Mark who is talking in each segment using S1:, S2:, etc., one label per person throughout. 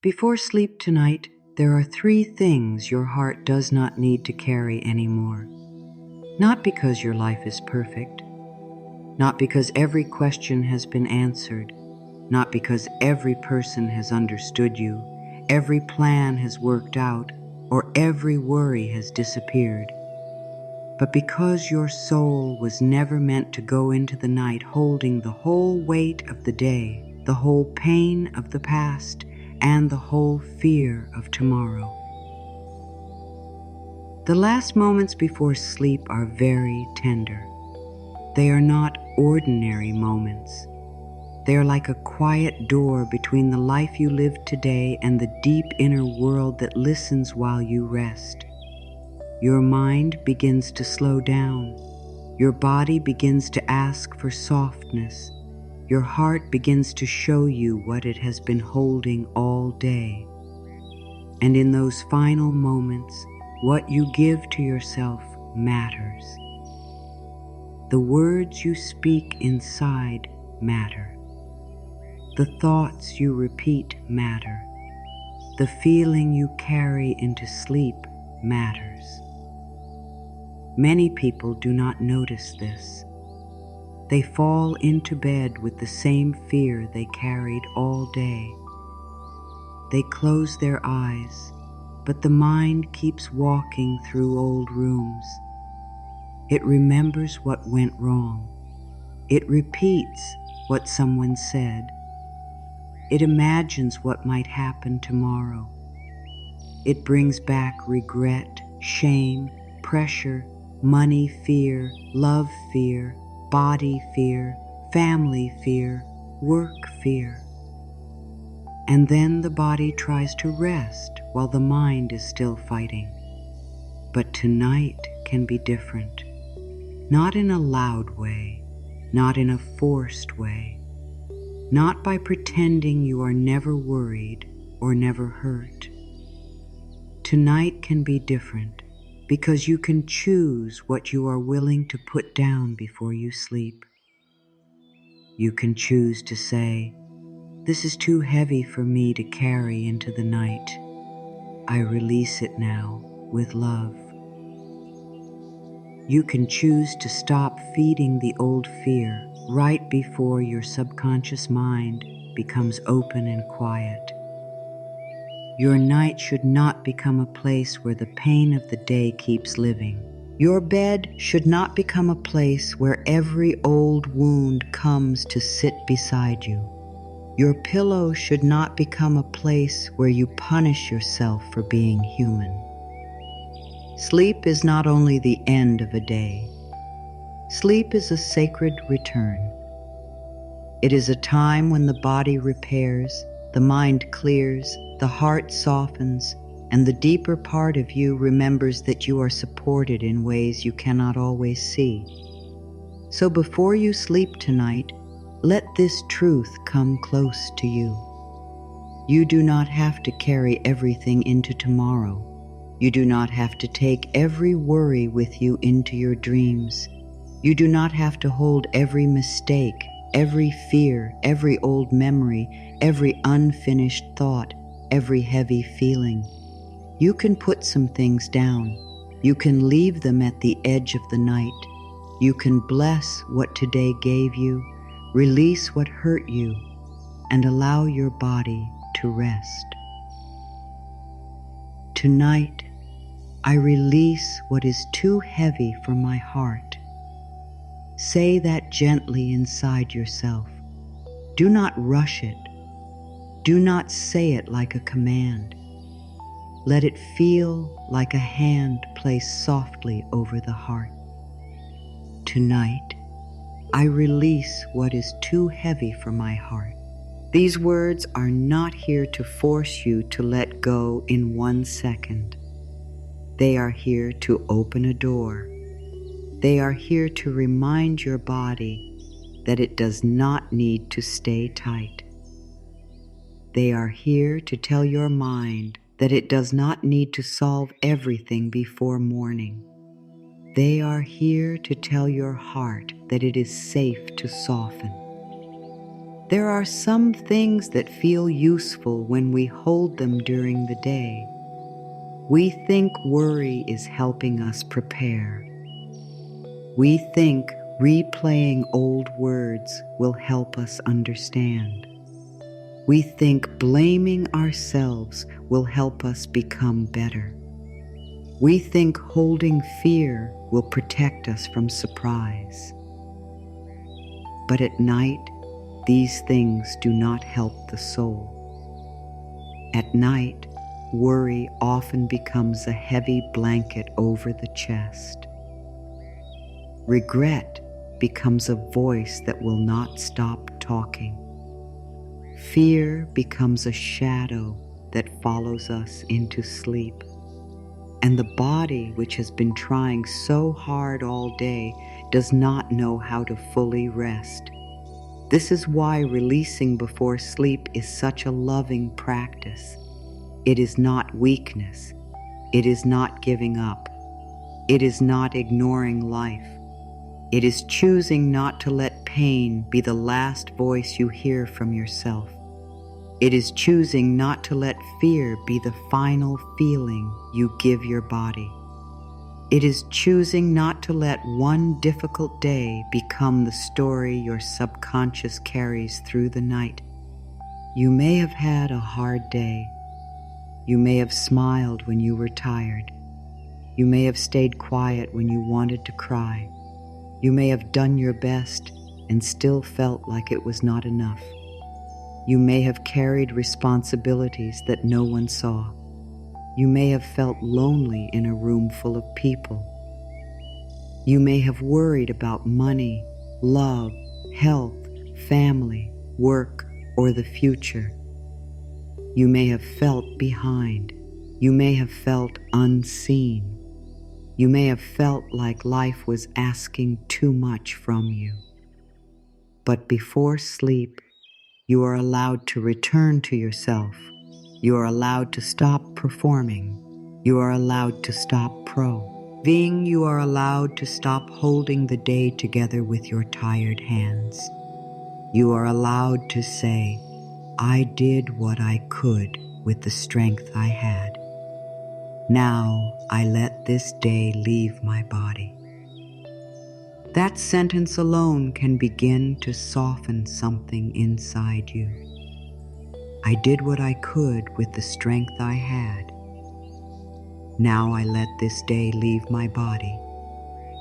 S1: Before sleep tonight, there are 3 things your heart does not need to carry anymore. Not because your life is perfect, not because every question has been answered, not because every person has understood you, every plan has worked out, or every worry has disappeared, but because your soul was never meant to go into the night holding the whole weight of the day, the whole pain of the past, and the whole fear of tomorrow. The last moments before sleep are very tender. They are not ordinary moments. They are like a quiet door between the life you live today and the deep inner world that listens while you rest. Your mind begins to slow down. Your body begins to ask for softness. Your heart begins to show you what it has been holding all day. And in those final moments, what you give to yourself matters. The words you speak inside matter. The thoughts you repeat matter. The feeling you carry into sleep matters. Many people do not notice this. They fall into bed with the same fear they carried all day. They close their eyes, but the mind keeps walking through old rooms. It remembers what went wrong. It repeats what someone said. It imagines what might happen tomorrow. It brings back regret, shame, pressure, money fear, love fear, body fear, family fear, work fear. And then the body tries to rest while the mind is still fighting. But tonight can be different. Not in a loud way, not in a forced way, not by pretending you are never worried or never hurt. Tonight can be different because you can choose what you are willing to put down before you sleep. You can choose to say, "This is too heavy for me to carry into the night. I release it now with love." You can choose to stop feeding the old fear right before your subconscious mind becomes open and quiet. Your night should not become a place where the pain of the day keeps living. Your bed should not become a place where every old wound comes to sit beside you. Your pillow should not become a place where you punish yourself for being human. Sleep is not only the end of a day. Sleep is a sacred return. It is a time when the body repairs, the mind clears, the heart softens, and the deeper part of you remembers that you are supported in ways you cannot always see. So before you sleep tonight, let this truth come close to you. You do not have to carry everything into tomorrow. You do not have to take every worry with you into your dreams. You do not have to hold every mistake, every fear, every old memory, every unfinished thought, every heavy feeling. You can put some things down. You can leave them at the edge of the night. You can bless what today gave you, release what hurt you, and allow your body to rest. Tonight, I release what is too heavy for my heart. Say that gently inside yourself. Do not rush it. Do not say it like a command. Let it feel like a hand placed softly over the heart. Tonight, I release what is too heavy for my heart. These words are not here to force you to let go in 1 second. They are here to open a door. They are here to remind your body that it does not need to stay tight. They are here to tell your mind that it does not need to solve everything before morning. They are here to tell your heart that it is safe to soften. There are some things that feel useful when we hold them during the day. We think worry is helping us prepare. We think replaying old words will help us understand. We think blaming ourselves will help us become better. We think holding fear will protect us from surprise. But at night, these things do not help the soul. At night, worry often becomes a heavy blanket over the chest. Regret becomes a voice that will not stop talking. Fear becomes a shadow that follows us into sleep. And the body, which has been trying so hard all day, does not know how to fully rest. This is why releasing before sleep is such a loving practice. It is not weakness. It is not giving up. It is not ignoring life. It is choosing not to let pain be the last voice you hear from yourself. It is choosing not to let fear be the final feeling you give your body. It is choosing not to let one difficult day become the story your subconscious carries through the night. You may have had a hard day. You may have smiled when you were tired. You may have stayed quiet when you wanted to cry. You may have done your best and still felt like it was not enough. You may have carried responsibilities that no one saw. You may have felt lonely in a room full of people. You may have worried about money, love, health, family, work, or the future. You may have felt behind. You may have felt unseen. You may have felt like life was asking too much from you. But before sleep, you are allowed to return to yourself. You are allowed to stop performing. You are allowed to stop proving. You are allowed to stop holding the day together with your tired hands. You are allowed to say, I did what I could with the strength I had. Now I let this day leave my body. That sentence alone can begin to soften something inside you. I did what I could with the strength I had. Now I let this day leave my body.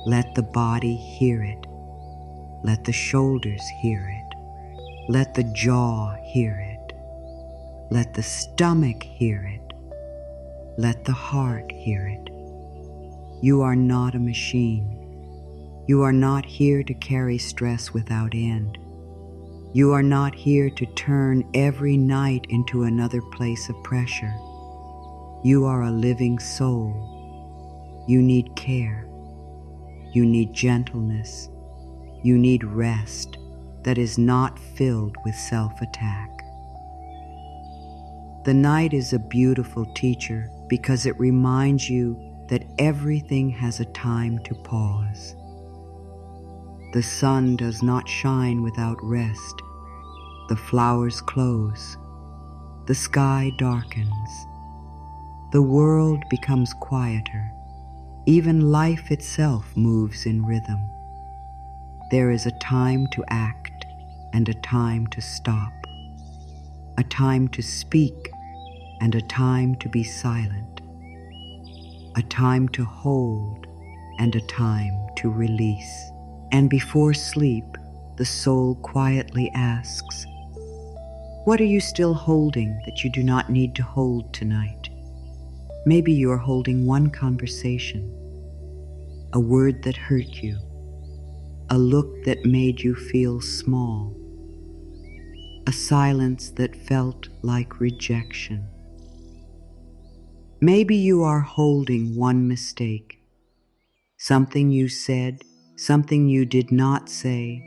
S1: Let the body hear it. Let the shoulders hear it. Let the jaw hear it. Let the stomach hear it. Let the heart hear it. You are not a machine. You are not here to carry stress without end. You are not here to turn every night into another place of pressure. You are a living soul. You need care. You need gentleness. You need rest that is not filled with self-attack. The night is a beautiful teacher because it reminds you that everything has a time to pause. The sun does not shine without rest. The flowers close. The sky darkens. The world becomes quieter. Even life itself moves in rhythm. There is a time to act and a time to stop. A time to speak and a time to be silent. A time to hold and a time to release. And before sleep, the soul quietly asks, what are you still holding that you do not need to hold tonight? Maybe you are holding one conversation, a word that hurt you, a look that made you feel small, a silence that felt like rejection. Maybe you are holding one mistake, something you said, something you did not say,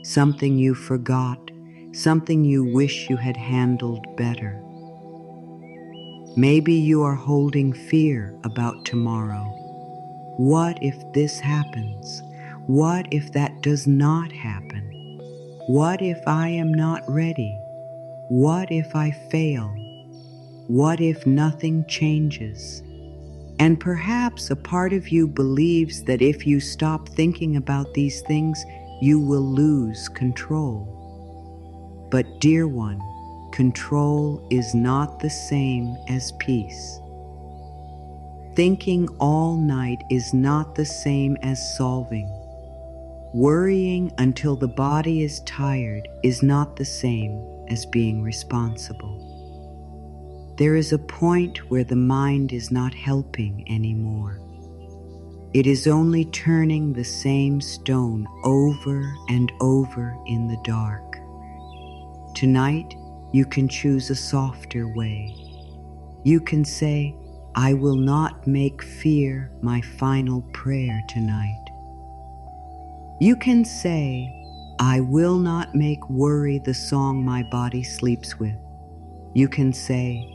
S1: something you forgot, something you wish you had handled better. Maybe you are holding fear about tomorrow. What if this happens? What if that does not happen? What if I am not ready? What if I fail? What if nothing changes? And perhaps a part of you believes that if you stop thinking about these things, you will lose control. But dear one, control is not the same as peace. Thinking all night is not the same as solving. Worrying until the body is tired is not the same as being responsible. There is a point where the mind is not helping anymore. It is only turning the same stone over and over in the dark. Tonight, you can choose a softer way. You can say, I will not make fear my final prayer tonight. You can say, I will not make worry the song my body sleeps with. You can say,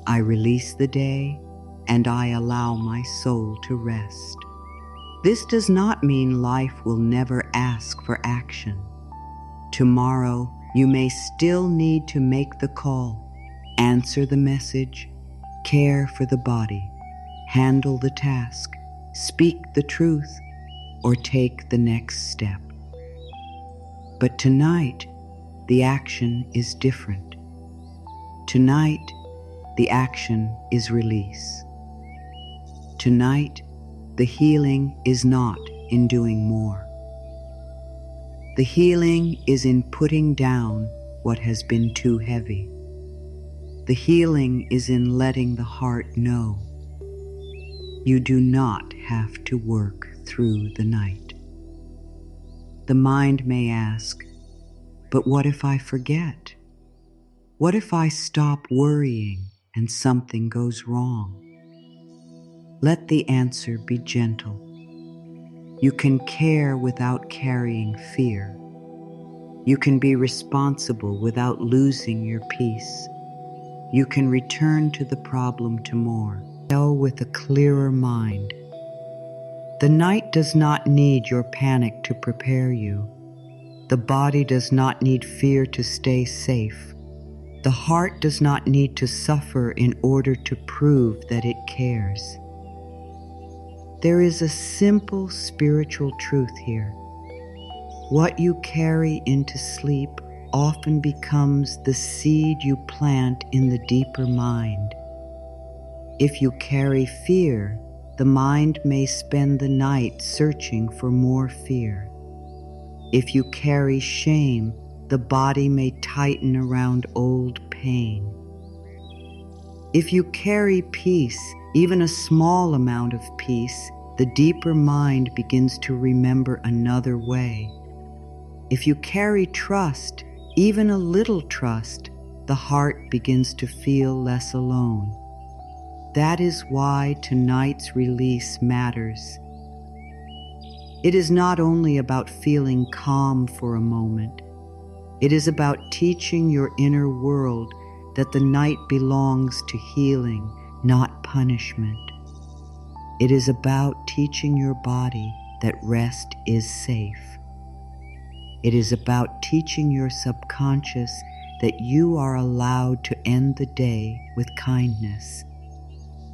S1: I release the day and I allow my soul to rest. This does not mean life will never ask for action. Tomorrow, you may still need to make the call, answer the message, care for the body, handle the task, speak the truth, or take the next step. But tonight, the action is different. Tonight, the action is release. Tonight, the healing is not in doing more. The healing is in putting down what has been too heavy. The healing is in letting the heart know you do not have to work through the night. The mind may ask, but what if I forget? What if I stop worrying and something goes wrong? Let the answer be gentle. You can care without carrying fear. You can be responsible without losing your peace. You can return to the problem tomorrow with a clearer mind. The night does not need your panic to prepare you. The body does not need fear to stay safe. The heart does not need to suffer in order to prove that it cares. There is a simple spiritual truth here. What you carry into sleep often becomes the seed you plant in the deeper mind. If you carry fear, the mind may spend the night searching for more fear. If you carry shame, the body may tighten around old pain. If you carry peace, even a small amount of peace, the deeper mind begins to remember another way. If you carry trust, even a little trust, the heart begins to feel less alone. That is why tonight's release matters. It is not only about feeling calm for a moment. It is about teaching your inner world that the night belongs to healing, not punishment. It is about teaching your body that rest is safe. It is about teaching your subconscious that you are allowed to end the day with kindness.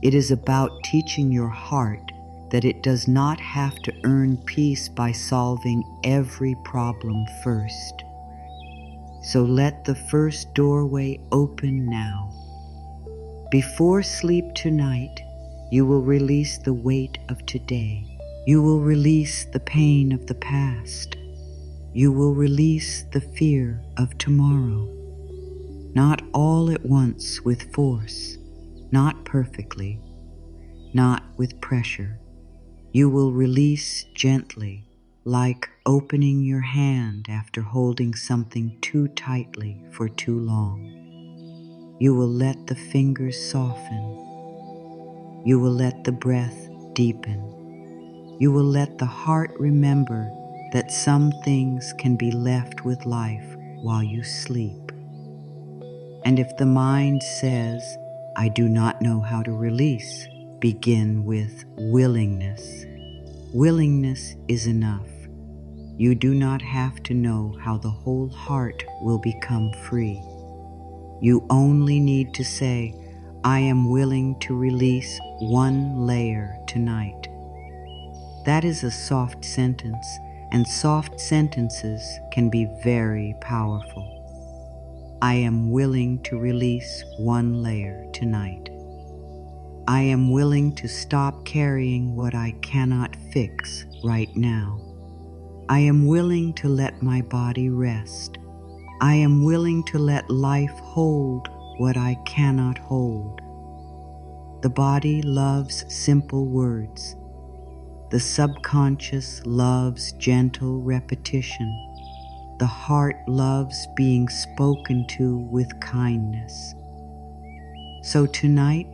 S1: It is about teaching your heart that it does not have to earn peace by solving every problem first. So let the first doorway open now. Before sleep tonight, you will release the weight of today. You will release the pain of the past. You will release the fear of tomorrow. Not all at once with force, not perfectly, not with pressure. You will release gently, like opening your hand after holding something too tightly for too long. You will let the fingers soften. You will let the breath deepen. You will let the heart remember that some things can be left with life while you sleep. And if the mind says, I do not know how to release, begin with willingness. Willingness is enough. You do not have to know how the whole heart will become free. You only need to say, I am willing to release one layer tonight. That is a soft sentence, and soft sentences can be very powerful. I am willing to release one layer tonight. I am willing to stop carrying what I cannot fix right now. I am willing to let my body rest. I am willing to let life hold what I cannot hold. The body loves simple words. The subconscious loves gentle repetition. The heart loves being spoken to with kindness. So tonight,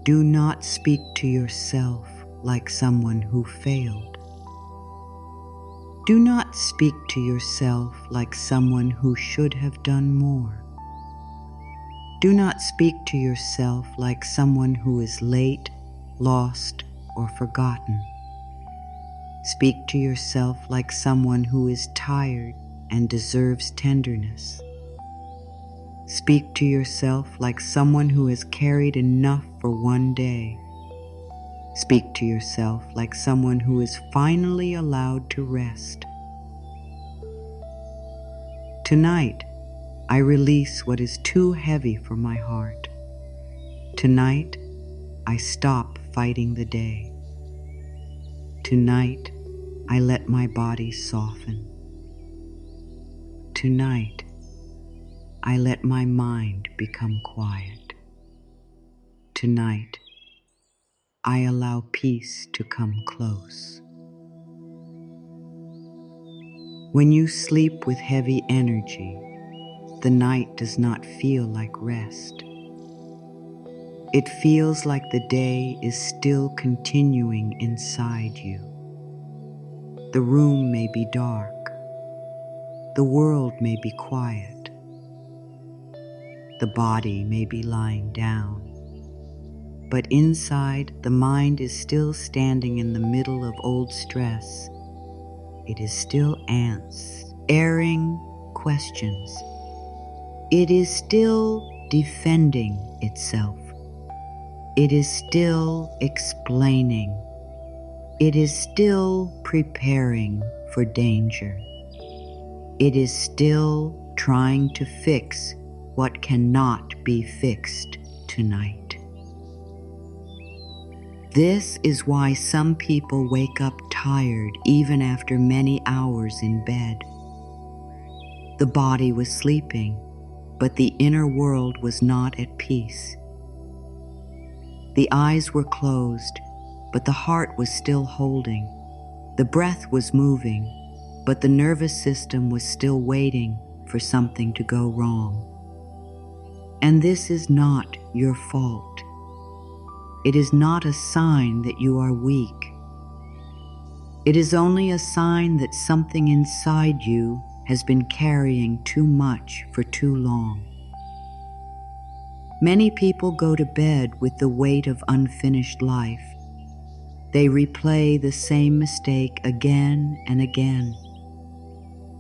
S1: do not speak to yourself like someone who failed. Do not speak to yourself like someone who should have done more. Do not speak to yourself like someone who is late, lost, or forgotten. Speak to yourself like someone who is tired and deserves tenderness. Speak to yourself like someone who has carried enough for one day. Speak to yourself like someone who is finally allowed to rest. Tonight, I release what is too heavy for my heart. Tonight, I stop fighting the day. Tonight, I let my body soften. Tonight, I let my mind become quiet. Tonight, I allow peace to come close. When you sleep with heavy energy, the night does not feel like rest. It feels like the day is still continuing inside you. The room may be dark. The world may be quiet. The body may be lying down. But inside, the mind is still standing in the middle of old stress. It is still airing questions. It is still defending itself. It is still explaining. It is still preparing for danger. It is still trying to fix what cannot be fixed tonight. This is why some people wake up tired even after many hours in bed. The body was sleeping, but the inner world was not at peace. The eyes were closed, but the heart was still holding. The breath was moving, but the nervous system was still waiting for something to go wrong. And this is not your fault. It is not a sign that you are weak. It is only a sign that something inside you has been carrying too much for too long. Many people go to bed with the weight of unfinished life. They replay the same mistake again and again.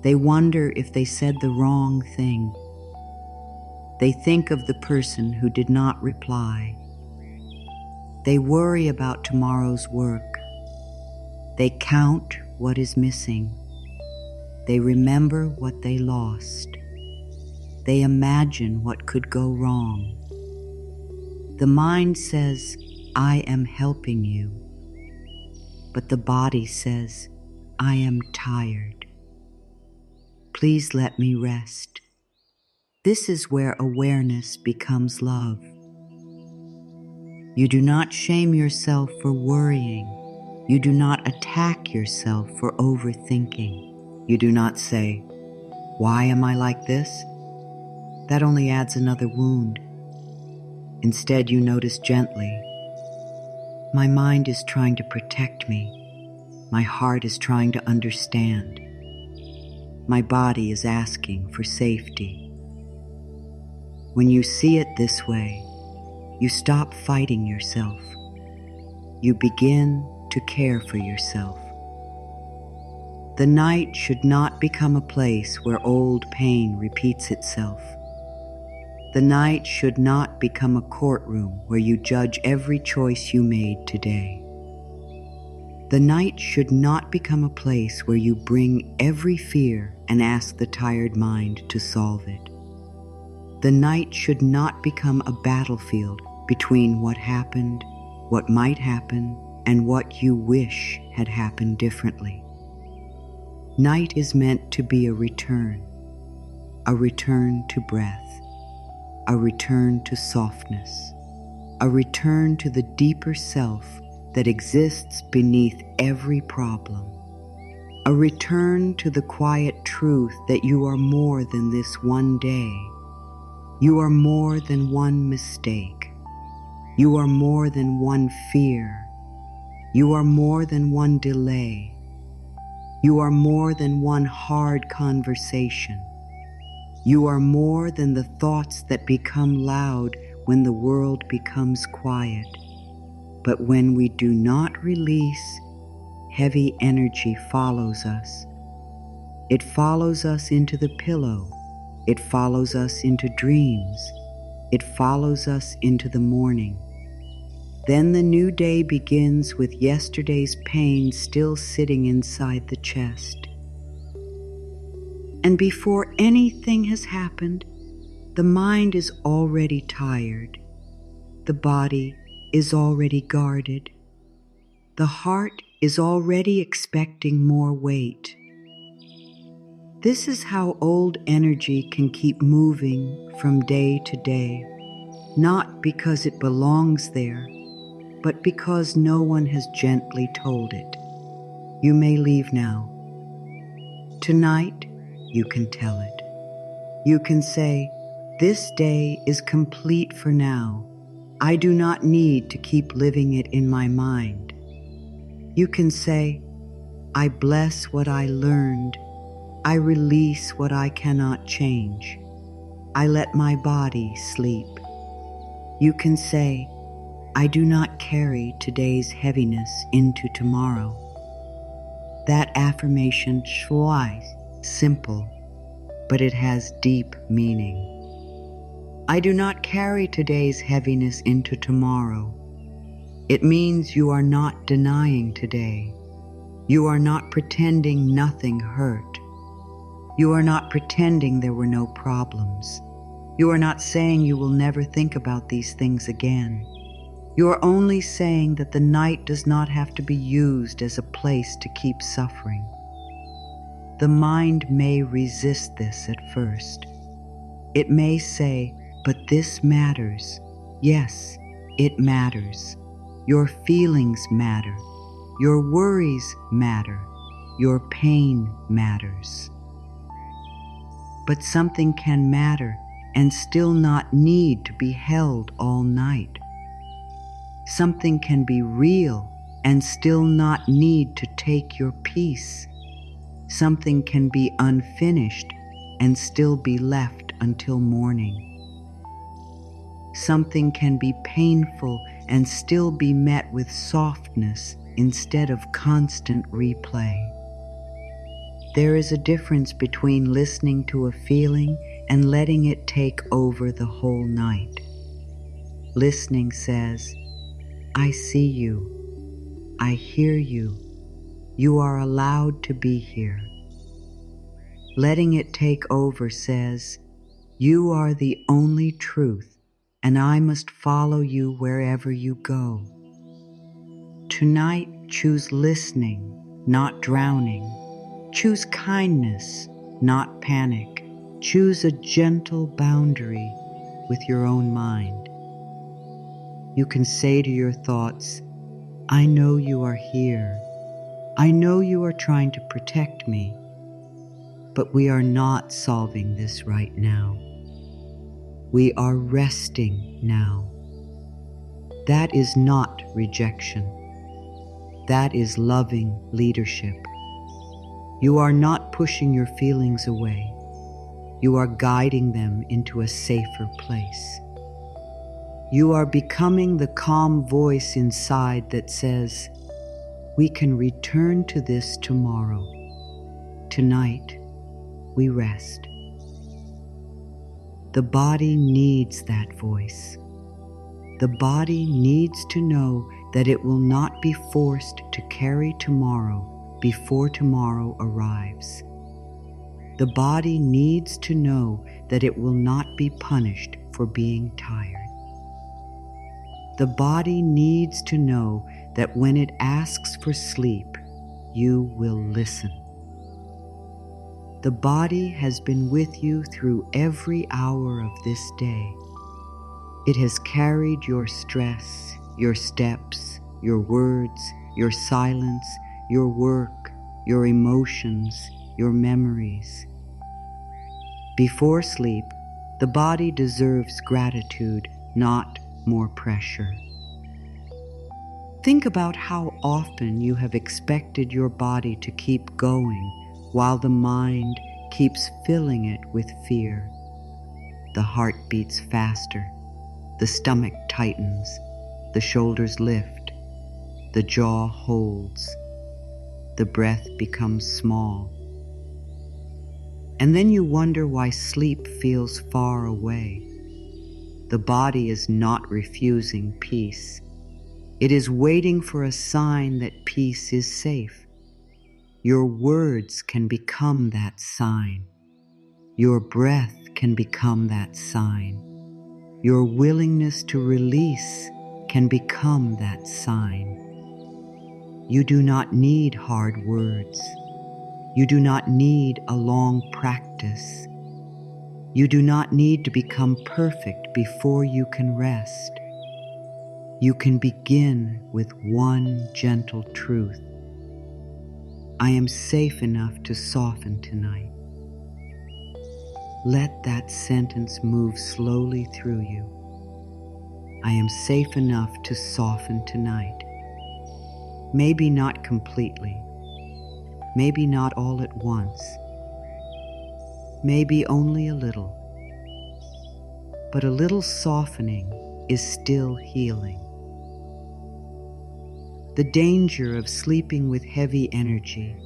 S1: They wonder if they said the wrong thing. They think of the person who did not reply. They worry about tomorrow's work. They count what is missing. They remember what they lost. They imagine what could go wrong. The mind says, I am helping you. But the body says, I am tired. Please let me rest. This is where awareness becomes love. You do not shame yourself for worrying. You do not attack yourself for overthinking. You do not say, why am I like this? That only adds another wound. Instead, you notice gently, my mind is trying to protect me. My heart is trying to understand. My body is asking for safety. When you see it this way, you stop fighting yourself. You begin to care for yourself. The night should not become a place where old pain repeats itself. The night should not become a courtroom where you judge every choice you made today. The night should not become a place where you bring every fear and ask the tired mind to solve it. The night should not become a battlefield between what happened, what might happen, and what you wish had happened differently. Night is meant to be a return to breath, a return to softness, a return to the deeper self that exists beneath every problem, a return to the quiet truth that you are more than this one day. You are more than one mistake. You are more than one fear. You are more than one delay. You are more than one hard conversation. You are more than the thoughts that become loud when the world becomes quiet. But when we do not release, heavy energy follows us. It follows us into the pillow. It follows us into dreams. It follows us into the morning. Then the new day begins with yesterday's pain still sitting inside the chest. And before anything has happened, the mind is already tired. The body is already guarded. The heart is already expecting more weight. This is how old energy can keep moving from day to day, not because it belongs there, but because no one has gently told it. You may leave now. Tonight, you can tell it. You can say, "This day is complete for now. I do not need to keep living it in my mind." You can say, "I bless what I learned. I release what I cannot change. I let my body sleep." You can say, "I do not carry today's heaviness into tomorrow." That affirmation is simple, but it has deep meaning. I do not carry today's heaviness into tomorrow. It means you are not denying today. You are not pretending nothing hurt. You are not pretending there were no problems. You are not saying you will never think about these things again. You are only saying that the night does not have to be used as a place to keep suffering. The mind may resist this at first. It may say, "But this matters." Yes, it matters. Your feelings matter. Your worries matter. Your pain matters. But something can matter and still not need to be held all night. Something can be real and still not need to take your peace. Something can be unfinished and still be left until morning. Something can be painful and still be met with softness instead of constant replay. There is a difference between listening to a feeling and letting it take over the whole night. Listening says, "I see you. I hear you. You are allowed to be here." Letting it take over says, "You are the only truth, and I must follow you wherever you go." Tonight, choose listening, not drowning. Choose kindness, not panic. Choose a gentle boundary with your own mind. You can say to your thoughts, "I know you are here. I know you are trying to protect me, but we are not solving this right now. We are resting now." That is not rejection. That is loving leadership. You are not pushing your feelings away. You are guiding them into a safer place. You are becoming the calm voice inside that says, "We can return to this tomorrow. Tonight, we rest. The body needs that voice. The body needs to know that it will not be forced to carry tomorrow before tomorrow arrives. The body needs to know that it will not be punished for being tired. The body needs to know that when it asks for sleep, you will listen. The body has been with you through every hour of this day. It has carried your stress, your steps, your words, your silence, your work, your emotions, your memories. Before sleep, the body deserves gratitude, not more pressure. Think about how often you have expected your body to keep going while the mind keeps filling it with fear. The heart beats faster, the stomach tightens, the shoulders lift, the jaw holds, the breath becomes small. And then you wonder why sleep feels far away. The body is not refusing peace. It is waiting for a sign that peace is safe. Your words can become that sign. Your breath can become that sign. Your willingness to release can become that sign. You do not need hard words. You do not need a long practice. You do not need to become perfect before you can rest. You can begin with one gentle truth. I am safe enough to soften tonight. Let that sentence move slowly through you. I am safe enough to soften tonight. Maybe not completely. Maybe not all at once. Maybe only a little. But a little softening is still healing. The danger of sleeping with heavy energy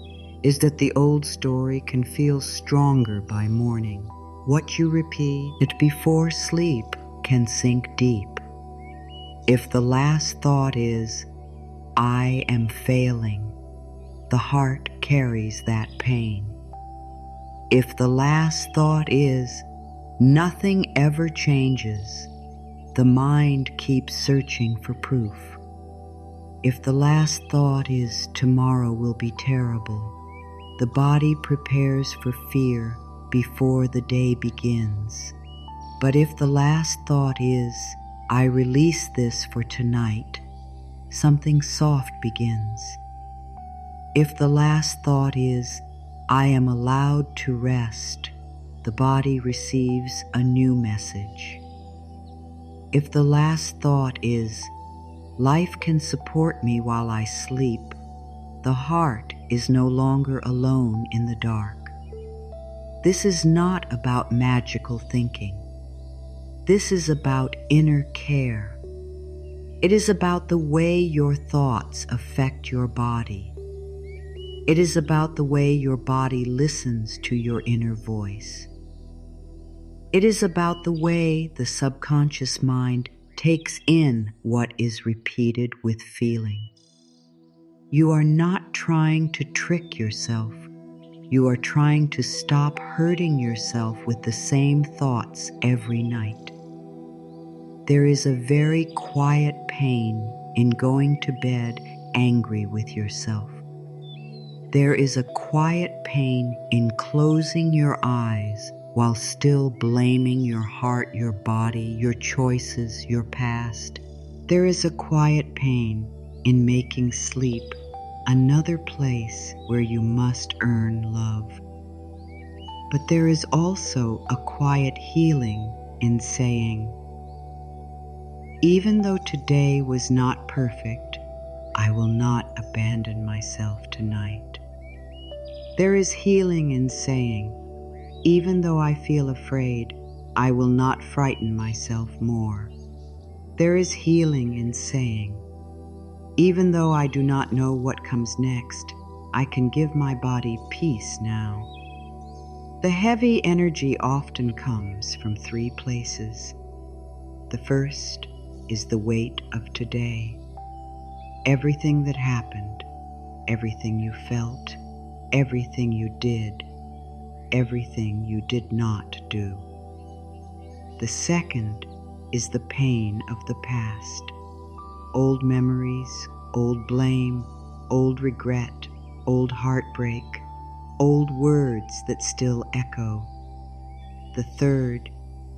S1: is that the old story can feel stronger by morning. What you repeat before sleep can sink deep. If the last thought is, I am failing, the heart carries that pain. If the last thought is, nothing ever changes, the mind keeps searching for proof. If the last thought is, tomorrow will be terrible, the body prepares for fear before the day begins. But if the last thought is, I release this for tonight, something soft begins. If the last thought is, I am allowed to rest, the body receives a new message. If the last thought is, life can support me while I sleep, the heart is no longer alone in the dark. This is not about magical thinking. This is about inner care. It is about the way your thoughts affect your body. It is about the way your body listens to your inner voice. It is about the way the subconscious mind takes in what is repeated with feeling. You are not trying to trick yourself. You are trying to stop hurting yourself with the same thoughts every night. There is a very quiet pain in going to bed angry with yourself. There is a quiet pain in closing your eyes while still blaming your heart, your body, your choices, your past. There is a quiet pain in making sleep another place where you must earn love. But there is also a quiet healing in saying, even though today was not perfect, I will not abandon myself tonight. There is healing in saying, even though I feel afraid, I will not frighten myself more. There is healing in saying, even though I do not know what comes next, I can give my body peace now. The heavy energy often comes from 3 places. The first is the weight of today. Everything that happened, everything you felt, everything you did, everything you did not do. The second is the pain of the past. Old memories, old blame, old regret, old heartbreak, old words that still echo. The third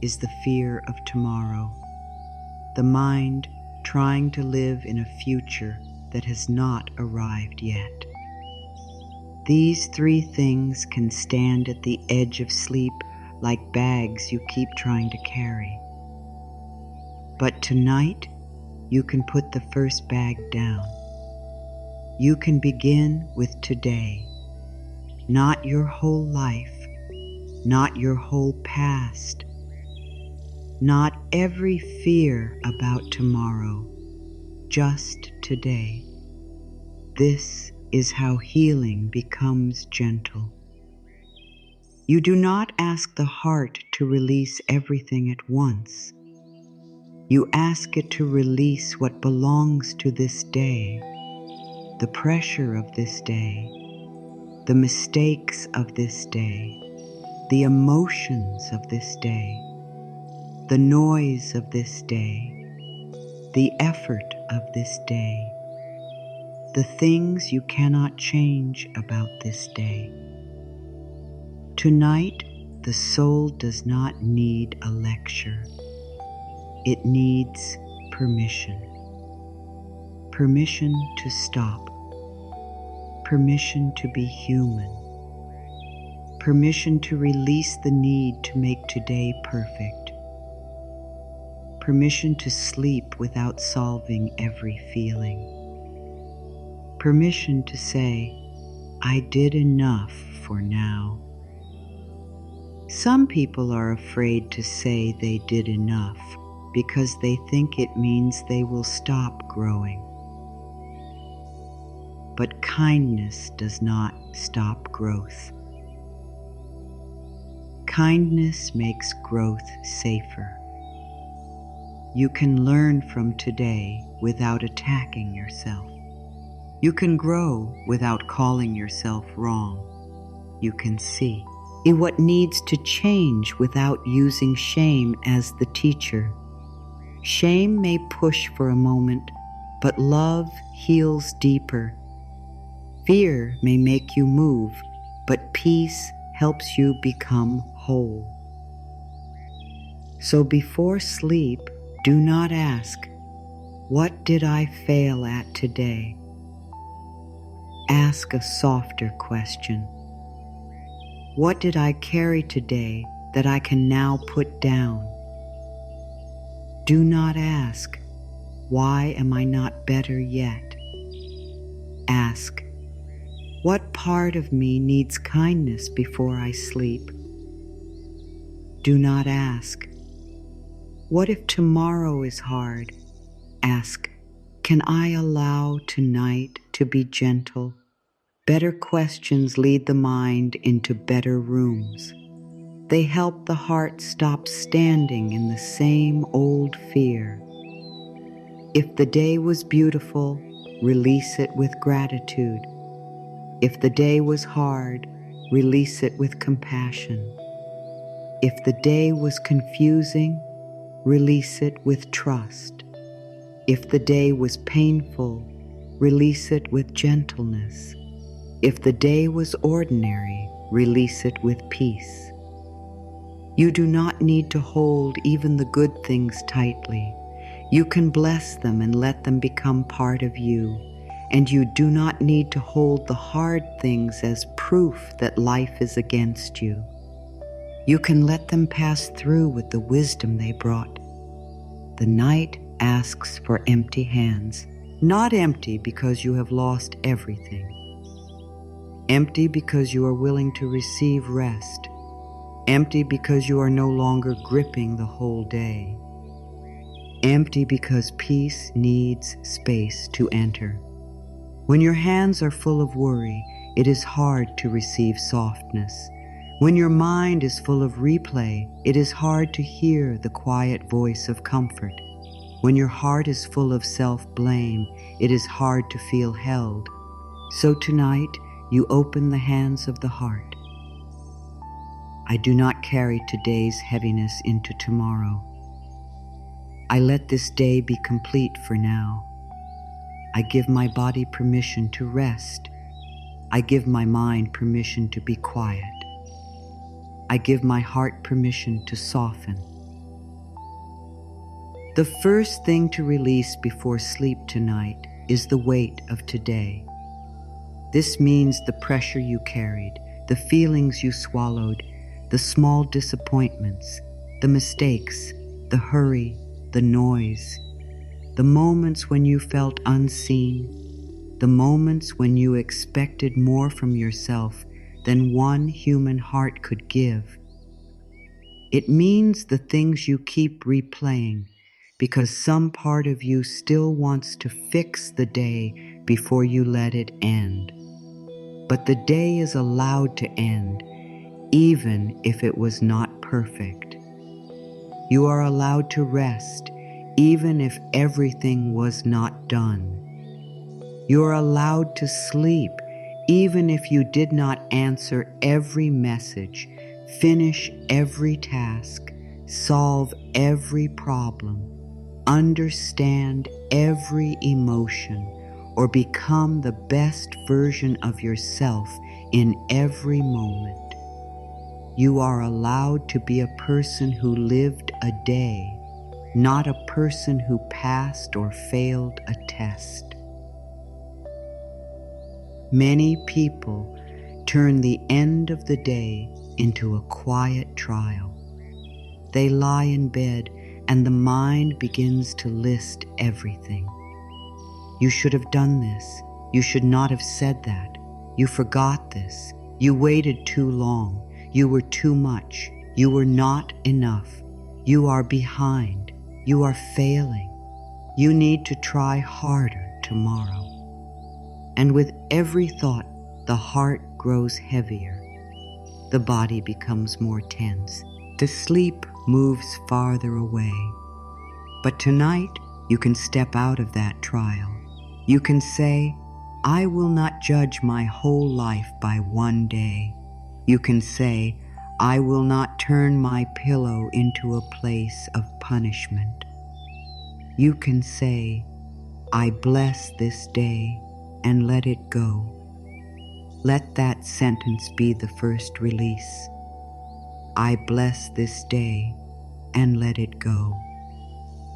S1: is the fear of tomorrow. The mind trying to live in a future that has not arrived yet. These 3 things can stand at the edge of sleep like bags you keep trying to carry. But tonight, you can put the first bag down. You can begin with today, not your whole life, not your whole past, not every fear about tomorrow, just today. This is how healing becomes gentle. You do not ask the heart to release everything at once. You ask it to release what belongs to this day, the pressure of this day, the mistakes of this day, the emotions of this day, the noise of this day, the effort of this day, the things you cannot change about this day. Tonight, the soul does not need a lecture. It needs permission. Permission to stop. Permission to be human. Permission to release the need to make today perfect. Permission to sleep without solving every feeling. Permission to say, I did enough for now. Some people are afraid to say they did enough because they think it means they will stop growing. But kindness does not stop growth. Kindness makes growth safer. You can learn from today without attacking yourself. You can grow without calling yourself wrong. You can see what needs to change without using shame as the teacher. Shame may push for a moment, but love heals deeper. Fear may make you move, but peace helps you become whole. So before sleep, do not ask, what did I fail at today? Ask a softer question. What did I carry today that I can now put down? Do not ask, why am I not better yet? Ask, what part of me needs kindness before I sleep? Do not ask, what if tomorrow is hard? Ask, can I allow tonight to be gentle? Better questions lead the mind into better rooms. They help the heart stop standing in the same old fear. If the day was beautiful, release it with gratitude. If the day was hard, release it with compassion. If the day was confusing, release it with trust. If the day was painful, release it with gentleness. If the day was ordinary, release it with peace. You do not need to hold even the good things tightly. You can bless them and let them become part of you. And you do not need to hold the hard things as proof that life is against you. You can let them pass through with the wisdom they brought. The night asks for empty hands, not empty because you have lost everything. Empty because you are willing to receive rest. Empty because you are no longer gripping the whole day. Empty because peace needs space to enter. When your hands are full of worry, it is hard to receive softness. When your mind is full of replay, it is hard to hear the quiet voice of comfort. When your heart is full of self-blame, it is hard to feel held. So tonight, you open the hands of the heart. I do not carry today's heaviness into tomorrow. I let this day be complete for now. I give my body permission to rest. I give my mind permission to be quiet. I give my heart permission to soften. The first thing to release before sleep tonight is the weight of today. This means the pressure you carried, the feelings you swallowed, the small disappointments, the mistakes, the hurry, the noise, the moments when you felt unseen, the moments when you expected more from yourself than one human heart could give. It means the things you keep replaying because some part of you still wants to fix the day before you let it end. But the day is allowed to end, even if it was not perfect. You are allowed to rest, even if everything was not done. You are allowed to sleep, even if you did not answer every message, finish every task, solve every problem, understand every emotion, or become the best version of yourself in every moment. You are allowed to be a person who lived a day, not a person who passed or failed a test. Many people turn the end of the day into a quiet trial. They lie in bed and the mind begins to list everything. You should have done this. You should not have said that. You forgot this. You waited too long. You were too much. You were not enough. You are behind. You are failing. You need to try harder tomorrow. And with every thought, the heart grows heavier. The body becomes more tense. The sleep moves farther away. But tonight, you can step out of that trial. You can say, I will not judge my whole life by one day. You can say, I will not turn my pillow into a place of punishment. You can say, I bless this day and let it go. Let that sentence be the first release. I bless this day and let it go.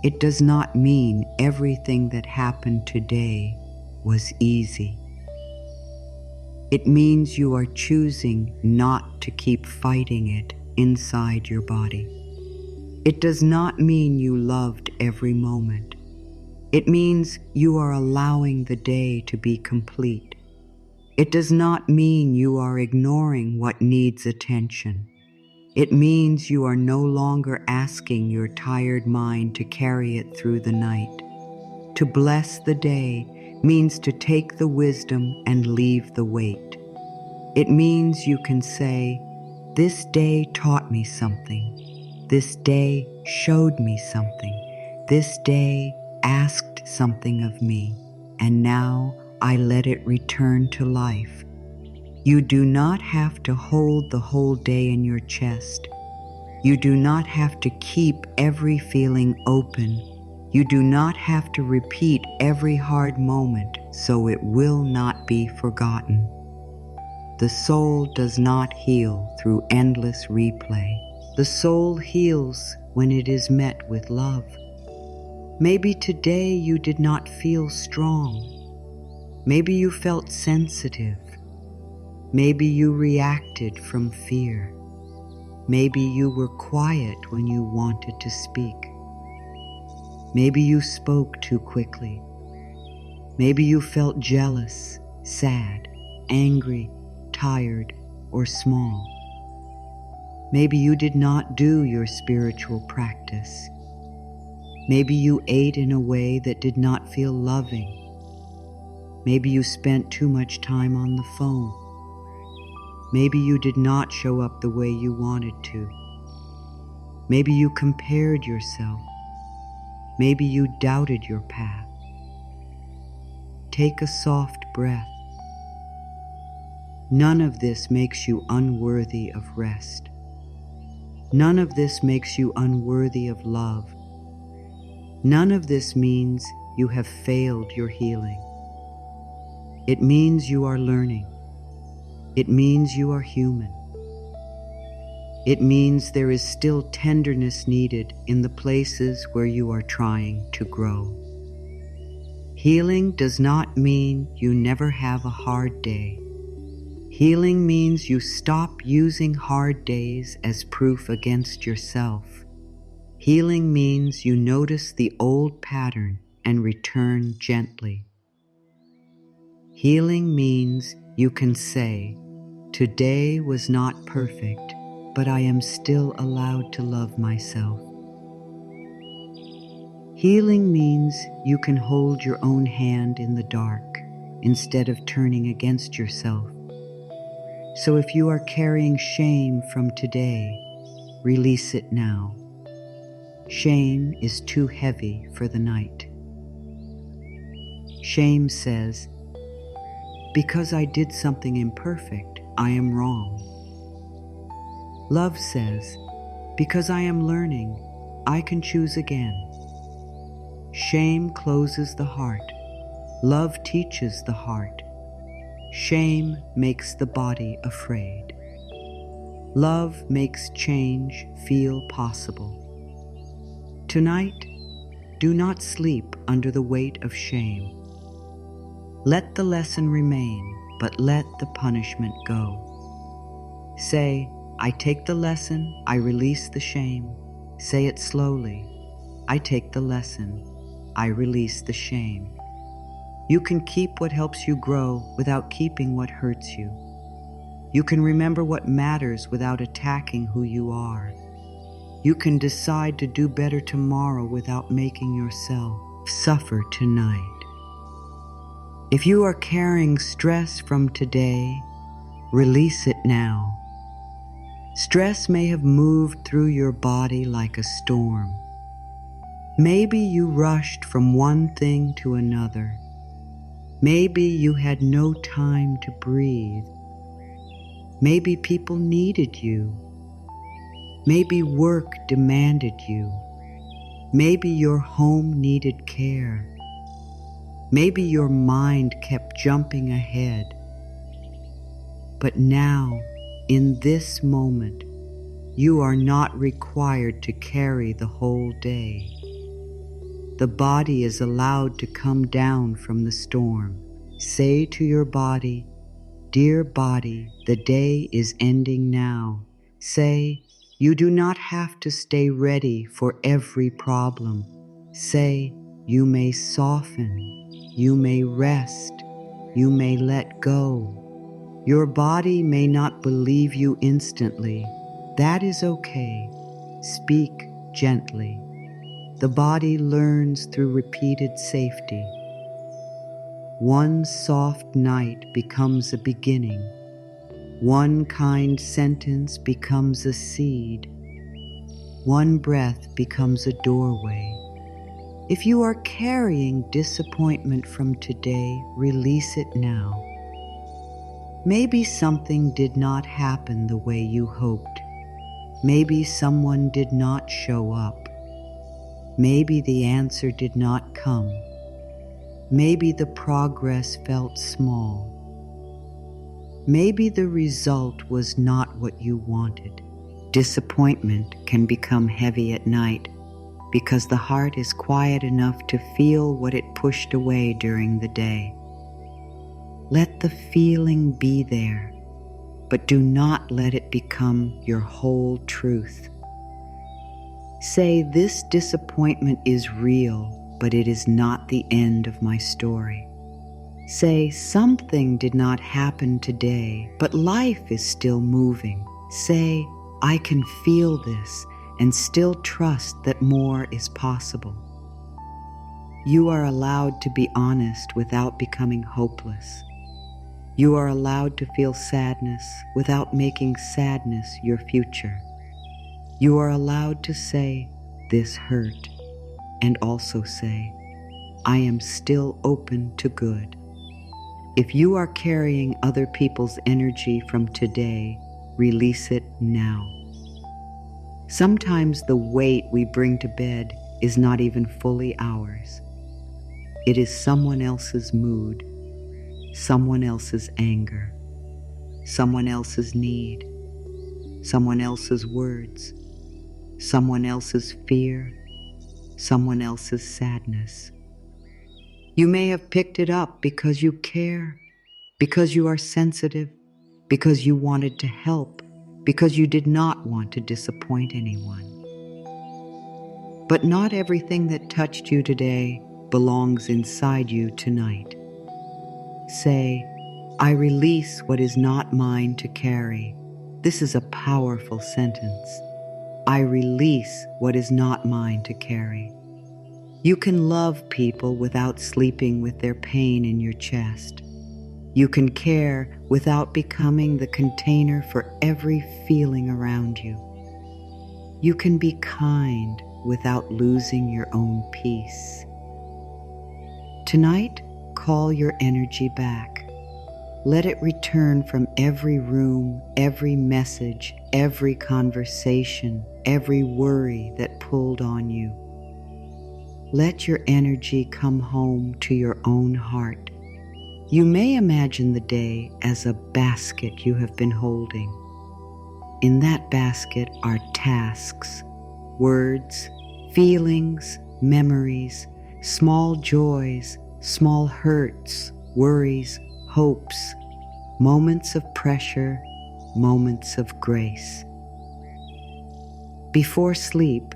S1: It does not mean everything that happened today was easy. It means you are choosing not to keep fighting it inside your body. It does not mean you loved every moment. It means you are allowing the day to be complete. It does not mean you are ignoring what needs attention. It means you are no longer asking your tired mind to carry it through the night. To bless the day means to take the wisdom and leave the weight. It means you can say, this day taught me something. This day showed me something. This day asked something of me, and now I let it return to life. You do not have to hold the whole day in your chest. You do not have to keep every feeling open. You do not have to repeat every hard moment so it will not be forgotten. The soul does not heal through endless replay. The soul heals when it is met with love. Maybe today you did not feel strong. Maybe you felt sensitive. Maybe you reacted from fear. Maybe you were quiet when you wanted to speak. Maybe you spoke too quickly. Maybe you felt jealous, sad, angry, tired, or small. Maybe you did not do your spiritual practice. Maybe you ate in a way that did not feel loving. Maybe you spent too much time on the phone. Maybe you did not show up the way you wanted to. Maybe you compared yourself. Maybe you doubted your path. Take a soft breath. None of this makes you unworthy of rest. None of this makes you unworthy of love. None of this means you have failed your healing. It means you are learning. It means you are human. It means there is still tenderness needed in the places where you are trying to grow. Healing does not mean you never have a hard day. Healing means you stop using hard days as proof against yourself. Healing means you notice the old pattern and return gently. Healing means you can say, "Today was not perfect, but I am still allowed to love myself." Healing means you can hold your own hand in the dark instead of turning against yourself. So if you are carrying shame from today, release it now. Shame is too heavy for the night. Shame says, "Because I did something imperfect, I am wrong." Love says, "Because I am learning, I can choose again." Shame closes the heart. Love teaches the heart. Shame makes the body afraid. Love makes change feel possible. Tonight, do not sleep under the weight of shame. Let the lesson remain, but let the punishment go. Say, "I take the lesson, I release the shame." Say it slowly. "I take the lesson, I release the shame." You can keep what helps you grow without keeping what hurts you. You can remember what matters without attacking who you are. You can decide to do better tomorrow without making yourself suffer tonight. If you are carrying stress from today, release it now. Stress may have moved through your body like a storm. Maybe you rushed from one thing to another. Maybe you had no time to breathe. Maybe people needed you. Maybe work demanded you. Maybe your home needed care. Maybe your mind kept jumping ahead. But now, in this moment, you are not required to carry the whole day. The body is allowed to come down from the storm. Say to your body, "Dear body, the day is ending now." Say, "You do not have to stay ready for every problem." Say, "You may soften, you may rest, you may let go." Your body may not believe you instantly. That is okay. Speak gently. The body learns through repeated safety. One soft night becomes a beginning. One kind sentence becomes a seed. One breath becomes a doorway. If you are carrying disappointment from today, release it now. Maybe something did not happen the way you hoped. Maybe someone did not show up. Maybe the answer did not come. Maybe the progress felt small. Maybe the result was not what you wanted. Disappointment can become heavy at night because the heart is quiet enough to feel what it pushed away during the day. Let the feeling be there, but do not let it become your whole truth. Say, "This disappointment is real, but it is not the end of my story." Say, "Something did not happen today, but life is still moving." Say, "I can feel this and still trust that more is possible." You are allowed to be honest without becoming hopeless. You are allowed to feel sadness without making sadness your future. You are allowed to say, "This hurt," and also say, "I am still open to good." If you are carrying other people's energy from today, release it now. Sometimes the weight we bring to bed is not even fully ours. It is someone else's mood, someone else's anger, someone else's need, someone else's words, someone else's fear, someone else's sadness. You may have picked it up because you care, because you are sensitive, because you wanted to help, because you did not want to disappoint anyone. But not everything that touched you today belongs inside you tonight. Say, "I release what is not mine to carry." This is a powerful sentence. I release what is not mine to carry. You can love people without sleeping with their pain in your chest. You can care without becoming the container for every feeling around you. You can be kind without losing your own peace. Tonight, call your energy back. Let it return from every room, every message, every conversation, every worry that pulled on you. Let your energy come home to your own heart. You may imagine the day as a basket you have been holding. In that basket are tasks, words, feelings, memories, small joys, small hurts, worries, hopes, moments of pressure, moments of grace. Before sleep,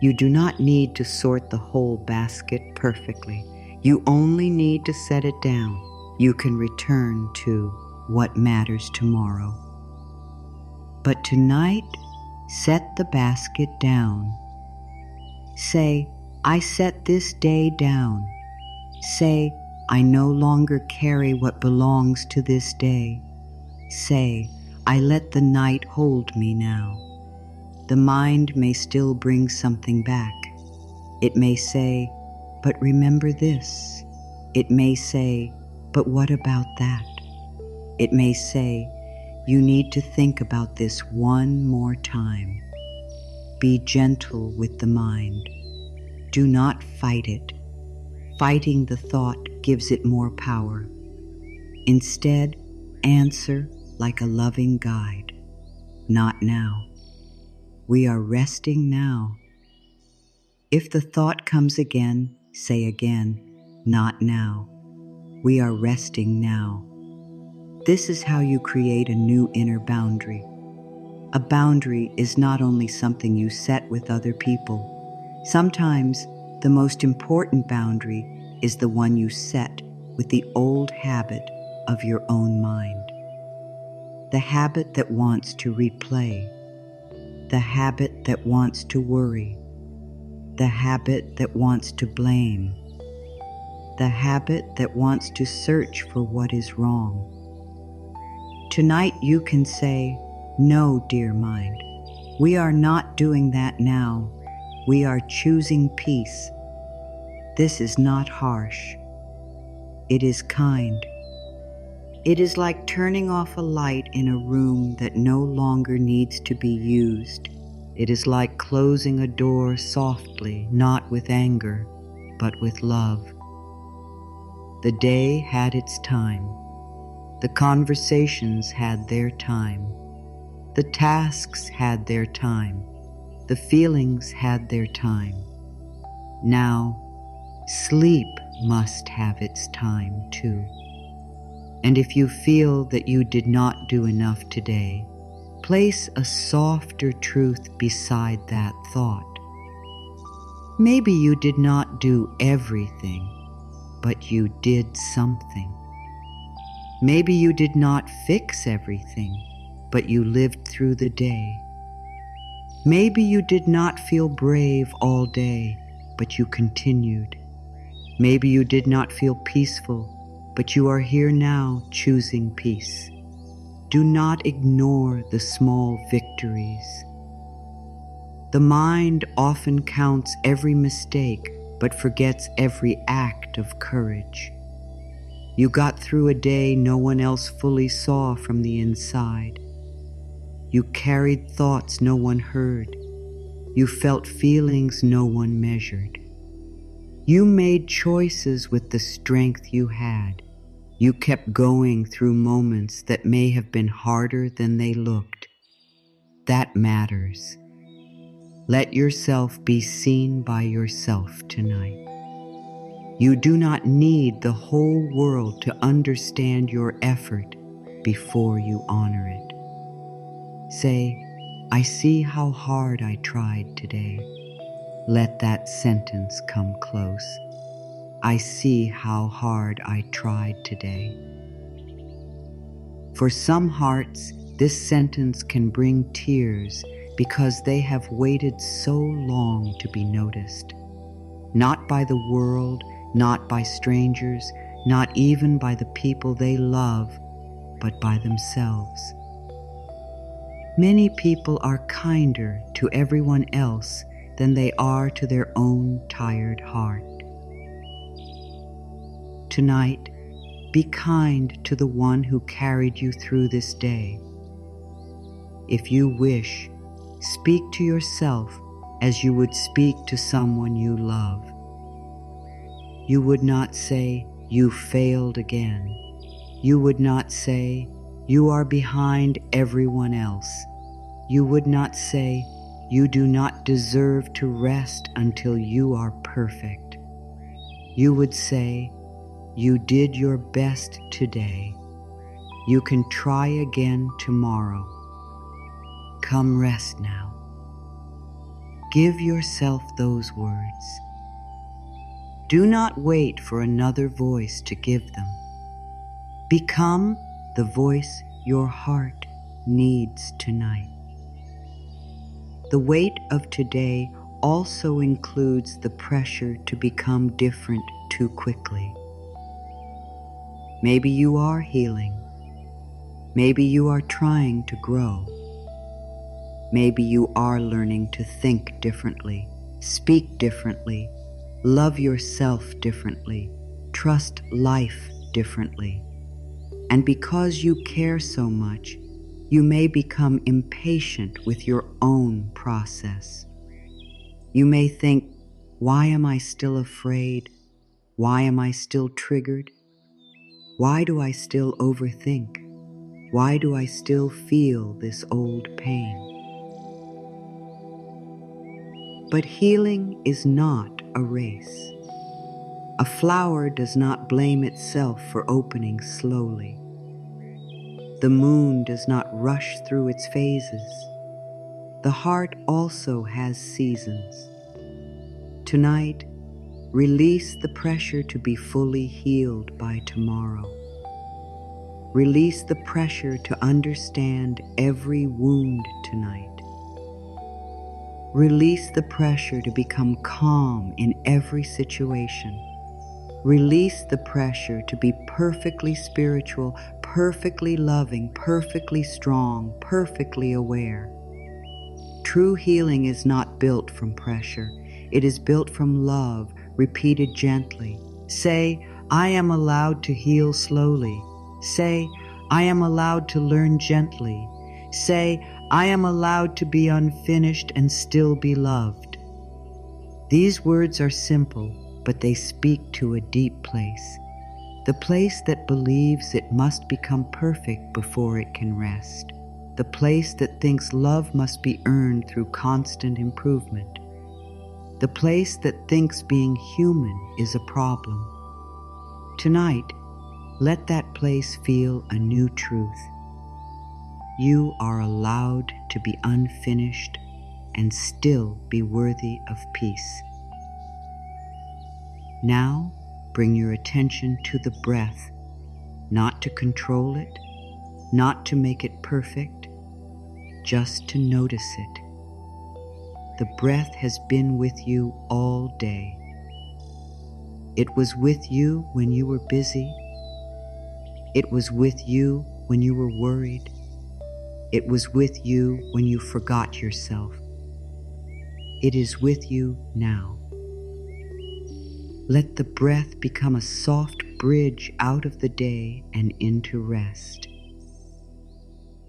S1: you do not need to sort the whole basket perfectly. You only need to set it down. You can return to what matters tomorrow. But tonight, set the basket down. Say, "I set this day down." Say, "I no longer carry what belongs to this day." Say, "I let the night hold me now." The mind may still bring something back. It may say, "But remember this." It may say, "But what about that?" It may say, "You need to think about this one more time." Be gentle with the mind. Do not fight it. Fighting the thought gives it more power. Instead, answer like a loving guide. Not now. We are resting now. If the thought comes again, say again, "Not now." We are resting now. This is how you create a new inner boundary. A boundary is not only something you set with other people. Sometimes the most important boundary is the one you set with the old habit of your own mind. The habit that wants to replay. The habit that wants to worry. The habit that wants to blame. The habit that wants to search for what is wrong. Tonight you can say, "No, dear mind, we are not doing that now. We are choosing peace." This is not harsh. It is kind. It is like turning off a light in a room that no longer needs to be used. It is like closing a door softly, not with anger, but with love. The day had its time. The conversations had their time. The tasks had their time. The feelings had their time. Now, sleep must have its time too. And if you feel that you did not do enough today, place a softer truth beside that thought. Maybe you did not do everything, but you did something. Maybe you did not fix everything, but you lived through the day. Maybe you did not feel brave all day, but you continued. Maybe you did not feel peaceful, but you are here now choosing peace. Do not ignore the small victories. The mind often counts every mistake, but forgets every act of courage. You got through a day no one else fully saw from the inside. You carried thoughts no one heard. You felt feelings no one measured. You made choices with the strength you had. You kept going through moments that may have been harder than they looked. That matters. Let yourself be seen by yourself tonight. You do not need the whole world to understand your effort before you honor it. Say, I see how hard I tried today. Let that sentence come close. I see how hard I tried today. For some hearts, this sentence can bring tears because they have waited so long to be noticed. Not by the world, not by strangers, not even by the people they love, but by themselves. Many people are kinder to everyone else than they are to their own tired heart. Tonight, be kind to the one who carried you through this day. If you wish, speak to yourself as you would speak to someone you love. You would not say, you failed again. You would not say, you are behind everyone else. You would not say, you do not deserve to rest until you are perfect. You would say, you did your best today. You can try again tomorrow. Come rest now. Give yourself those words. Do not wait for another voice to give them. Become the voice your heart needs tonight. The weight of today also includes the pressure to become different too quickly. Maybe you are healing. Maybe you are trying to grow. Maybe you are learning to think differently, speak differently, love yourself differently, trust life differently. And because you care so much, you may become impatient with your own process. You may think, why am I still afraid? Why am I still triggered? Why do I still overthink? Why do I still feel this old pain? But healing is not a race. A flower does not blame itself for opening slowly. The moon does not rush through its phases. The heart also has seasons. Tonight, release the pressure to be fully healed by tomorrow. Release the pressure to understand every wound tonight. Release the pressure to become calm in every situation. Release the pressure to be perfectly spiritual, perfectly loving, perfectly strong, perfectly aware. True healing is not built from pressure. It is built from love, repeated gently. Say, I am allowed to heal slowly. Say, I am allowed to learn gently. Say, I am allowed to be unfinished and still be loved. These words are simple, but they speak to a deep place. The place that believes it must become perfect before it can rest. The place that thinks love must be earned through constant improvement. The place that thinks being human is a problem. Tonight, let that place feel a new truth. You are allowed to be unfinished and still be worthy of peace. Now, bring your attention to the breath, not to control it, not to make it perfect, just to notice it. The breath has been with you all day. It was with you when you were busy. It was with you when you were worried. It was with you when you forgot yourself. It is with you now. Let the breath become a soft bridge out of the day and into rest.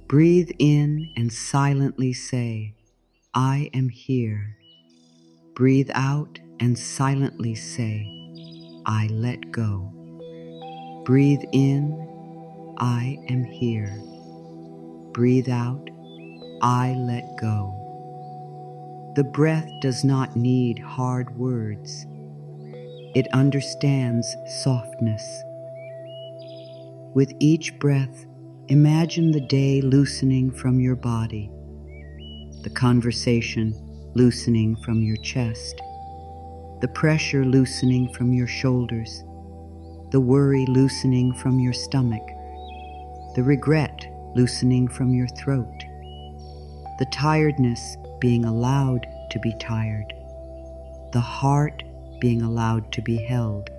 S1: Breathe in and silently say, I am here. Breathe out and silently say, I let go. Breathe in, I am here. Breathe out, I let go. The breath does not need hard words. It understands softness. With each breath, imagine the day loosening from your body, the conversation loosening from your chest, the pressure loosening from your shoulders, the worry loosening from your stomach, the regret loosening from your throat, the tiredness being allowed to be tired, the heart being allowed to be held.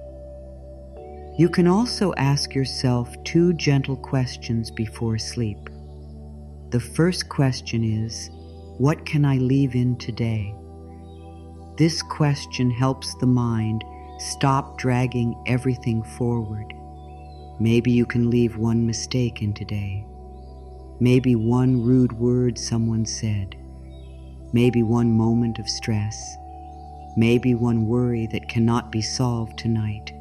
S1: You can also ask yourself 2 gentle questions before sleep. The first question is, what can I leave in today? This question helps the mind stop dragging everything forward. Maybe you can leave one mistake in today. Maybe one rude word someone said. Maybe one moment of stress. Maybe one worry that cannot be solved tonight.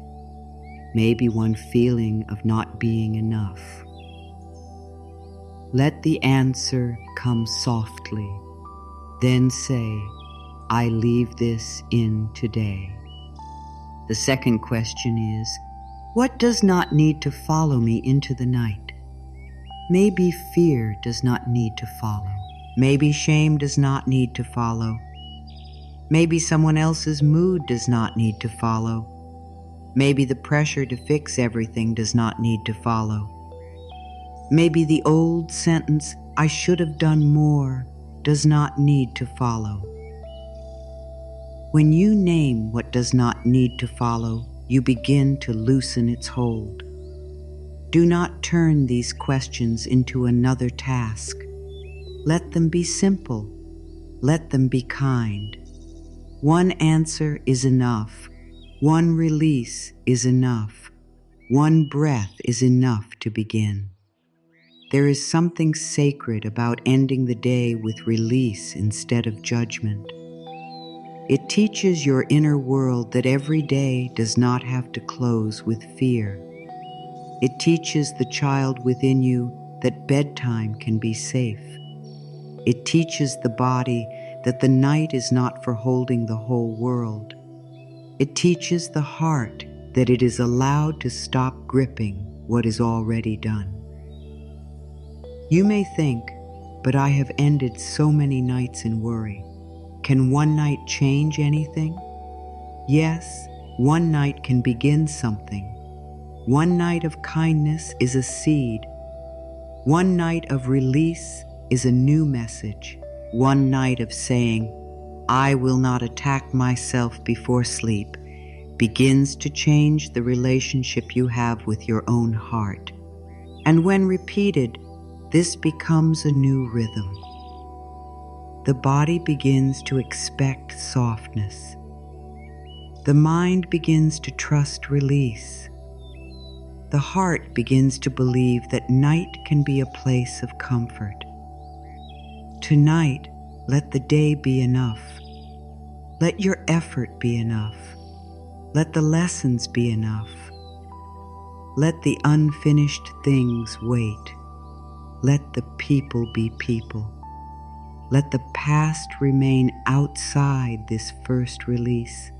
S1: Maybe one feeling of not being enough. Let the answer come softly. Then say, I leave this in today. The second question is, what does not need to follow me into the night? Maybe fear does not need to follow. Maybe shame does not need to follow. Maybe someone else's mood does not need to follow. Maybe the pressure to fix everything does not need to follow. Maybe the old sentence, I should have done more, does not need to follow. When you name what does not need to follow, you begin to loosen its hold. Do not turn these questions into another task. Let them be simple. Let them be kind. One answer is enough. One release is enough. One breath is enough to begin. There is something sacred about ending the day with release instead of judgment. It teaches your inner world that every day does not have to close with fear. It teaches the child within you that bedtime can be safe. It teaches the body that the night is not for holding the whole world. It teaches the heart that it is allowed to stop gripping what is already done. You may think, but I have ended so many nights in worry. Can one night change anything? Yes, one night can begin something. One night of kindness is a seed. One night of release is a new message. One night of saying, I will not attack myself before sleep, begins to change the relationship you have with your own heart. And when repeated, this becomes a new rhythm. The body begins to expect softness. The mind begins to trust release. The heart begins to believe that night can be a place of comfort. Tonight, let the day be enough. Let your effort be enough. Let the lessons be enough. Let the unfinished things wait. Let the people be people. Let the past remain outside this first release.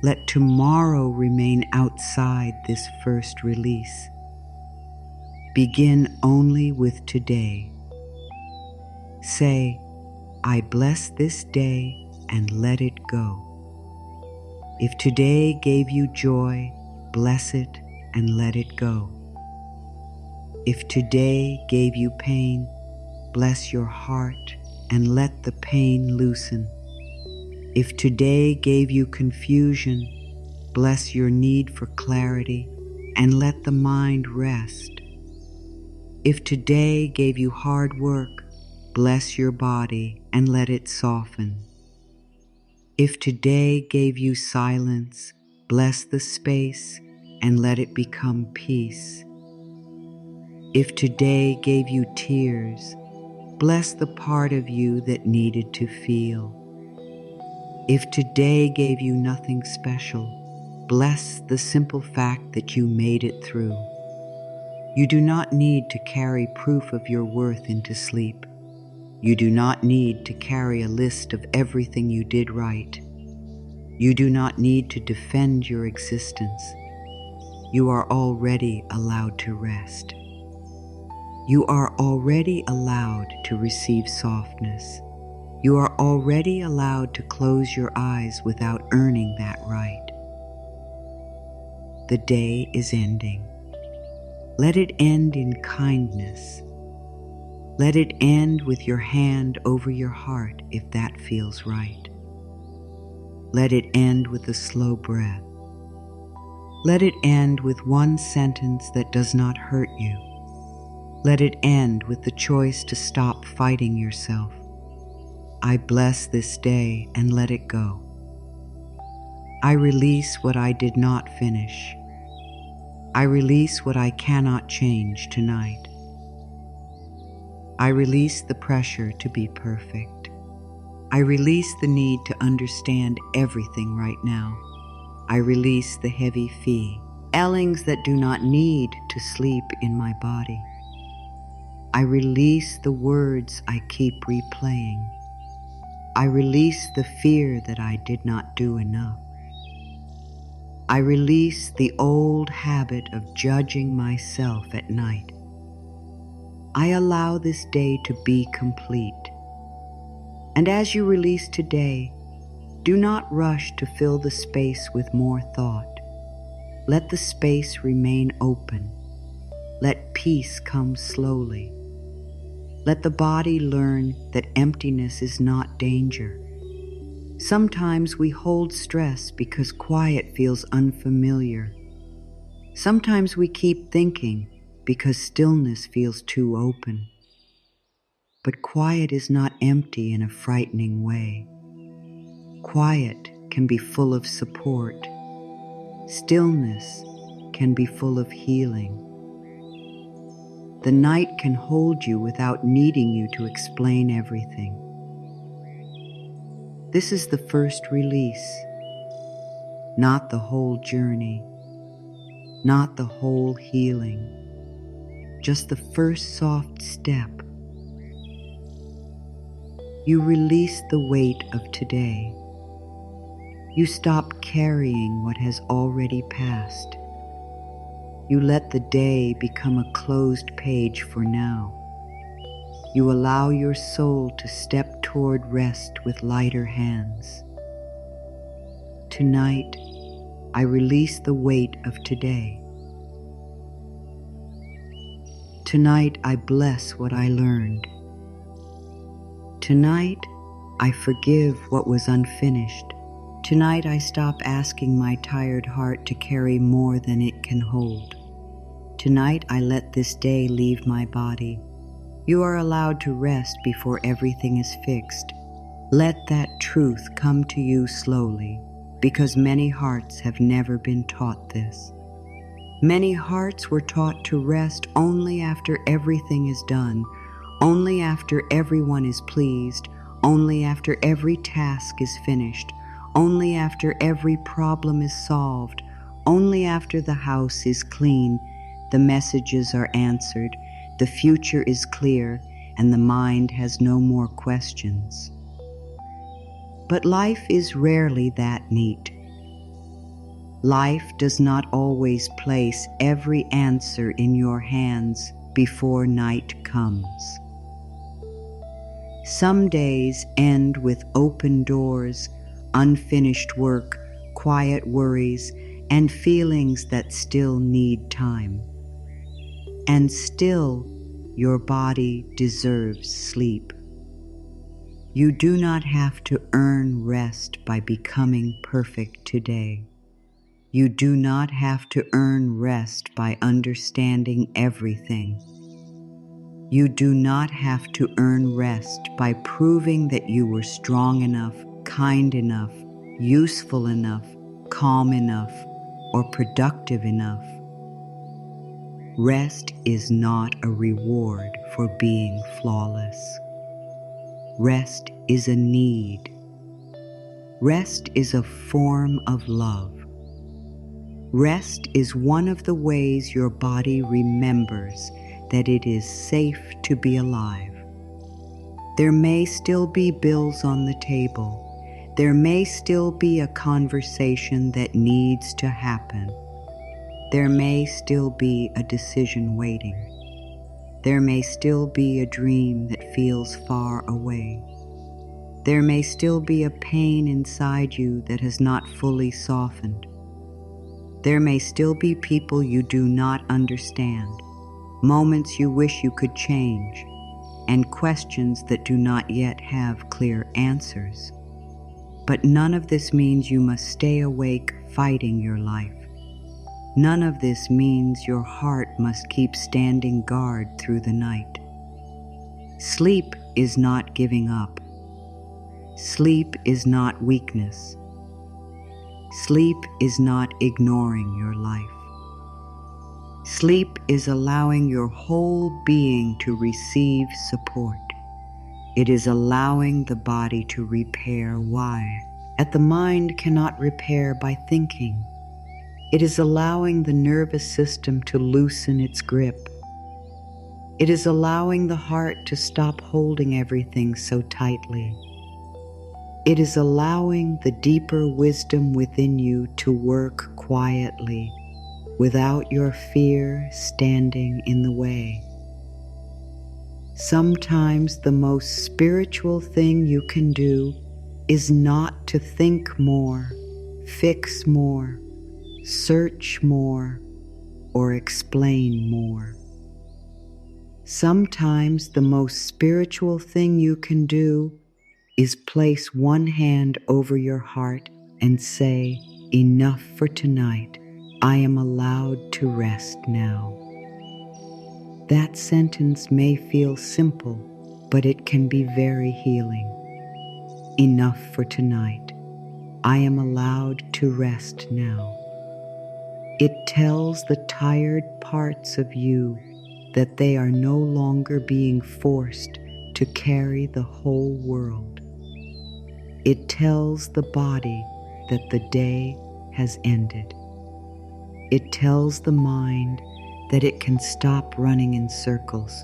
S1: Let tomorrow remain outside this first release. Begin only with today. Say, I bless this day and let it go. If today gave you joy, bless it and let it go. If today gave you pain, bless your heart and let the pain loosen. If today gave you confusion, bless your need for clarity, and let the mind rest. If today gave you hard work, bless your body and let it soften. If today gave you silence, bless the space and let it become peace. If today gave you tears, bless the part of you that needed to feel. If today gave you nothing special, bless the simple fact that you made it through. You do not need to carry proof of your worth into sleep. You do not need to carry a list of everything you did right. You do not need to defend your existence. You are already allowed to rest. You are already allowed to receive softness. You are already allowed to close your eyes without earning that right. The day is ending. Let it end in kindness. Let it end with your hand over your heart if that feels right. Let it end with a slow breath. Let it end with one sentence that does not hurt you. Let it end with the choice to stop fighting yourself. I bless this day and let it go. I release what I did not finish. I release what I cannot change tonight. I release the pressure to be perfect. I release the need to understand everything right now. I release the heavy feelings that do not need to sleep in my body. I release the words I keep replaying. I release the fear that I did not do enough. I release the old habit of judging myself at night. I allow this day to be complete. And as you release today, do not rush to fill the space with more thought. Let the space remain open. Let peace come slowly. Let the body learn that emptiness is not danger. Sometimes we hold stress because quiet feels unfamiliar. Sometimes we keep thinking because stillness feels too open. But quiet is not empty in a frightening way. Quiet can be full of support. Stillness can be full of healing. The night can hold you without needing you to explain everything. This is the first release, not the whole journey, not the whole healing, just the first soft step. You release the weight of today. You stop carrying what has already passed. You let the day become a closed page for now. You allow your soul to step toward rest with lighter hands. Tonight, I release the weight of today. Tonight, I bless what I learned. Tonight, I forgive what was unfinished. Tonight, I stop asking my tired heart to carry more than it can hold. Tonight, I let this day leave my body. You are allowed to rest before everything is fixed. Let that truth come to you slowly, because many hearts have never been taught this. Many hearts were taught to rest only after everything is done, only after everyone is pleased, only after every task is finished, only after every problem is solved, only after the house is clean, the messages are answered, the future is clear, and the mind has no more questions. But life is rarely that neat. Life does not always place every answer in your hands before night comes. Some days end with open doors, unfinished work, quiet worries, and feelings that still need time. And still, your body deserves sleep. You do not have to earn rest by becoming perfect today. You do not have to earn rest by understanding everything. You do not have to earn rest by proving that you were strong enough, kind enough, useful enough, calm enough, or productive enough. Rest is not a reward for being flawless. Rest is a need. Rest is a form of love. Rest is one of the ways your body remembers that it is safe to be alive. There may still be bills on the table. There may still be a conversation that needs to happen. There may still be a decision waiting. There may still be a dream that feels far away. There may still be a pain inside you that has not fully softened. There may still be people you do not understand, moments you wish you could change, and questions that do not yet have clear answers. But none of this means you must stay awake fighting your life. None of this means your heart must keep standing guard through the night. Sleep is not giving up. Sleep is not weakness. Sleep is not ignoring your life. Sleep is allowing your whole being to receive support. It is allowing the body to repair that the mind cannot repair by thinking. It is allowing the nervous system to loosen its grip. It is allowing the heart to stop holding everything so tightly. It is allowing the deeper wisdom within you to work quietly, without your fear standing in the way. Sometimes the most spiritual thing you can do is not to think more, fix more, search more, or explain more. Sometimes the most spiritual thing you can do is place one hand over your heart and say, "Enough for tonight. I am allowed to rest now." That sentence may feel simple, but it can be very healing. Enough for tonight. I am allowed to rest now. It tells the tired parts of you that they are no longer being forced to carry the whole world. It tells the body that the day has ended. It tells the mind that it can stop running in circles.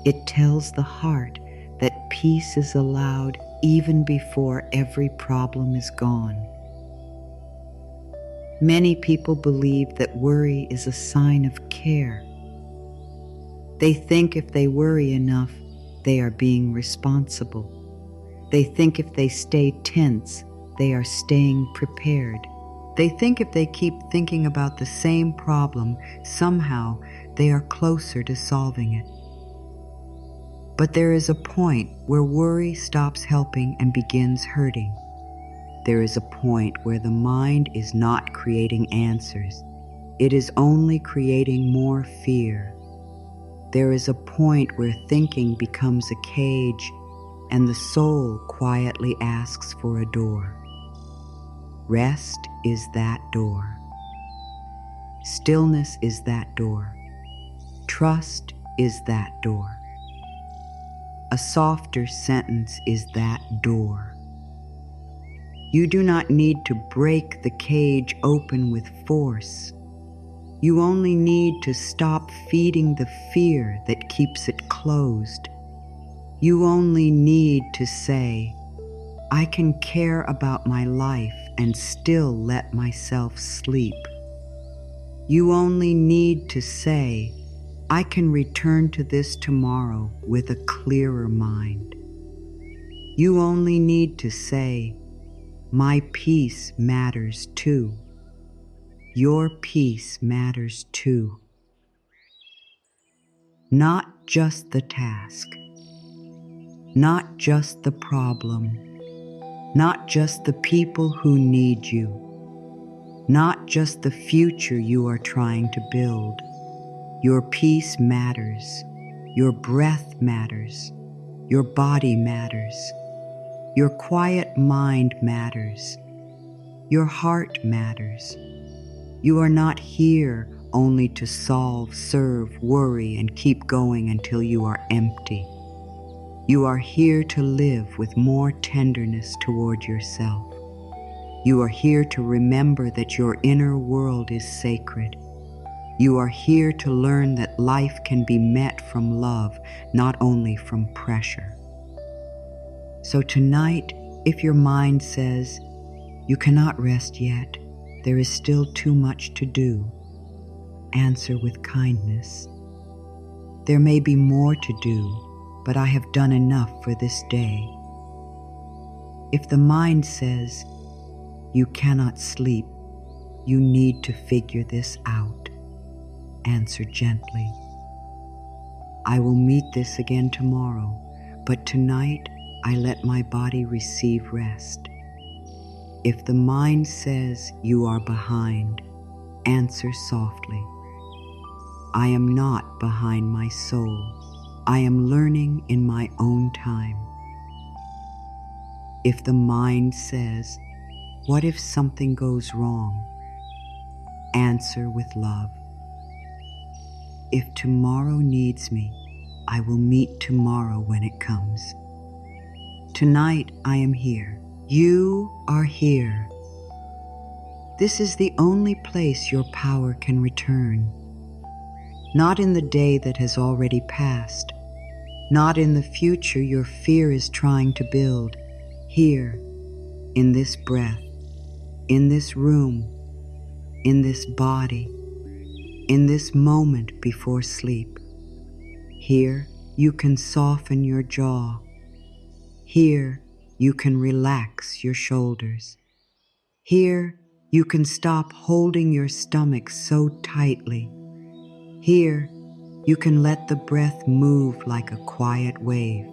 S1: It tells the heart that peace is allowed even before every problem is gone. Many people believe that worry is a sign of care. They think if they worry enough, they are being responsible. They think if they stay tense, they are staying prepared. They think if they keep thinking about the same problem, somehow they are closer to solving it. But there is a point where worry stops helping and begins hurting. There is a point where the mind is not creating answers. It is only creating more fear. There is a point where thinking becomes a cage and the soul quietly asks for a door. Rest is that door. Stillness is that door. Trust is that door. A softer sentence is that door. You do not need to break the cage open with force. You only need to stop feeding the fear that keeps it closed. You only need to say, "I can care about my life and still let myself sleep." You only need to say, "I can return to this tomorrow with a clearer mind." You only need to say, "My peace matters too." Your peace matters too. Not just the task, not just the problem, not just the people who need you. not just the future you are trying to build. Your peace matters. Your breath matters. Your body matters. Your quiet mind matters. Your heart matters. You are not here only to solve, serve, worry, and keep going until you are empty. You are here to live with more tenderness toward yourself. You are here to remember that your inner world is sacred. You are here to learn that life can be met from love, not only from pressure. So tonight, if your mind says, "You cannot rest yet, there is still too much to do," answer with kindness. "There may be more to do, but I have done enough for this day." If the mind says, "You cannot sleep, you need to figure this out," answer gently, "I will meet this again tomorrow, but tonight I let my body receive rest." If the mind says you are behind, answer softly, "I am not behind my soul. I am learning in my own time." If the mind says, "What if something goes wrong?" answer with love, "If tomorrow needs me, I will meet tomorrow when it comes. Tonight I am here. You are here. This is the only place your power can return. Not in the day that has already passed, not in the future your fear is trying to build. Here, in this breath, in this room, in this body, in this moment before sleep. Here you can soften your jaw. Here you can relax your shoulders. Here you can stop holding your stomach so tightly. Here you can let the breath move like a quiet wave.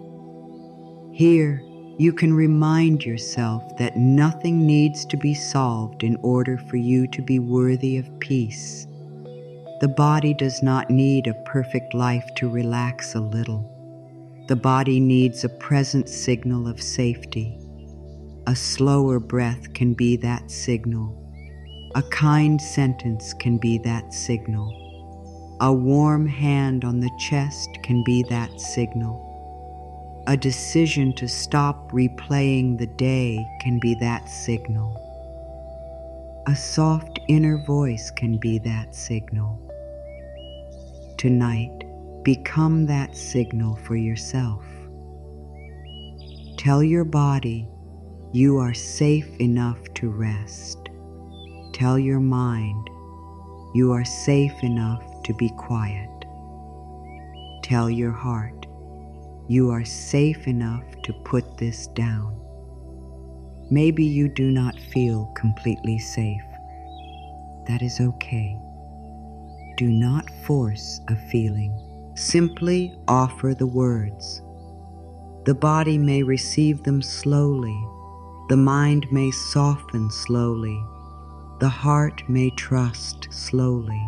S1: Here you can remind yourself that nothing needs to be solved in order for you to be worthy of peace. The body does not need a perfect life to relax a little. The body needs a present signal of safety. A slower breath can be that signal. A kind sentence can be that signal. A warm hand on the chest can be that signal. A decision to stop replaying the day can be that signal. A soft inner voice can be that signal. Tonight, become that signal for yourself. Tell your body you are safe enough to rest. Tell your mind you are safe enough to be quiet. Tell your heart you are safe enough to put this down. Maybe you do not feel completely safe. That is okay. Do not force a feeling. Simply offer the words. The body may receive them slowly. The mind may soften slowly. The heart may trust slowly.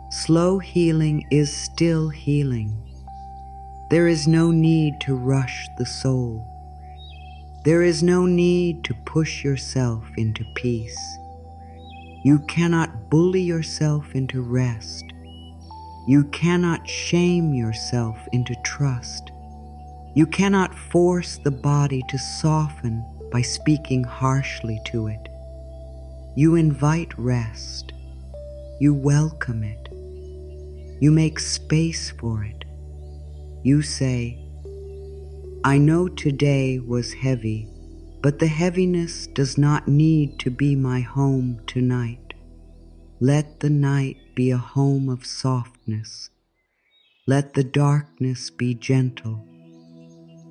S1: Slow healing is still healing. There is no need to rush the soul. There is no need to push yourself into peace. You cannot bully yourself into rest. You cannot shame yourself into trust. You cannot force the body to soften by speaking harshly to it. You invite rest. You welcome it. You make space for it. You say, "I know today was heavy, but the heaviness does not need to be my home tonight. Let the night be a home of softness. Let the darkness be gentle.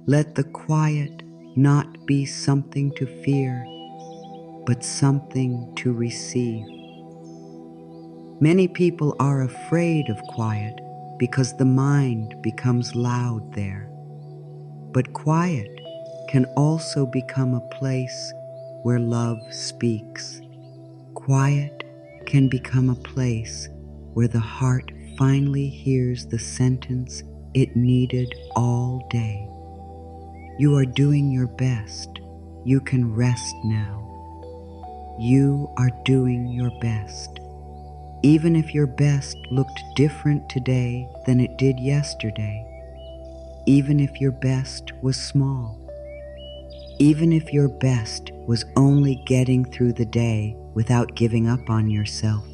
S1: Let the quiet not be something to fear, but something to receive." Many people are afraid of quiet because the mind becomes loud there. But quiet can also become a place where love speaks. Quiet can become a place where the heart finally hears the sentence it needed all day. You are doing your best. You can rest now. You are doing your best. Even if your best looked different today than it did yesterday. Even if your best was small. Even if your best was only getting through the day without giving up on yourself.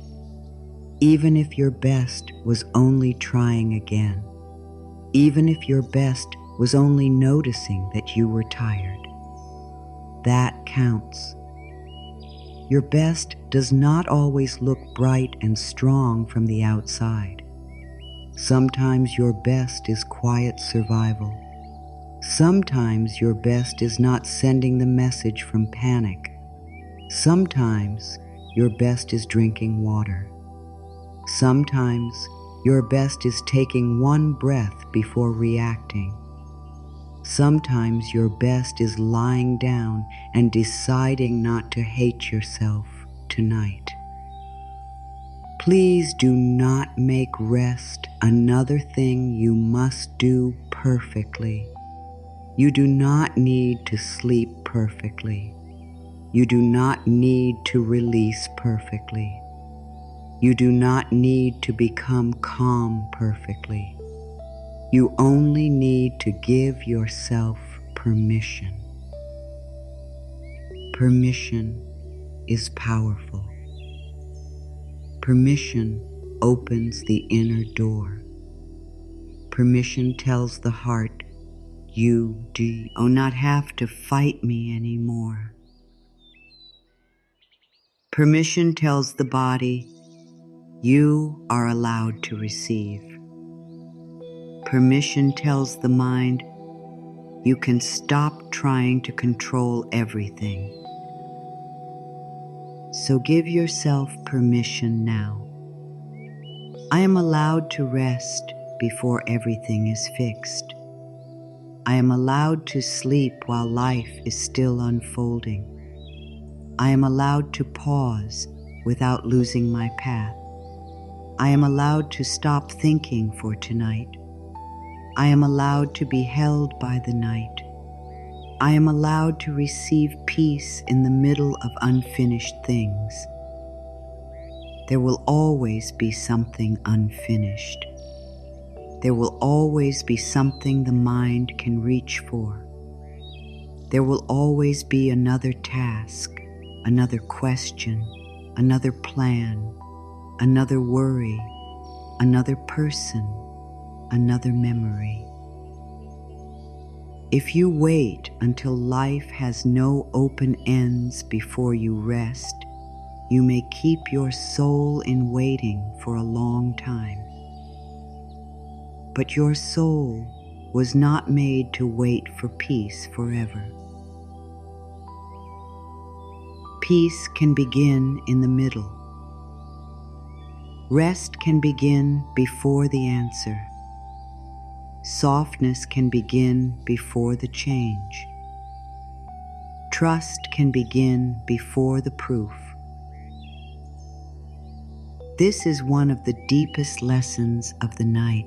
S1: Even if your best was only trying again. Even if your best was only noticing that you were tired. That counts. Your best does not always look bright and strong from the outside. Sometimes your best is quiet survival. Sometimes your best is not sending the message from panic. Sometimes your best is drinking water. Sometimes your best is taking one breath before reacting. Sometimes your best is lying down and deciding not to hate yourself tonight. Please do not make rest another thing you must do perfectly. You do not need to sleep perfectly. You do not need to release perfectly. You do not need to become calm perfectly. You only need to give yourself permission. Permission is powerful. Permission opens the inner door. Permission tells the heart, you do not have to fight me anymore. Permission tells the body, you are allowed to receive. Permission tells the mind, you can stop trying to control everything. So give yourself permission now. I am allowed to rest before everything is fixed. I am allowed to sleep while life is still unfolding. I am allowed to pause without losing my path. I am allowed to stop thinking for tonight. I am allowed to be held by the night. I am allowed to receive peace in the middle of unfinished things. There will always be something unfinished. There will always be something the mind can reach for. There will always be another task, another question, another plan, another worry, another person, another memory. If you wait until life has no open ends before you rest, you may keep your soul in waiting for a long time. But your soul was not made to wait for peace forever. Peace can begin in the middle. Rest can begin before the answer. Softness can begin before the change. Trust can begin before the proof. This is one of the deepest lessons of the night.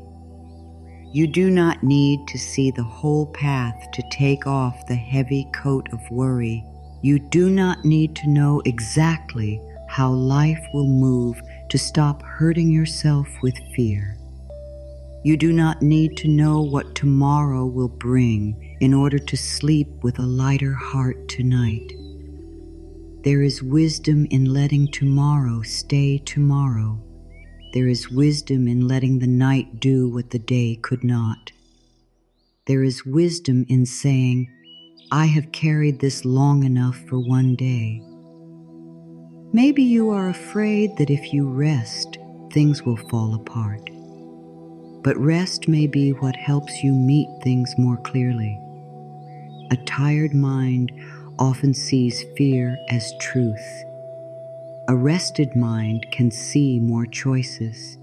S1: You do not need to see the whole path to take off the heavy coat of worry. You do not need to know exactly how life will move to stop hurting yourself with fear. You do not need to know what tomorrow will bring in order to sleep with a lighter heart tonight. There is wisdom in letting tomorrow stay tomorrow. There is wisdom in letting the night do what the day could not. There is wisdom in saying, I have carried this long enough for one day. Maybe you are afraid that if you rest, things will fall apart. But rest may be what helps you meet things more clearly. A tired mind often sees fear as truth. A rested mind can see more choices.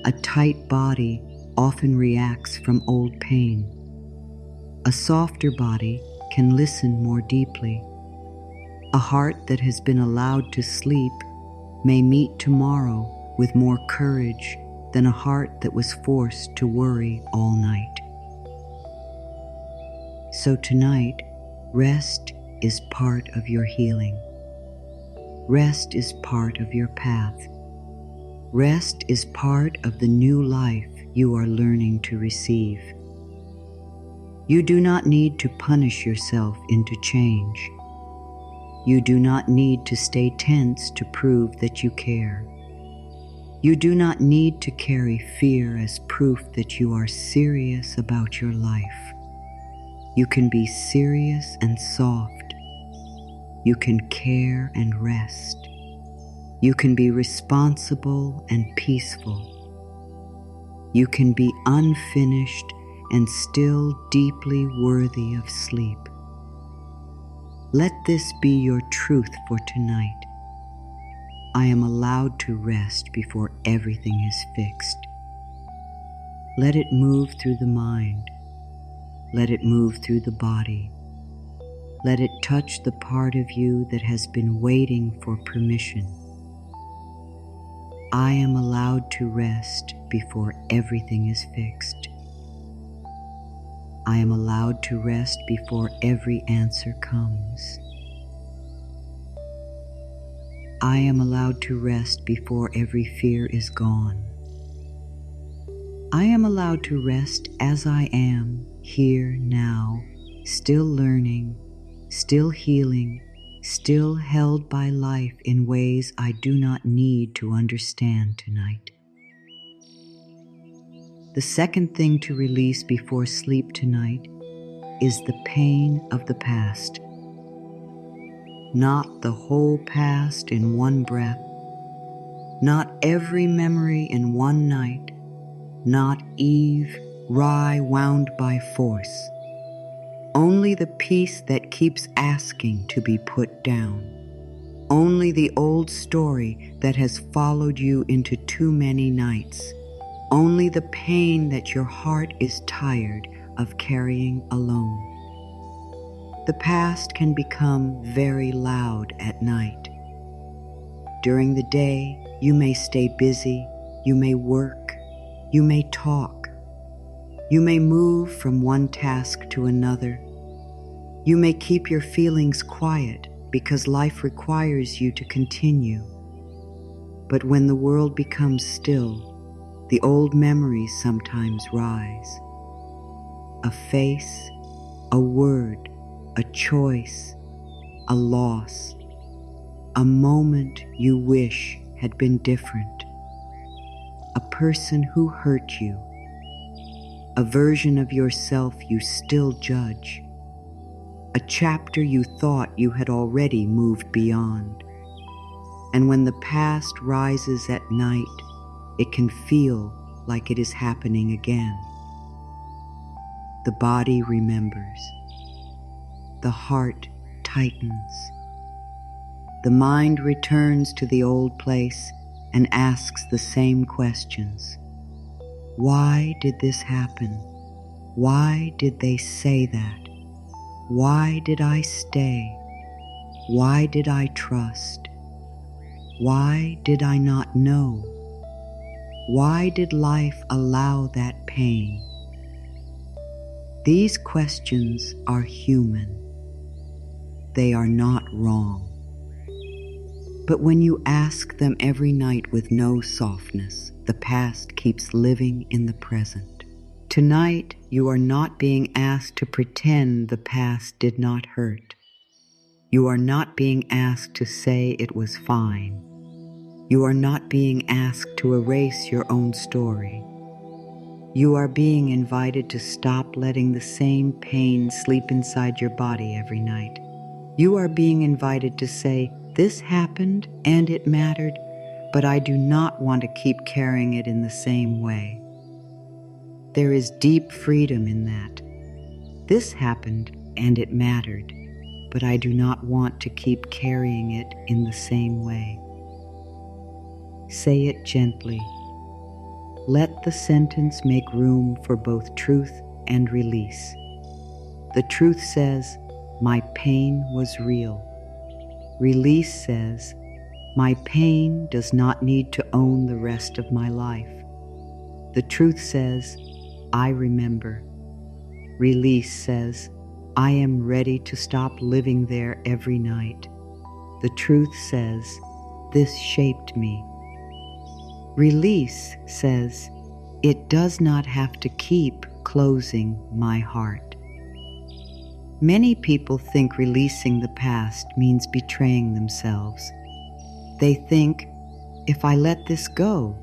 S1: A tight body often reacts from old pain. A softer body can listen more deeply. A heart that has been allowed to sleep may meet tomorrow with more courage than a heart that was forced to worry all night. So tonight, rest is part of your healing. Rest is part of your path. Rest is part of the new life you are learning to receive. You do not need to punish yourself into change. You do not need to stay tense to prove that you care. You do not need to carry fear as proof that you are serious about your life. You can be serious and soft. You can care and rest. You can be responsible and peaceful. You can be unfinished and still deeply worthy of sleep. Let this be your truth for tonight. I am allowed to rest before everything is fixed. Let it move through the mind. Let it move through the body. Let it touch the part of you that has been waiting for permission. I am allowed to rest before everything is fixed. I am allowed to rest before every answer comes. I am allowed to rest before every fear is gone. I am allowed to rest as I am, here, now, still learning, still healing, still held by life in ways I do not need to understand tonight. The second thing to release before sleep tonight is the pain of the past. Not the whole past in one breath, not every memory in one night, not Eve, rye wound by force. Only the piece that keeps asking to be put down. Only the old story that has followed you into too many nights. Only the pain that your heart is tired of carrying alone. The past can become very loud at night. During the day, you may stay busy, you may work, you may talk. You may move from one task to another. You may keep your feelings quiet because life requires you to continue. But when the world becomes still, the old memories sometimes rise. A face, a word, a choice, a loss, a moment you wish had been different, a person who hurt you, a version of yourself you still judge, a chapter you thought you had already moved beyond. And when the past rises at night, it can feel like it is happening again. The body remembers. The heart tightens. The mind returns to the old place and asks the same questions. Why did this happen? Why did they say that? Why did I stay? Why did I trust? Why did I not know? Why did life allow that pain? These questions are human. They are not wrong. But when you ask them every night with no softness, the past keeps living in the present. Tonight, you are not being asked to pretend the past did not hurt. You are not being asked to say it was fine. You are not being asked to erase your own story. You are being invited to stop letting the same pain sleep inside your body every night. You are being invited to say, this happened and it mattered, but I do not want to keep carrying it in the same way. There is deep freedom in that. This happened and it mattered, but I do not want to keep carrying it in the same way. Say it gently. Let the sentence make room for both truth and release. The truth says, my pain was real. Release says, my pain does not need to own the rest of my life. The truth says, I remember. Release says, I am ready to stop living there every night. The truth says, this shaped me. Release says, it does not have to keep closing my heart. Many people think releasing the past means betraying themselves. They think, if I let this go,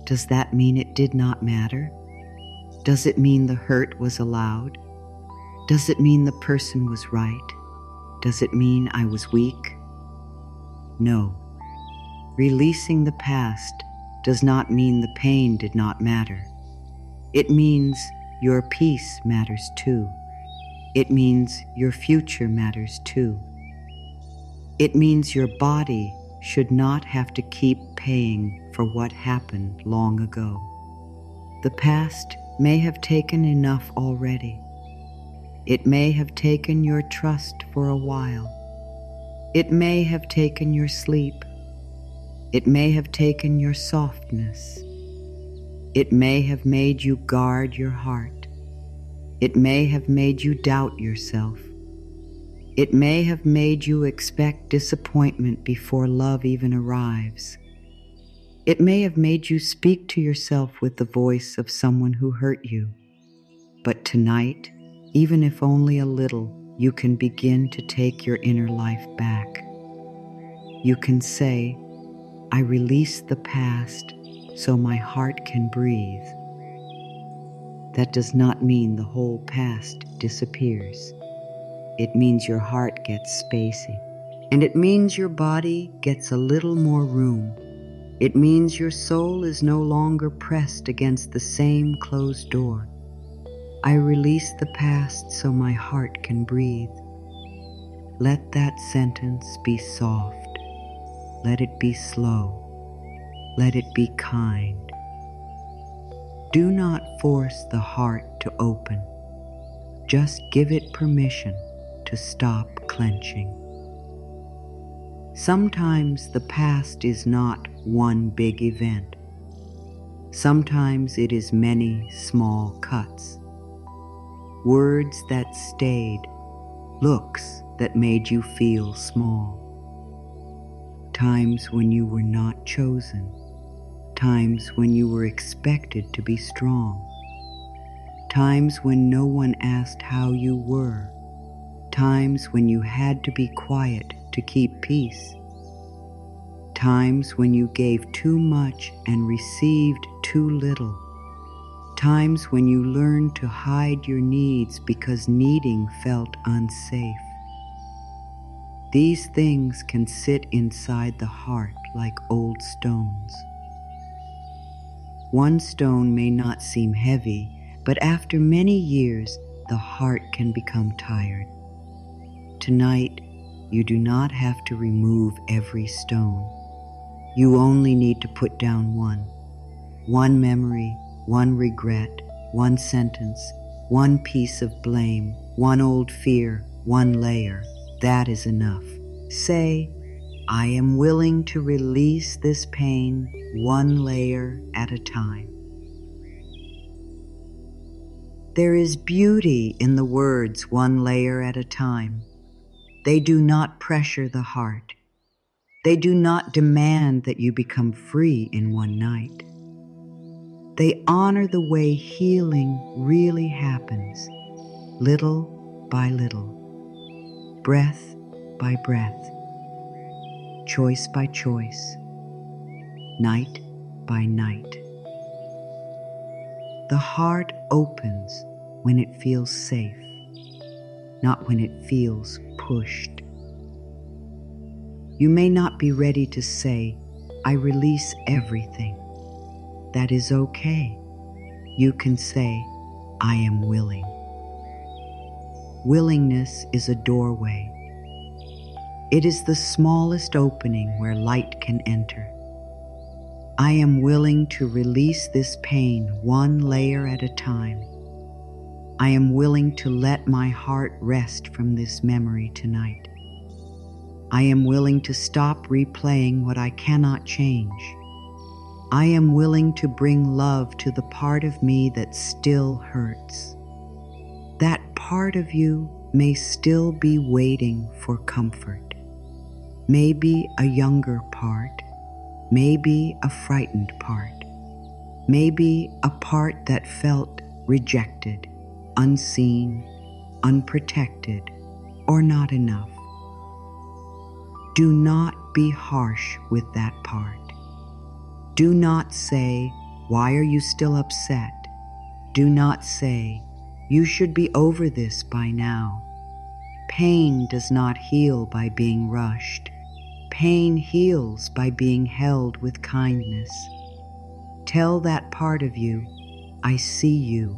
S1: does that mean it did not matter? Does it mean the hurt was allowed? Does it mean the person was right? Does it mean I was weak? No. Releasing the past does not mean the pain did not matter. It means your peace matters too. It means your future matters too. It means your body should not have to keep paying for what happened long ago. The past may have taken enough already. It may have taken your trust for a while. It may have taken your sleep. It may have taken your softness. It may have made you guard your heart. It may have made you doubt yourself. It may have made you expect disappointment before love even arrives. It may have made you speak to yourself with the voice of someone who hurt you. But tonight, even if only a little, you can begin to take your inner life back. You can say, I release the past so my heart can breathe. That does not mean the whole past disappears. It means your heart gets spacey. And it means your body gets a little more room. It means your soul is no longer pressed against the same closed door. I release the past so my heart can breathe. Let that sentence be soft. Let it be slow. Let it be kind. Do not force the heart to open. Just give it permission to stop clenching. Sometimes the past is not one big event. Sometimes it is many small cuts. Words that stayed, looks that made you feel small. Times when you were not chosen. Times when you were expected to be strong. Times when no one asked how you were. Times when you had to be quiet to keep peace. Times when you gave too much and received too little. Times when you learned to hide your needs because needing felt unsafe. These things can sit inside the heart like old stones. One stone may not seem heavy, but after many years, the heart can become tired. Tonight, you do not have to remove every stone. You only need to put down one. One memory, one regret, one sentence, one piece of blame, one old fear, one layer. That is enough. Say, I am willing to release this pain one layer at a time. There is beauty in the words one layer at a time. They do not pressure the heart. They do not demand that you become free in one night. They honor the way healing really happens, little by little, breath by breath, choice by choice, night by night. The heart opens when it feels safe, not when it feels pushed. You may not be ready to say, I release everything. That is okay. You can say, I am willing. Willingness is a doorway. It is the smallest opening where light can enter. I am willing to release this pain one layer at a time. I am willing to let my heart rest from this memory tonight. I am willing to stop replaying what I cannot change. I am willing to bring love to the part of me that still hurts. That part of you may still be waiting for comfort. Maybe a younger part, maybe a frightened part, maybe a part that felt rejected, unseen, unprotected, or not enough. Do not be harsh with that part. Do not say, "Why are you still upset?" Do not say, "You should be over this by now." Pain does not heal by being rushed. Pain heals by being held with kindness. Tell that part of you, "I see you.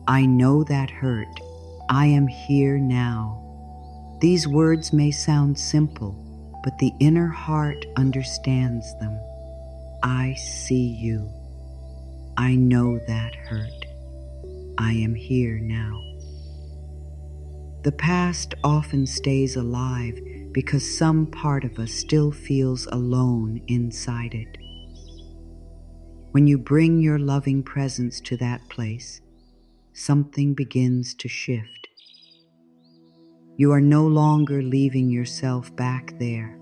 S1: I know that hurt. I am here now." These words may sound simple, but the inner heart understands them. I see you. I know that hurt. I am here now. The past often stays alive because some part of us still feels alone inside it. When you bring your loving presence to that place, something begins to shift. You are no longer leaving yourself back there.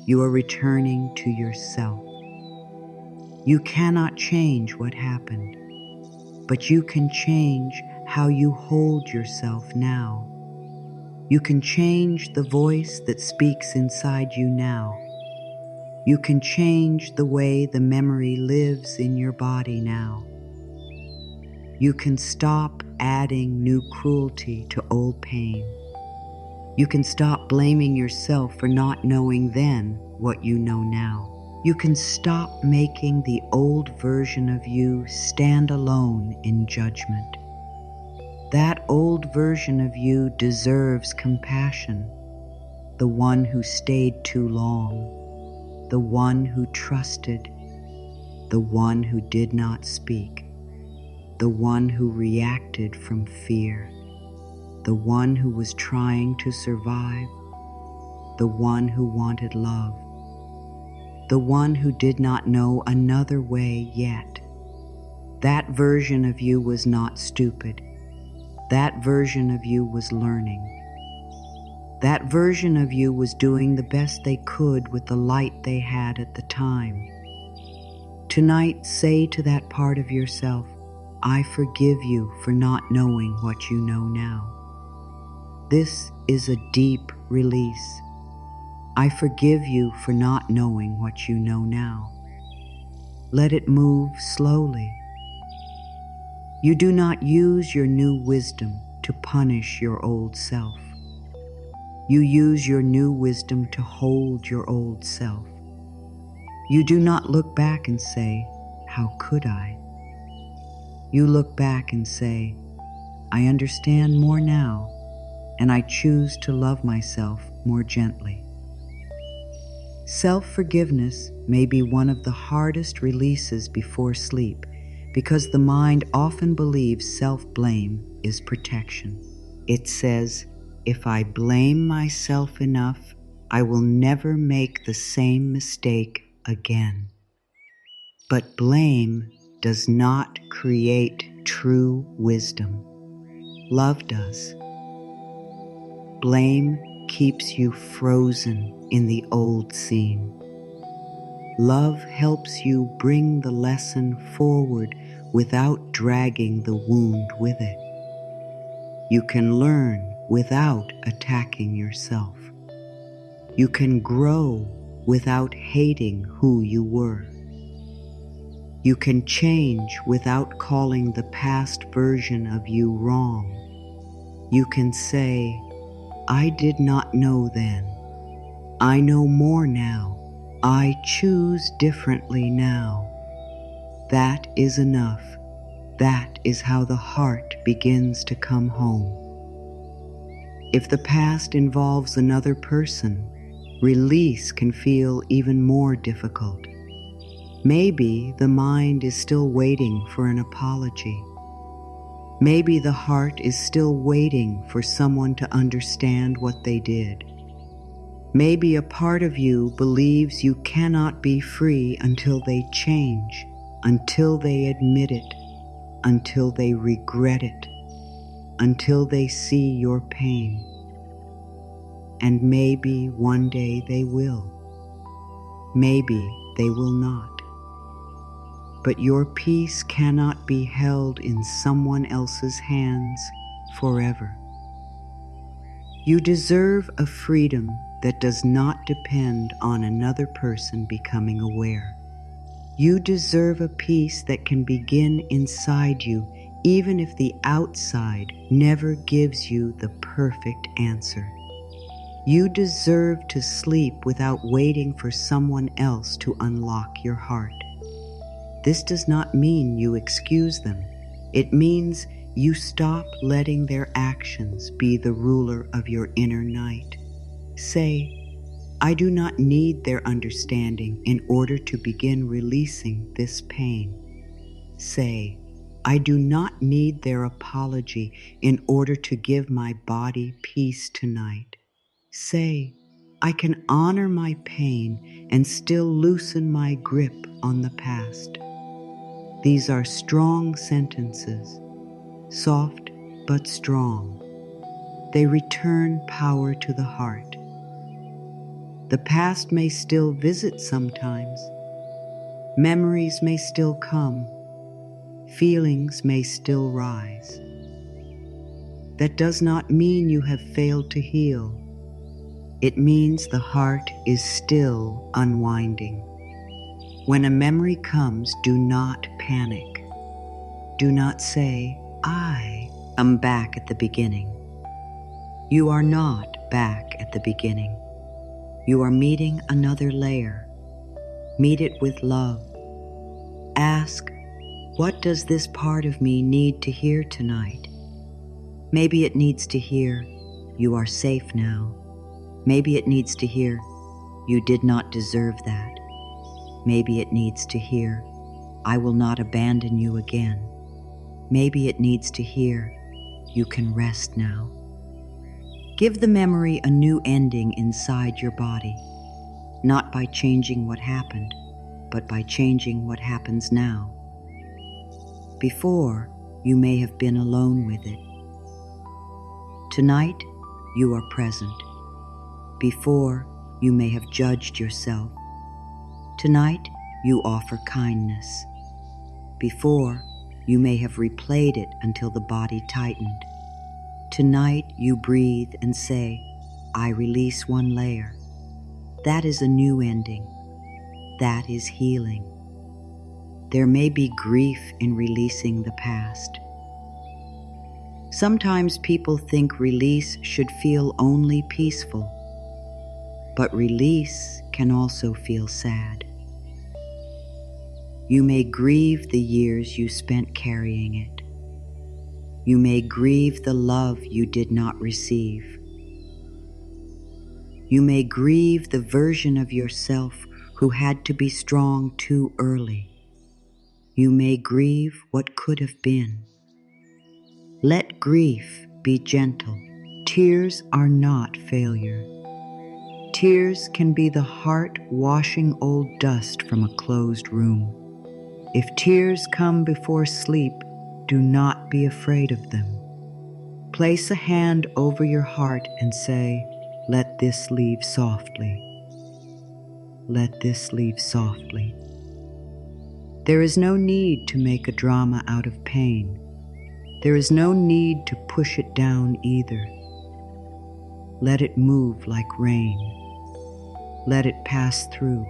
S1: You are returning to yourself. You cannot change what happened, but you can change how you hold yourself now. You can change the voice that speaks inside you now. You can change the way the memory lives in your body now. You can stop adding new cruelty to old pain. You can stop blaming yourself for not knowing then what you know now. You can stop making the old version of you stand alone in judgment. That old version of you deserves compassion, the one who stayed too long, the one who trusted, the one who did not speak, the one who reacted from fear, the one who was trying to survive, the one who wanted love, the one who did not know another way yet. That version of you was not stupid. That version of you was learning. That version of you was doing the best they could with the light they had at the time. Tonight, say to that part of yourself, "I forgive you for not knowing what you know now." This is a deep release. I forgive you for not knowing what you know now. Let it move slowly. You do not use your new wisdom to punish your old self. You use your new wisdom to hold your old self. You do not look back and say, "How could I?" You look back and say, "I understand more now, and I choose to love myself more gently." Self-forgiveness may be one of the hardest releases before sleep because the mind often believes self-blame is protection. It says, "If I blame myself enough, I will never make the same mistake again." But blame does not create true wisdom. Love does. Blame keeps you frozen in the old scene. Love helps you bring the lesson forward without dragging the wound with it. You can learn without attacking yourself. You can grow without hating who you were. You can change without calling the past version of you wrong. You can say, "I did not know then. I know more now. I choose differently now." That is enough. That is how the heart begins to come home. If the past involves another person, release can feel even more difficult. Maybe the mind is still waiting for an apology. Maybe the heart is still waiting for someone to understand what they did. Maybe a part of you believes you cannot be free until they change, until they admit it, until they regret it, until they see your pain. And maybe one day they will. Maybe they will not. But your peace cannot be held in someone else's hands forever. You deserve a freedom that does not depend on another person becoming aware. You deserve a peace that can begin inside you, even if the outside never gives you the perfect answer. You deserve to sleep without waiting for someone else to unlock your heart. This does not mean you excuse them. It means you stop letting their actions be the ruler of your inner night. Say, I do not need their understanding in order to begin releasing this pain. Say, I do not need their apology in order to give my body peace tonight. Say, I can honor my pain and still loosen my grip on the past. These are strong sentences, soft but strong. They return power to the heart. The past may still visit sometimes. Memories may still come. Feelings may still rise. That does not mean you have failed to heal. It means the heart is still unwinding. When a memory comes, do not panic. Do not say, I am back at the beginning. You are not back at the beginning. You are meeting another layer. Meet it with love. Ask, what does this part of me need to hear tonight? Maybe it needs to hear, you are safe now. Maybe it needs to hear, you did not deserve that. Maybe it needs to hear, I will not abandon you again. Maybe it needs to hear, you can rest now. Give the memory a new ending inside your body, not by changing what happened, but by changing what happens now. Before, you may have been alone with it. Tonight, you are present. Before, you may have judged yourself. Tonight, you offer kindness. Before, you may have replayed it until the body tightened. Tonight, you breathe and say, I release one layer. That is a new ending. That is healing. There may be grief in releasing the past. Sometimes people think release should feel only peaceful, but release can also feel sad. You may grieve the years you spent carrying it. You may grieve the love you did not receive. You may grieve the version of yourself who had to be strong too early. You may grieve what could have been. Let grief be gentle. Tears are not failure. Tears can be the heart washing old dust from a closed room. If tears come before sleep, do not be afraid of them. Place a hand over your heart and say, let this leave softly. Let this leave softly. There is no need to make a drama out of pain. There is no need to push it down either. Let it move like rain. Let it pass through.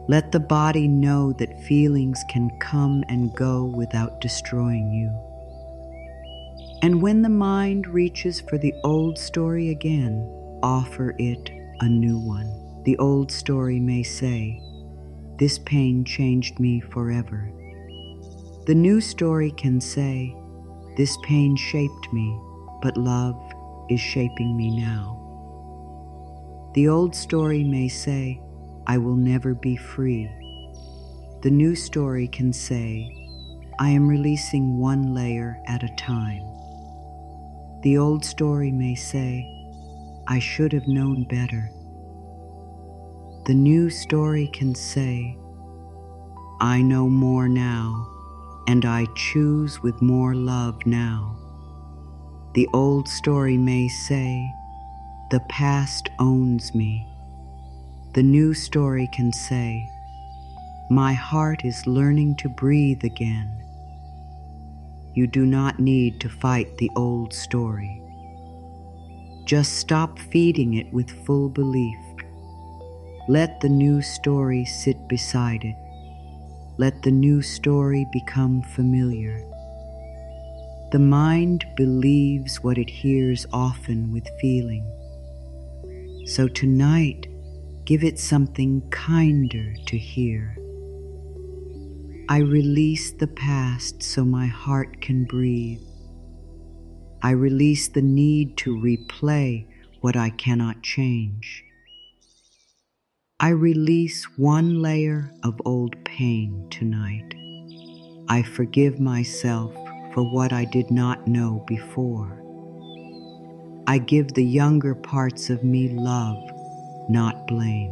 S1: Let the body know that feelings can come and go without destroying you. And when the mind reaches for the old story again, offer it a new one. The old story may say, this pain changed me forever. The new story can say, this pain shaped me, but love is shaping me now. The old story may say, I will never be free. The new story can say, I am releasing one layer at a time. The old story may say, I should have known better. The new story can say, I know more now, and I choose with more love now. The old story may say, the past owns me. The new story can say, my heart is learning to breathe again. You do not need to fight the old story. Just stop feeding it with full belief. Let the new story sit beside it. Let the new story become familiar. The mind believes what it hears often with feeling. So tonight, give it something kinder to hear. I release the past so my heart can breathe. I release the need to replay what I cannot change. I release one layer of old pain tonight. I forgive myself for what I did not know before. I give the younger parts of me love, not blame.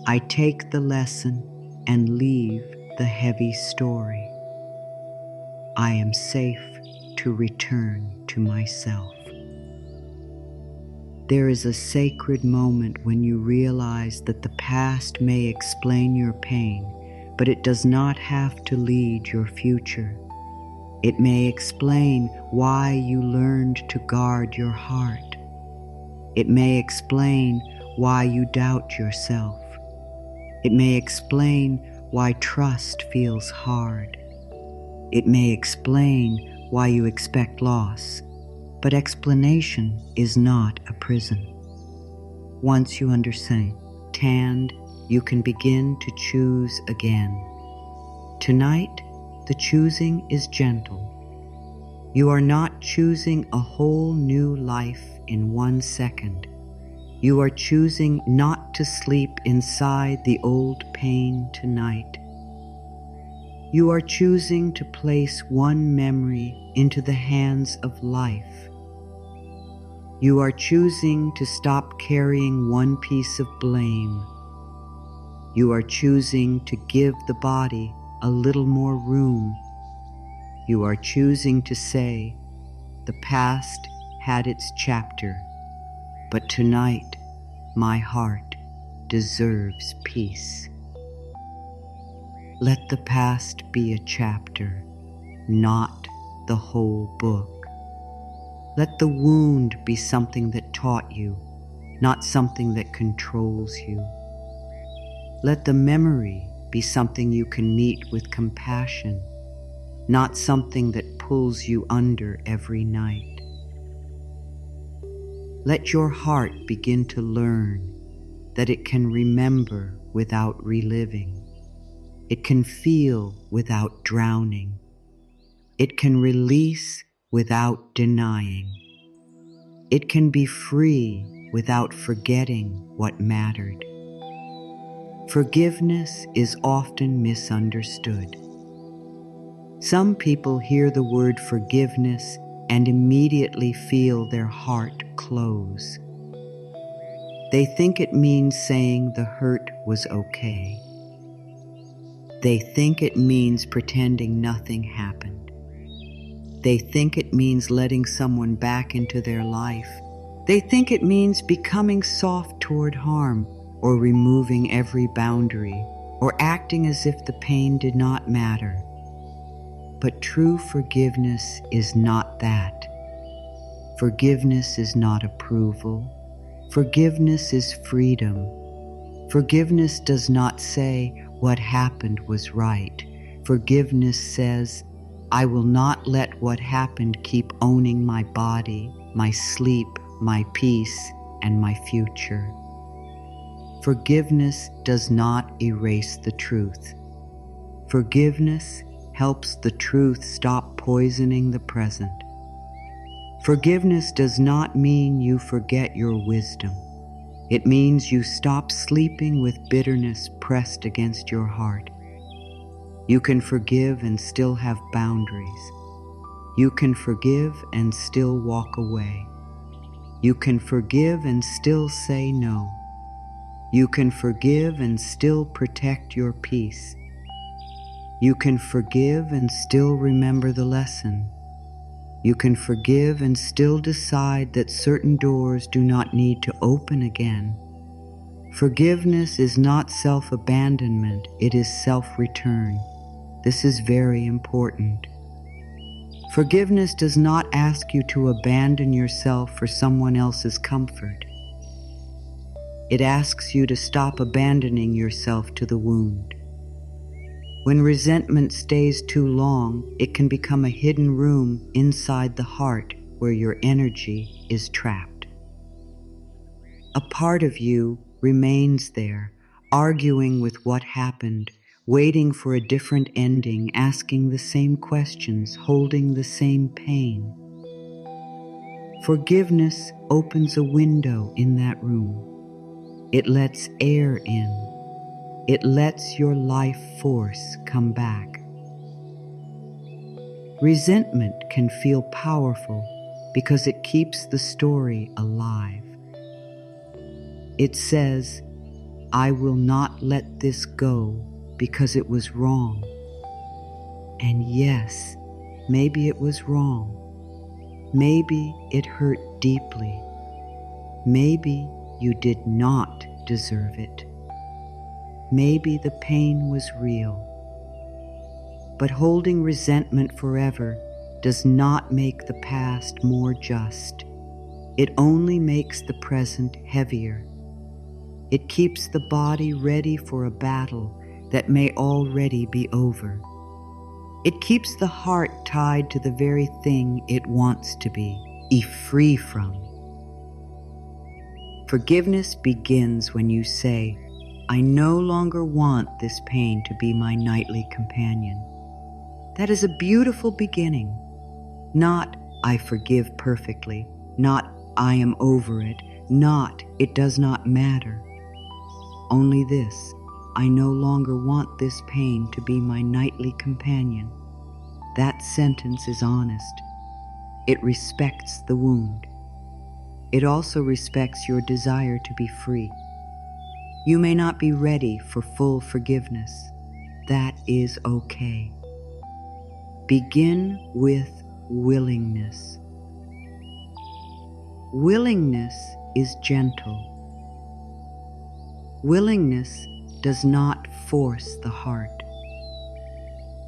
S1: I take the lesson and leave the heavy story. I am safe to return to myself. There is a sacred moment when you realize that the past may explain your pain, but it does not have to lead your future. It may explain why you learned to guard your heart. It may explain why you doubt yourself. It may explain why trust feels hard. It may explain why you expect loss, but explanation is not a prison. Once you understand, you can begin to choose again. Tonight, the choosing is gentle. You are not choosing a whole new life in 1 second. You are choosing not to sleep inside the old pain tonight. You are choosing to place one memory into the hands of life. You are choosing to stop carrying one piece of blame. You are choosing to give the body a little more room. You are choosing to say, the past had its chapter, but tonight my heart deserves peace. Let the past be a chapter, not the whole book. Let the wound be something that taught you, not something that controls you. Let the memory be something you can meet with compassion, not something that pulls you under every night. Let your heart begin to learn that it can remember without reliving. It can feel without drowning. It can release without denying. It can be free without forgetting what mattered. Forgiveness is often misunderstood. Some people hear the word forgiveness and immediately feel their heart close. They think it means saying the hurt was okay. They think it means pretending nothing happened. They think it means letting someone back into their life. They think it means becoming soft toward harm, or removing every boundary, or acting as if the pain did not matter. But true forgiveness is not that. Forgiveness is not approval. Forgiveness is freedom. Forgiveness does not say what happened was right. Forgiveness says, I will not let what happened keep owning my body, my sleep, my peace, and my future. Forgiveness does not erase the truth. Forgiveness helps the truth stop poisoning the present. Forgiveness does not mean you forget your wisdom. It means you stop sleeping with bitterness pressed against your heart. You can forgive and still have boundaries. You can forgive and still walk away. You can forgive and still say no. You can forgive and still protect your peace. You can forgive and still remember the lesson. You can forgive and still decide that certain doors do not need to open again. Forgiveness is not self-abandonment, it is self-return. This is very important. Forgiveness does not ask you to abandon yourself for someone else's comfort. It asks you to stop abandoning yourself to the wound. When resentment stays too long, it can become a hidden room inside the heart where your energy is trapped. A part of you remains there, arguing with what happened, waiting for a different ending, asking the same questions, holding the same pain. Forgiveness opens a window in that room. It lets air in. It lets your life force come back. Resentment can feel powerful because it keeps the story alive. It says, I will not let this go because it was wrong. And yes, maybe it was wrong. Maybe it hurt deeply. Maybe you did not deserve it. Maybe the pain was real. But holding resentment forever does not make the past more just. It only makes the present heavier. It keeps the body ready for a battle that may already be over. It keeps the heart tied to the very thing it wants to be free from. Forgiveness begins when you say, I no longer want this pain to be my nightly companion. That is a beautiful beginning. Not, I forgive perfectly. Not, I am over it. Not, it does not matter. Only this, I no longer want this pain to be my nightly companion. That sentence is honest. It respects the wound. It also respects your desire to be free. You may not be ready for full forgiveness. That is okay. Begin with willingness. Willingness is gentle. Willingness does not force the heart.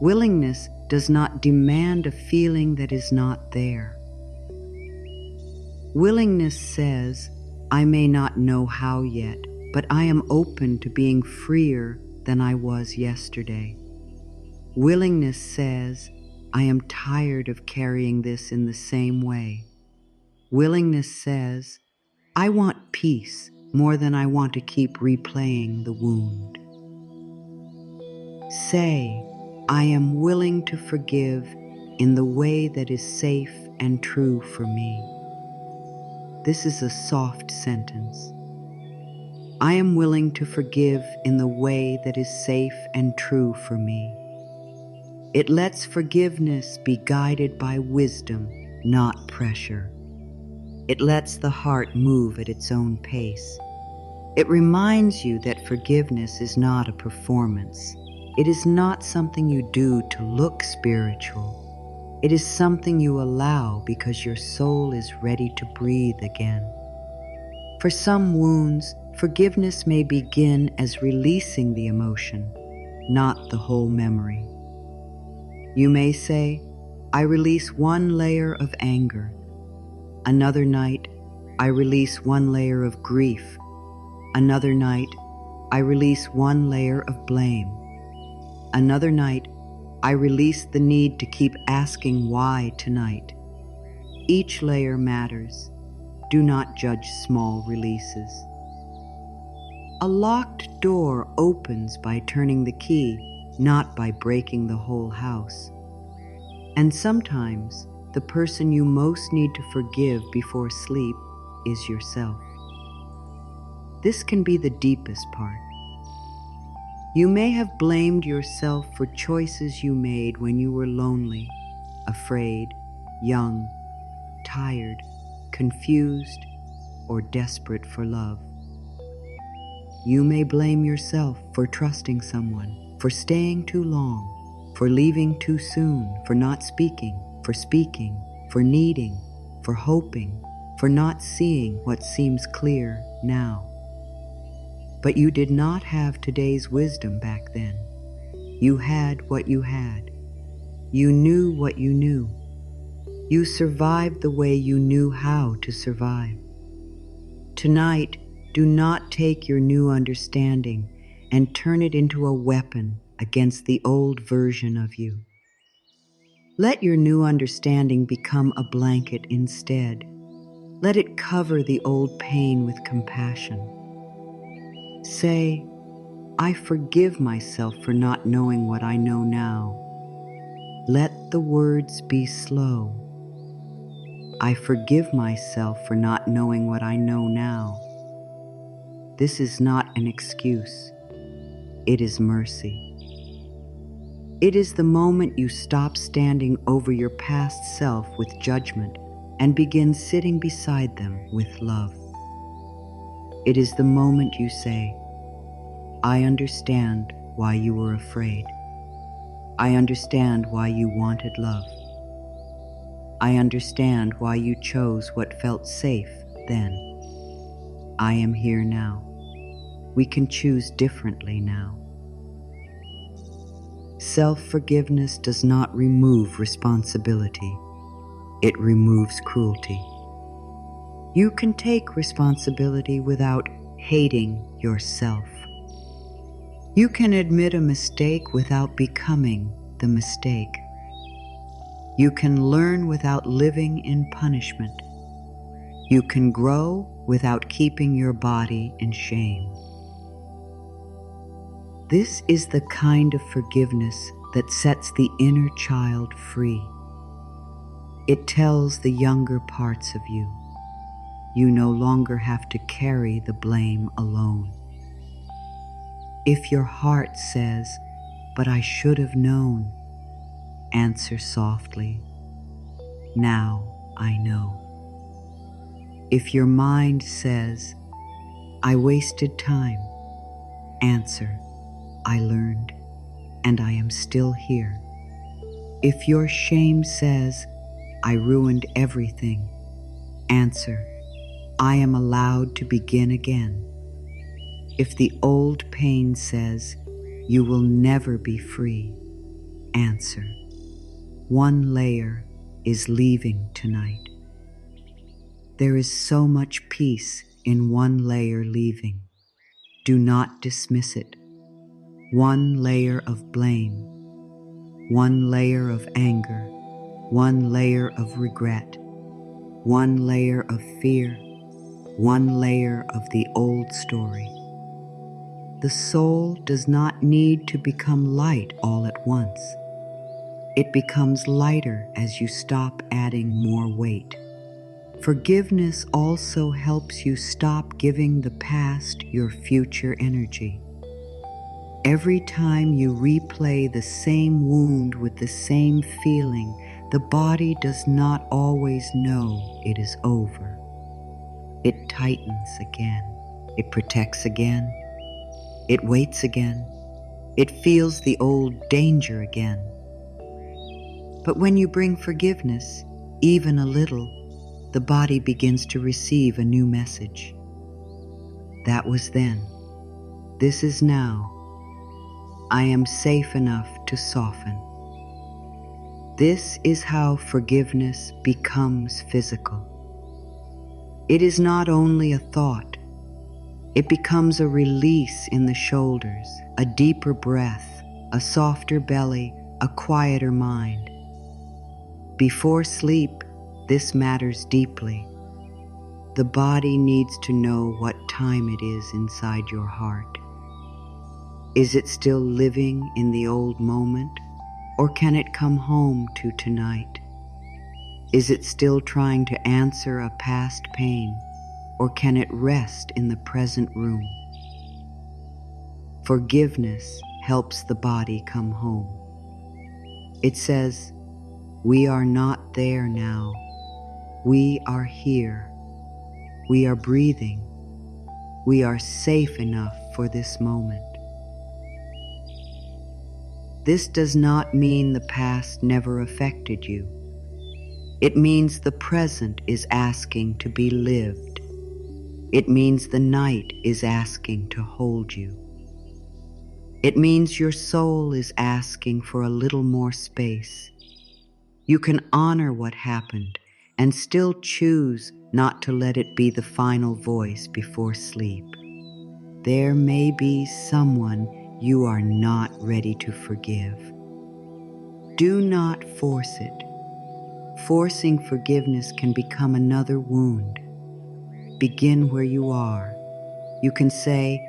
S1: Willingness does not demand a feeling that is not there. Willingness says, I may not know how yet, but I am open to being freer than I was yesterday. Willingness says, I am tired of carrying this in the same way. Willingness says, I want peace more than I want to keep replaying the wound. Say, I am willing to forgive in the way that is safe and true for me. This is a soft sentence. I am willing to forgive in the way that is safe and true for me. It lets forgiveness be guided by wisdom, not pressure. It lets the heart move at its own pace. It reminds you that forgiveness is not a performance. It is not something you do to look spiritual. It is something you allow because your soul is ready to breathe again. For some wounds, forgiveness may begin as releasing the emotion, not the whole memory. You may say, I release one layer of anger. Another night, I release one layer of grief. Another night, I release one layer of blame. Another night, I release the need to keep asking why tonight. Each layer matters. Do not judge small releases. A locked door opens by turning the key, not by breaking the whole house. And sometimes, the person you most need to forgive before sleep is yourself. This can be the deepest part. You may have blamed yourself for choices you made when you were lonely, afraid, young, tired, confused, or desperate for love. You may blame yourself for trusting someone, for staying too long, for leaving too soon, for not speaking, for needing, for hoping, for not seeing what seems clear now. But you did not have today's wisdom back then. You had what you had. You knew what you knew. You survived the way you knew how to survive. Tonight, do not take your new understanding and turn it into a weapon against the old version of you. Let your new understanding become a blanket instead. Let it cover the old pain with compassion. Say, I forgive myself for not knowing what I know now. Let the words be slow. I forgive myself for not knowing what I know now. This is not an excuse. It is mercy. It is the moment you stop standing over your past self with judgment and begin sitting beside them with love. It is the moment you say, I understand why you were afraid. I understand why you wanted love. I understand why you chose what felt safe then. I am here now. We can choose differently now. Self-forgiveness does not remove responsibility. It removes cruelty. You can take responsibility without hating yourself. You can admit a mistake without becoming the mistake. You can learn without living in punishment. You can grow without keeping your body in shame. This is the kind of forgiveness that sets the inner child free. It tells the younger parts of you, you no longer have to carry the blame alone. If your heart says, but I should have known, answer softly, now I know. If your mind says, I wasted time, answer, I learned, and I am still here. If your shame says, I ruined everything, answer, I am allowed to begin again. If the old pain says, you will never be free, answer, one layer is leaving tonight. There is so much peace in one layer leaving. Do not dismiss it. One layer of blame, one layer of anger, one layer of regret, one layer of fear, one layer of the old story. The soul does not need to become light all at once. It becomes lighter as you stop adding more weight. Forgiveness also helps you stop giving the past your future energy. Every time you replay the same wound with the same feeling, the body does not always know it is over. It tightens again. It protects again. It waits again. It feels the old danger again. But when you bring forgiveness, even a little, the body begins to receive a new message. That was then. This is now. I am safe enough to soften. This is how forgiveness becomes physical. It is not only a thought. It becomes a release in the shoulders, a deeper breath, a softer belly, a quieter mind. Before sleep, this matters deeply. The body needs to know what time it is inside your heart. Is it still living in the old moment, or can it come home to tonight? Is it still trying to answer a past pain, or can it rest in the present room? Forgiveness helps the body come home. It says, we are not there now. We are here. We are breathing. We are safe enough for this moment. This does not mean the past never affected you. It means the present is asking to be lived. It means the night is asking to hold you. It means your soul is asking for a little more space. You can honor what happened and still choose not to let it be the final voice before sleep. There may be someone you are not ready to forgive. Do not force it. Forcing forgiveness can become another wound. Begin where you are. You can say,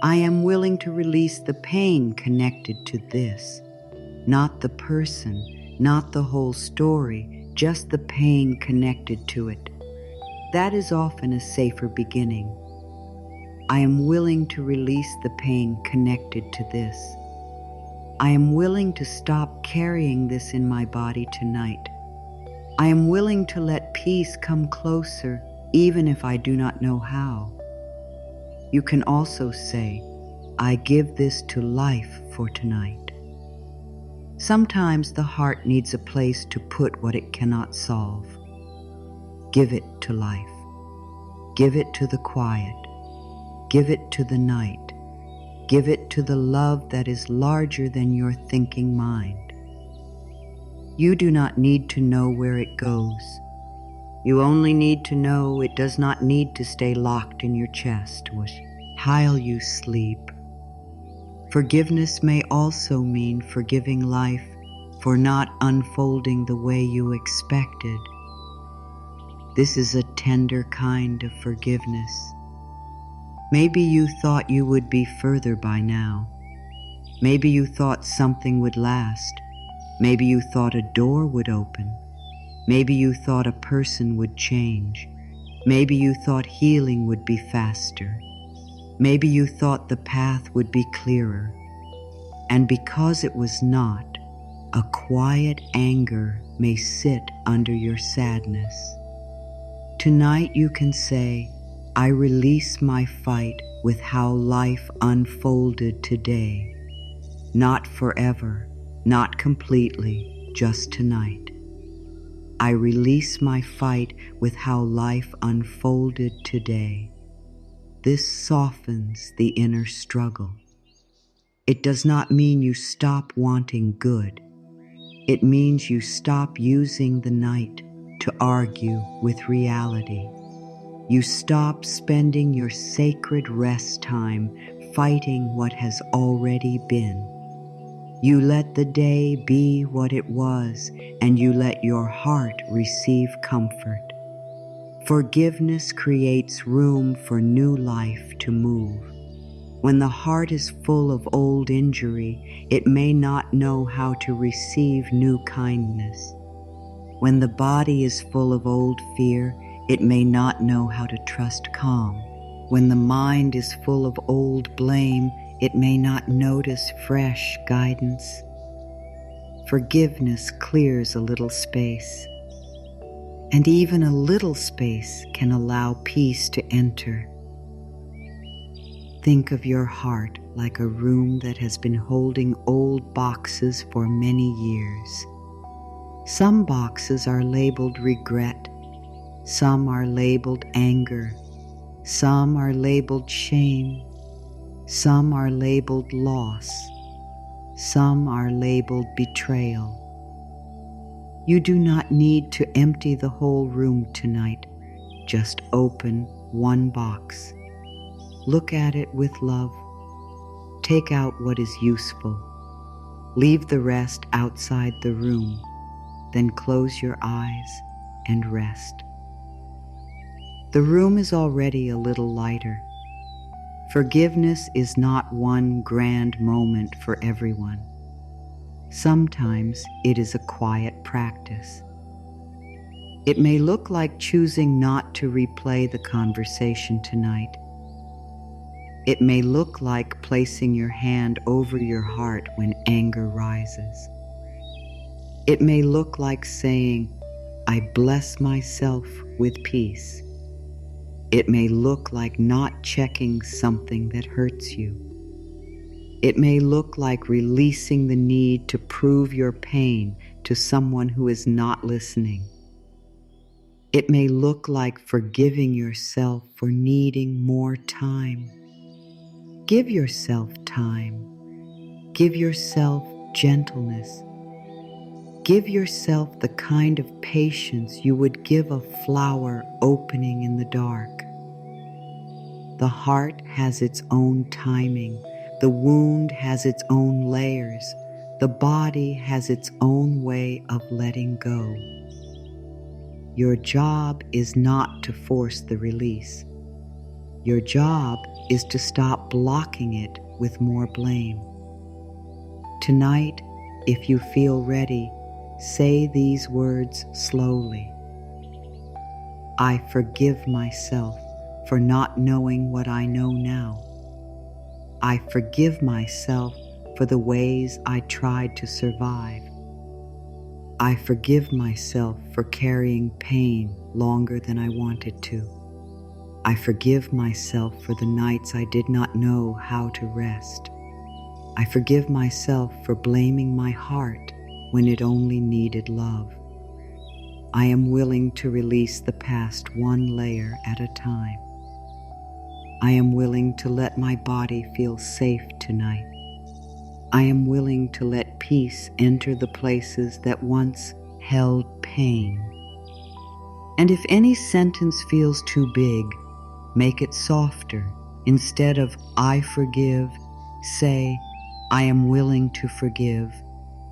S1: I am willing to release the pain connected to this. Not the person, not the whole story, just the pain connected to it. That is often a safer beginning. I am willing to release the pain connected to this. I am willing to stop carrying this in my body tonight. I am willing to let peace come closer, even if I do not know how. You can also say, I give this to life for tonight. Sometimes the heart needs a place to put what it cannot solve. Give it to life. Give it to the quiet. Give it to the night. Give it to the love that is larger than your thinking mind. You do not need to know where it goes. You only need to know it does not need to stay locked in your chest while you sleep. Forgiveness may also mean forgiving life for not unfolding the way you expected. This is a tender kind of forgiveness. Maybe you thought you would be further by now. Maybe you thought something would last. Maybe you thought a door would open. Maybe you thought a person would change. Maybe you thought healing would be faster. Maybe you thought the path would be clearer. And because it was not, a quiet anger may sit under your sadness. Tonight you can say, I release my fight with how life unfolded today. Not forever, not completely, just tonight. I release my fight with how life unfolded today. This softens the inner struggle. It does not mean you stop wanting good. It means you stop using the night to argue with reality. You stop spending your sacred rest time fighting what has already been. You let the day be what it was, and you let your heart receive comfort. Forgiveness creates room for new life to move. When the heart is full of old injury, it may not know how to receive new kindness. When the body is full of old fear, it may not know how to trust calm. When the mind is full of old blame, it may not notice fresh guidance. Forgiveness clears a little space. And even a little space can allow peace to enter. Think of your heart like a room that has been holding old boxes for many years. Some boxes are labeled regret. Some are labeled anger. Some are labeled shame. Some are labeled loss. Some are labeled betrayal. You do not need to empty the whole room tonight. Just open one box. Look at it with love. Take out what is useful. Leave the rest outside the room. Then close your eyes and rest. The room is already a little lighter. Forgiveness is not one grand moment for everyone. Sometimes it is a quiet practice. It may look like choosing not to replay the conversation tonight. It may look like placing your hand over your heart when anger rises. It may look like saying, I bless myself with peace. It may look like not checking something that hurts you. It may look like releasing the need to prove your pain to someone who is not listening. It may look like forgiving yourself for needing more time. Give yourself time. Give yourself gentleness. Give yourself the kind of patience you would give a flower opening in the dark. The heart has its own timing. The wound has its own layers. The body has its own way of letting go. Your job is not to force the release. Your job is to stop blocking it with more blame. Tonight, if you feel ready, say these words slowly. I forgive myself for not knowing what I know now. I forgive myself for the ways I tried to survive. I forgive myself for carrying pain longer than I wanted to. I forgive myself for the nights I did not know how to rest. I forgive myself for blaming my heart when it only needed love. I am willing to release the past one layer at a time. I am willing to let my body feel safe tonight. I am willing to let peace enter the places that once held pain. And if any sentence feels too big, make it softer. Instead of I forgive, say I am willing to forgive.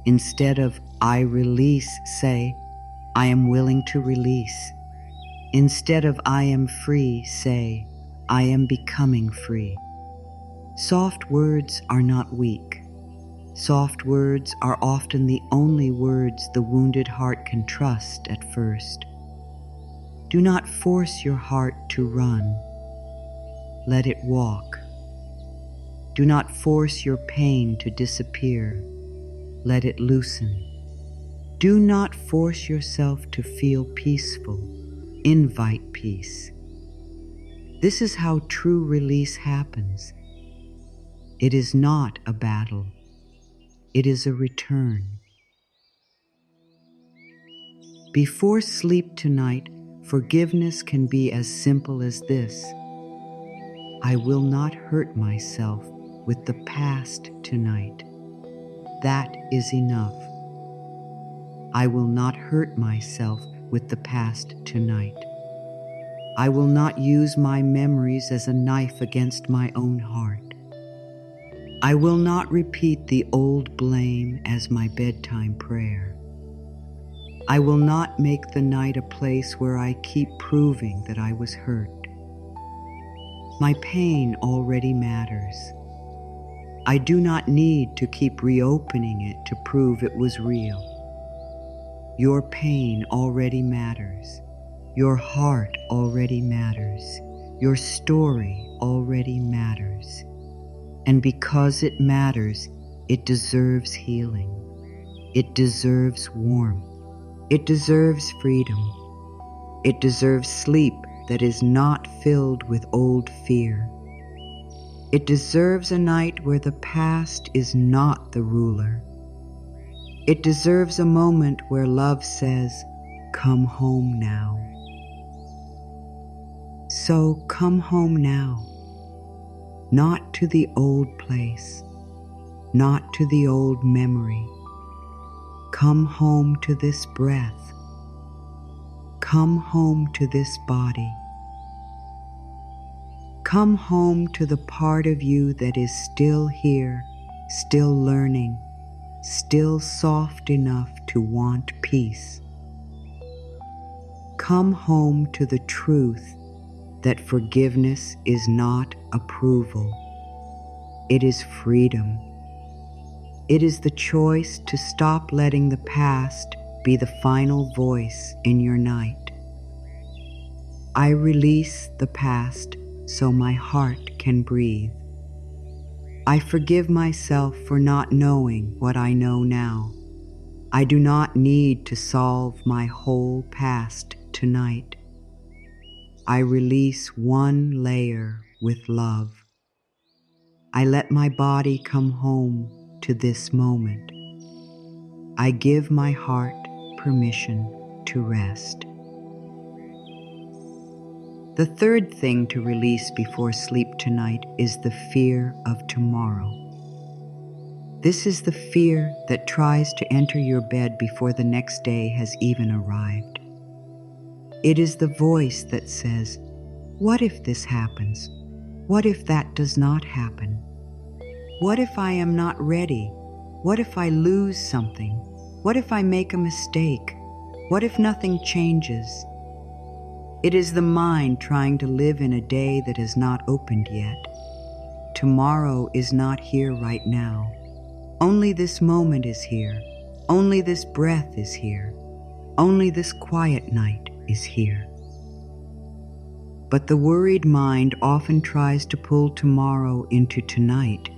S1: Instead of I release, say I am willing to release. Instead of I am free, say I am becoming free. Soft words are not weak. Soft words are often the only words the wounded heart can trust at first. Do not force your heart to run. Let it walk. Do not force your pain to disappear. Let it loosen. Do not force yourself to feel peaceful. Invite peace. This is how true release happens. It is not a battle. It is a return. Before sleep tonight, forgiveness can be as simple as this. I will not hurt myself with the past tonight. That is enough. I will not hurt myself with the past tonight. I will not use my memories as a knife against my own heart. I will not repeat the old blame as my bedtime prayer. I will not make the night a place where I keep proving that I was hurt. My pain already matters. I do not need to keep reopening it to prove it was real. Your pain already matters. Your heart already matters. Your story already matters. And because it matters, it deserves healing. It deserves warmth. It deserves freedom. It deserves sleep that is not filled with old fear. It deserves a night where the past is not the ruler. It deserves a moment where love says, "Come home now." So come home now, not to the old place, not to the old memory. Come home to this breath. Come home to this body. Come home to the part of you that is still here, still learning, still soft enough to want peace. Come home to the truth that forgiveness is not approval. It is freedom. It is the choice to stop letting the past be the final voice in your night. I release the past so my heart can breathe. I forgive myself for not knowing what I know now. I do not need to solve my whole past tonight. I release one layer with love. I let my body come home to this moment. I give my heart permission to rest. The third thing to release before sleep tonight is the fear of tomorrow. This is the fear that tries to enter your bed before the next day has even arrived. It is the voice that says, "What if this happens? What if that does not happen? What if I am not ready? What if I lose something? What if I make a mistake? What if nothing changes?" It is the mind trying to live in a day that has not opened yet. Tomorrow is not here right now. Only this moment is here. Only this breath is here. Only this quiet night is here. But the worried mind often tries to pull tomorrow into tonight.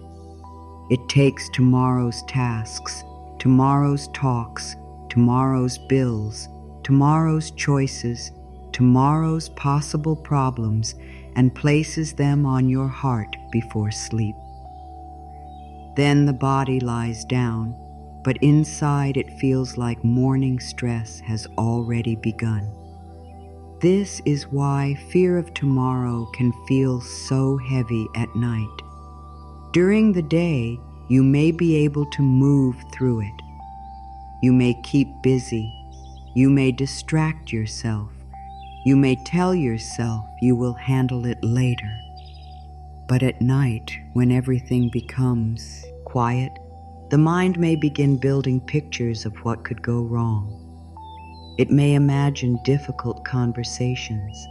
S1: It takes tomorrow's tasks, tomorrow's talks, tomorrow's bills, tomorrow's choices, tomorrow's possible problems, and places them on your heart before sleep. Then the body lies down, but inside it feels like morning stress has already begun. This is why fear of tomorrow can feel so heavy at night. During the day, you may be able to move through it. You may keep busy. You may distract yourself. You may tell yourself you will handle it later. But at night, when everything becomes quiet, the mind may begin building pictures of what could go wrong. It may imagine difficult conversations.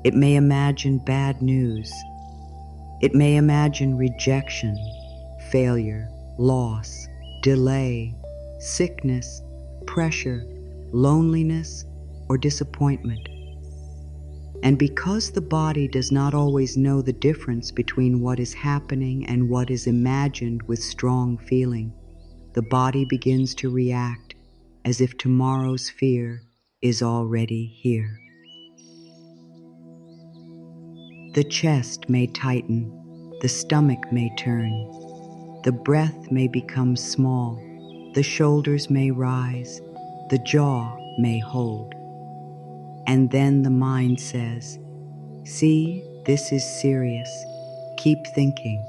S1: It may imagine bad news. It may imagine rejection, failure, loss, delay, sickness, pressure, loneliness, or disappointment. And because the body does not always know the difference between what is happening and what is imagined with strong feeling, the body begins to react as if tomorrow's fear is already here. The chest may tighten, the stomach may turn, the breath may become small, the shoulders may rise, the jaw may hold. And then the mind says, "See, this is serious. Keep thinking."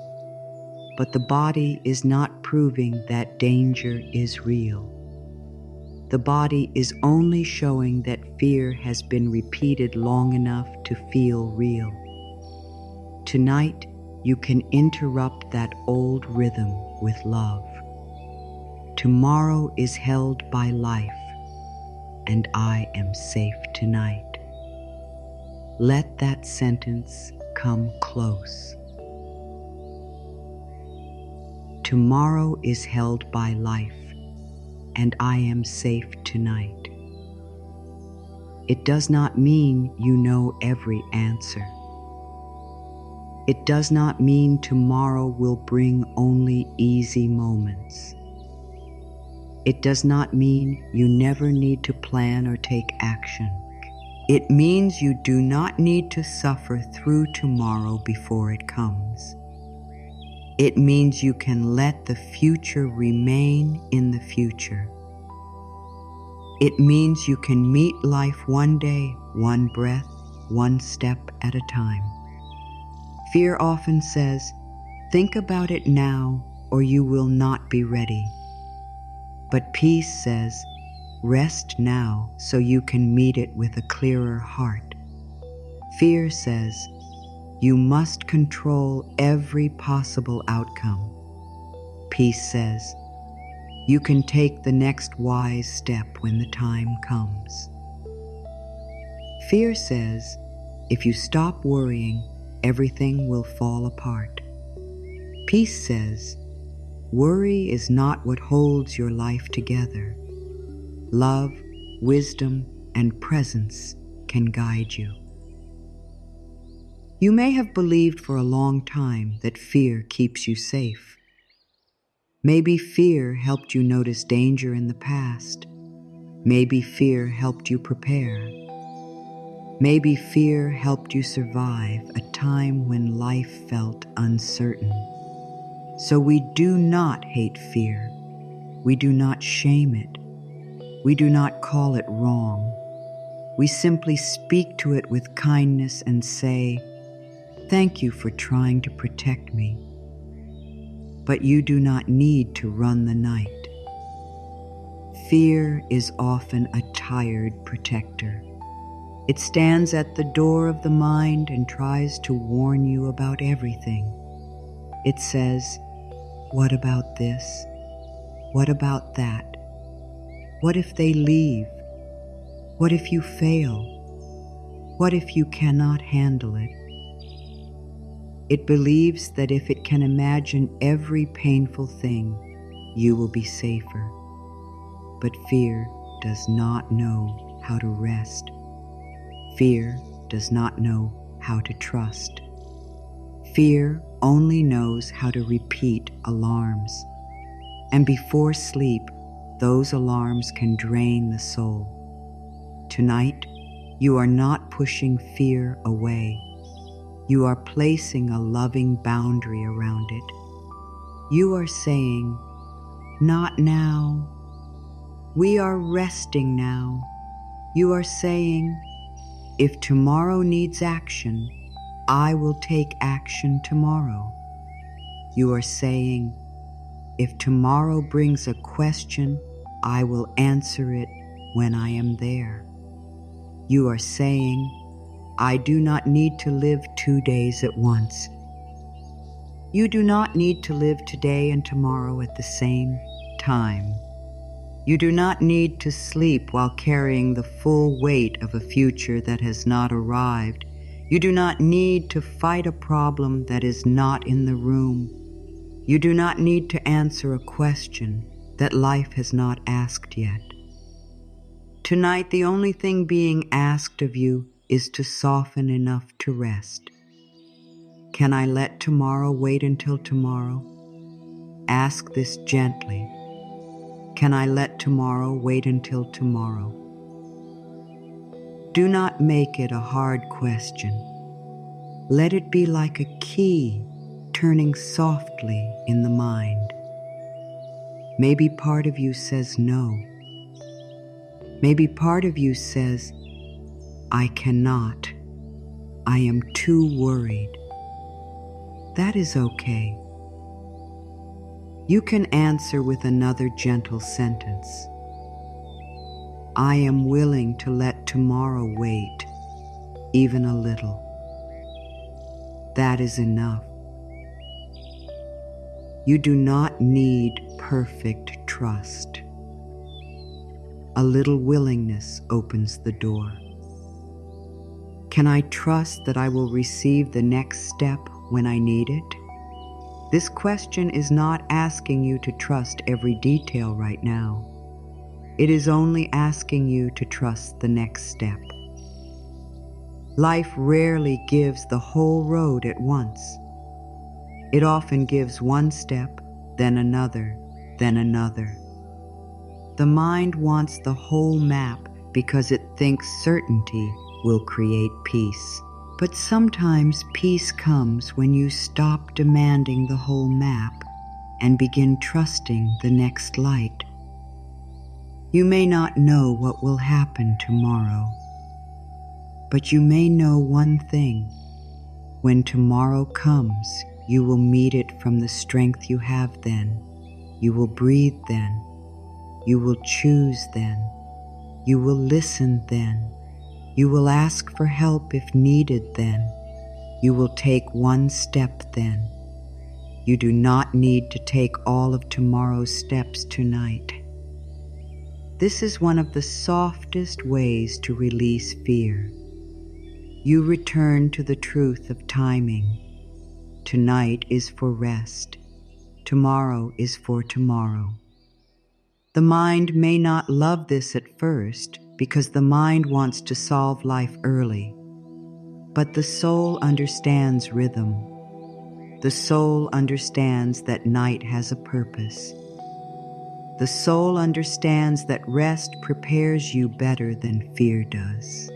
S1: But the body is not proving that danger is real. The body is only showing that fear has been repeated long enough to feel real. Tonight, you can interrupt that old rhythm with love. Tomorrow is held by life, and I am safe tonight. Let that sentence come close. Tomorrow is held by life, and I am safe tonight. It does not mean you know every answer. It does not mean tomorrow will bring only easy moments. It does not mean you never need to plan or take action. It means you do not need to suffer through tomorrow before it comes. It means you can let the future remain in the future. It means you can meet life one day, one breath, one step at a time. Fear often says, "Think about it now, or you will not be ready." But peace says, "Rest now so you can meet it with a clearer heart." Fear says, "You must control every possible outcome." Peace says, "You can take the next wise step when the time comes." Fear says, "If you stop worrying, everything will fall apart." Peace says, "Worry is not what holds your life together. Love, wisdom, and presence can guide you." You may have believed for a long time that fear keeps you safe. Maybe fear helped you notice danger in the past. Maybe fear helped you prepare. Maybe fear helped you survive a time when life felt uncertain. So we do not hate fear. We do not shame it. We do not call it wrong. We simply speak to it with kindness and say, "Thank you for trying to protect me. But you do not need to run the night." Fear is often a tired protector. It stands at the door of the mind and tries to warn you about everything. It says, "What about this? What about that? What if they leave? What if you fail? What if you cannot handle it?" It believes that if it can imagine every painful thing, you will be safer. But fear does not know how to rest. Fear does not know how to trust. Fear only knows how to repeat alarms. And before sleep, those alarms can drain the soul. Tonight, you are not pushing fear away. You are placing a loving boundary around it. You are saying, "Not now. We are resting now." You are saying, "If tomorrow needs action, I will take action tomorrow." You are saying, "If tomorrow brings a question, I will answer it when I am there." You are saying, "I do not need to live 2 days at once." You do not need to live today and tomorrow at the same time. You do not need to sleep while carrying the full weight of a future that has not arrived. You do not need to fight a problem that is not in the room. You do not need to answer a question that life has not asked yet. Tonight, the only thing being asked of you is to soften enough to rest. Can I let tomorrow wait until tomorrow? Ask this gently. Can I let tomorrow wait until tomorrow? Do not make it a hard question. Let it be like a key turning softly in the mind. Maybe part of you says no. Maybe part of you says, "I cannot. I am too worried." That is okay. You can answer with another gentle sentence. "I am willing to let tomorrow wait, even a little." That is enough. You do not need perfect trust. A little willingness opens the door. Can I trust that I will receive the next step when I need it? This question is not asking you to trust every detail right now. It is only asking you to trust the next step. Life rarely gives the whole road at once. It often gives one step, then another, then another. The mind wants the whole map because it thinks certainty will create peace. But sometimes peace comes when you stop demanding the whole map and begin trusting the next light. You may not know what will happen tomorrow, but you may know one thing. When tomorrow comes, you will meet it from the strength you have then. You will breathe then. You will choose then. You will listen then. You will ask for help if needed then. You will take one step then. You do not need to take all of tomorrow's steps tonight. This is one of the softest ways to release fear. You return to the truth of timing. Tonight is for rest. Tomorrow is for tomorrow. The mind may not love this at first because the mind wants to solve life early. But the soul understands rhythm. The soul understands that night has a purpose. The soul understands that rest prepares you better than fear does.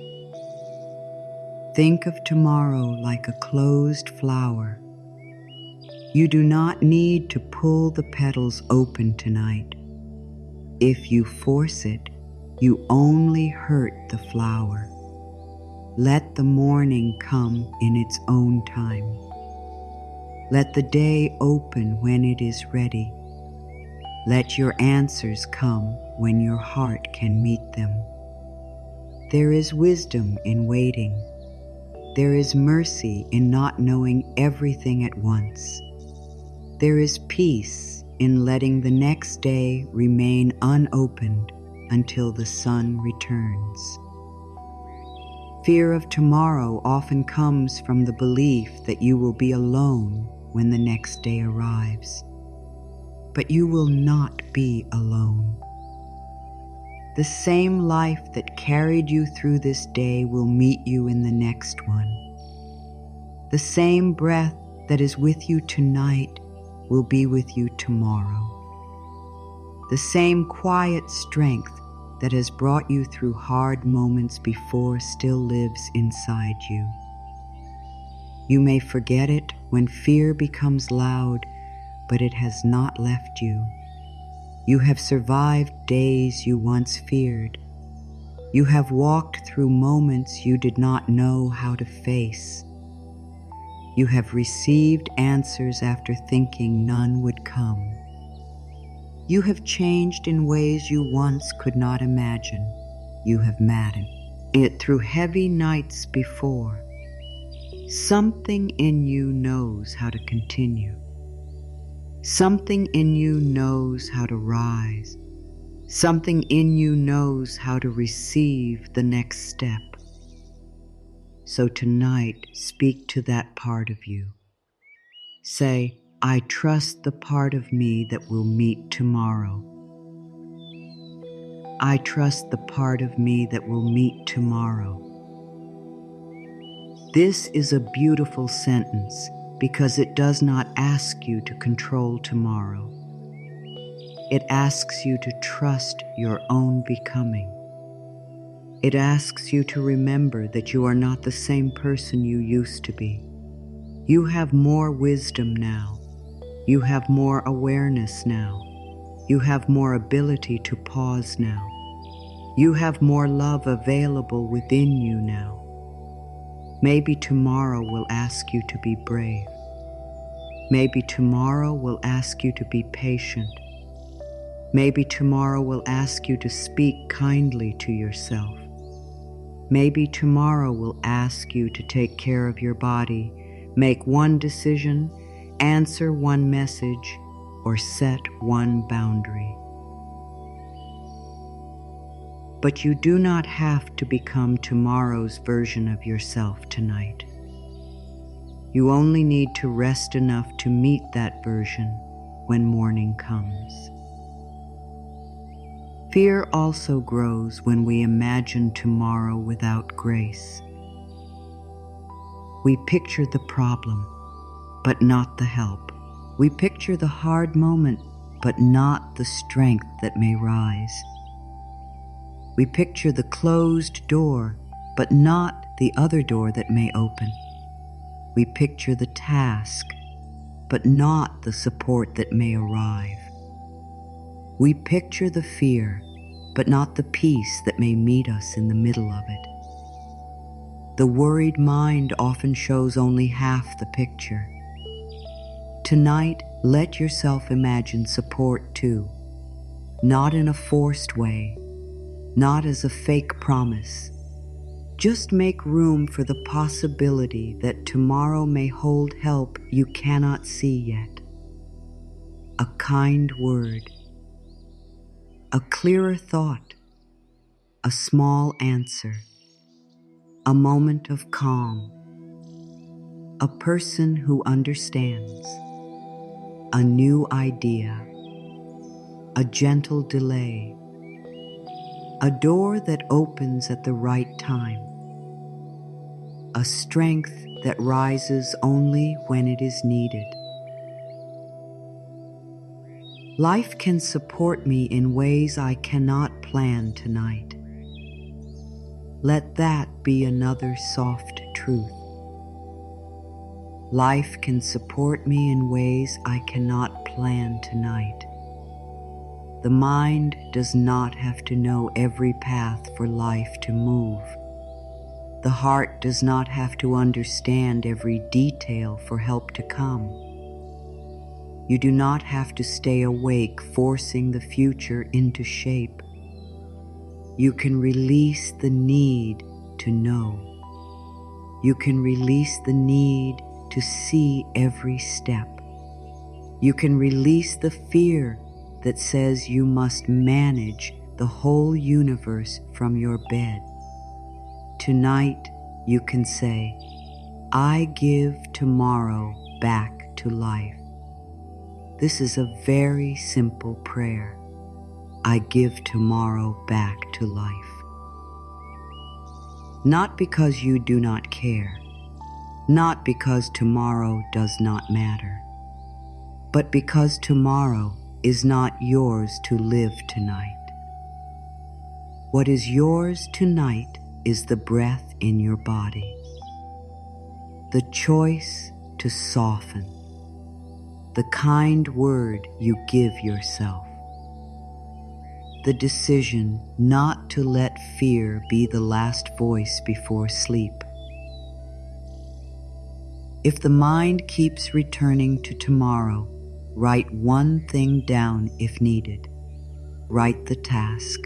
S1: Think of tomorrow like a closed flower. You do not need to pull the petals open tonight. If you force it, you only hurt the flower. Let the morning come in its own time. Let the day open when it is ready. Let your answers come when your heart can meet them. There is wisdom in waiting. There is mercy in not knowing everything at once. There is peace in letting the next day remain unopened until the sun returns. Fear of tomorrow often comes from the belief that you will be alone when the next day arrives. But you will not be alone. The same life that carried you through this day will meet you in the next one. The same breath that is with you tonight will be with you tomorrow. The same quiet strength that has brought you through hard moments before still lives inside you. You may forget it when fear becomes loud, but it has not left you. You have survived days you once feared. You have walked through moments you did not know how to face. You have received answers after thinking none would come. You have changed in ways you once could not imagine. You have maddened it through heavy nights before. Something in you knows how to continue. Something in you knows how to rise. Something in you knows how to receive the next step. So tonight, speak to that part of you. Say, I trust the part of me that will meet tomorrow. I trust the part of me that will meet tomorrow. This is a beautiful sentence because it does not ask you to control tomorrow. It asks you to trust your own becoming. It asks you to remember that you are not the same person you used to be. You have more wisdom now. You have more awareness now. You have more ability to pause now. You have more love available within you now. Maybe tomorrow will ask you to be brave. Maybe tomorrow will ask you to be patient. Maybe tomorrow will ask you to speak kindly to yourself. Maybe tomorrow will ask you to take care of your body, make one decision, answer one message, or set one boundary. But you do not have to become tomorrow's version of yourself tonight. You only need to rest enough to meet that version when morning comes. Fear also grows when we imagine tomorrow without grace. We picture the problem, but not the help. We picture the hard moment, but not the strength that may rise. We picture the closed door, but not the other door that may open. We picture the task, but not the support that may arrive. We picture the fear, but not the peace that may meet us in the middle of it. The worried mind often shows only half the picture. Tonight, let yourself imagine support too, not in a forced way, not as a fake promise. Just make room for the possibility that tomorrow may hold help you cannot see yet. A kind word, a clearer thought, a small answer, a moment of calm, a person who understands, a new idea, a gentle delay, a door that opens at the right time, a strength that rises only when it is needed. Life can support me in ways I cannot plan tonight. Let that be another soft truth. Life can support me in ways I cannot plan tonight. The mind does not have to know every path for life to move. The heart does not have to understand every detail for help to come. You do not have to stay awake forcing the future into shape. You can release the need to know. You can release the need to see every step. You can release the fear that says you must manage the whole universe from your bed. Tonight, you can say, I give tomorrow back to life. This is a very simple prayer. I give tomorrow back to life. Not because you do not care, not because tomorrow does not matter, but because tomorrow is not yours to live tonight. What is yours tonight is the breath in your body, the choice to soften, the kind word you give yourself, the decision not to let fear be the last voice before sleep. If the mind keeps returning to tomorrow, write one thing down if needed. Write the task,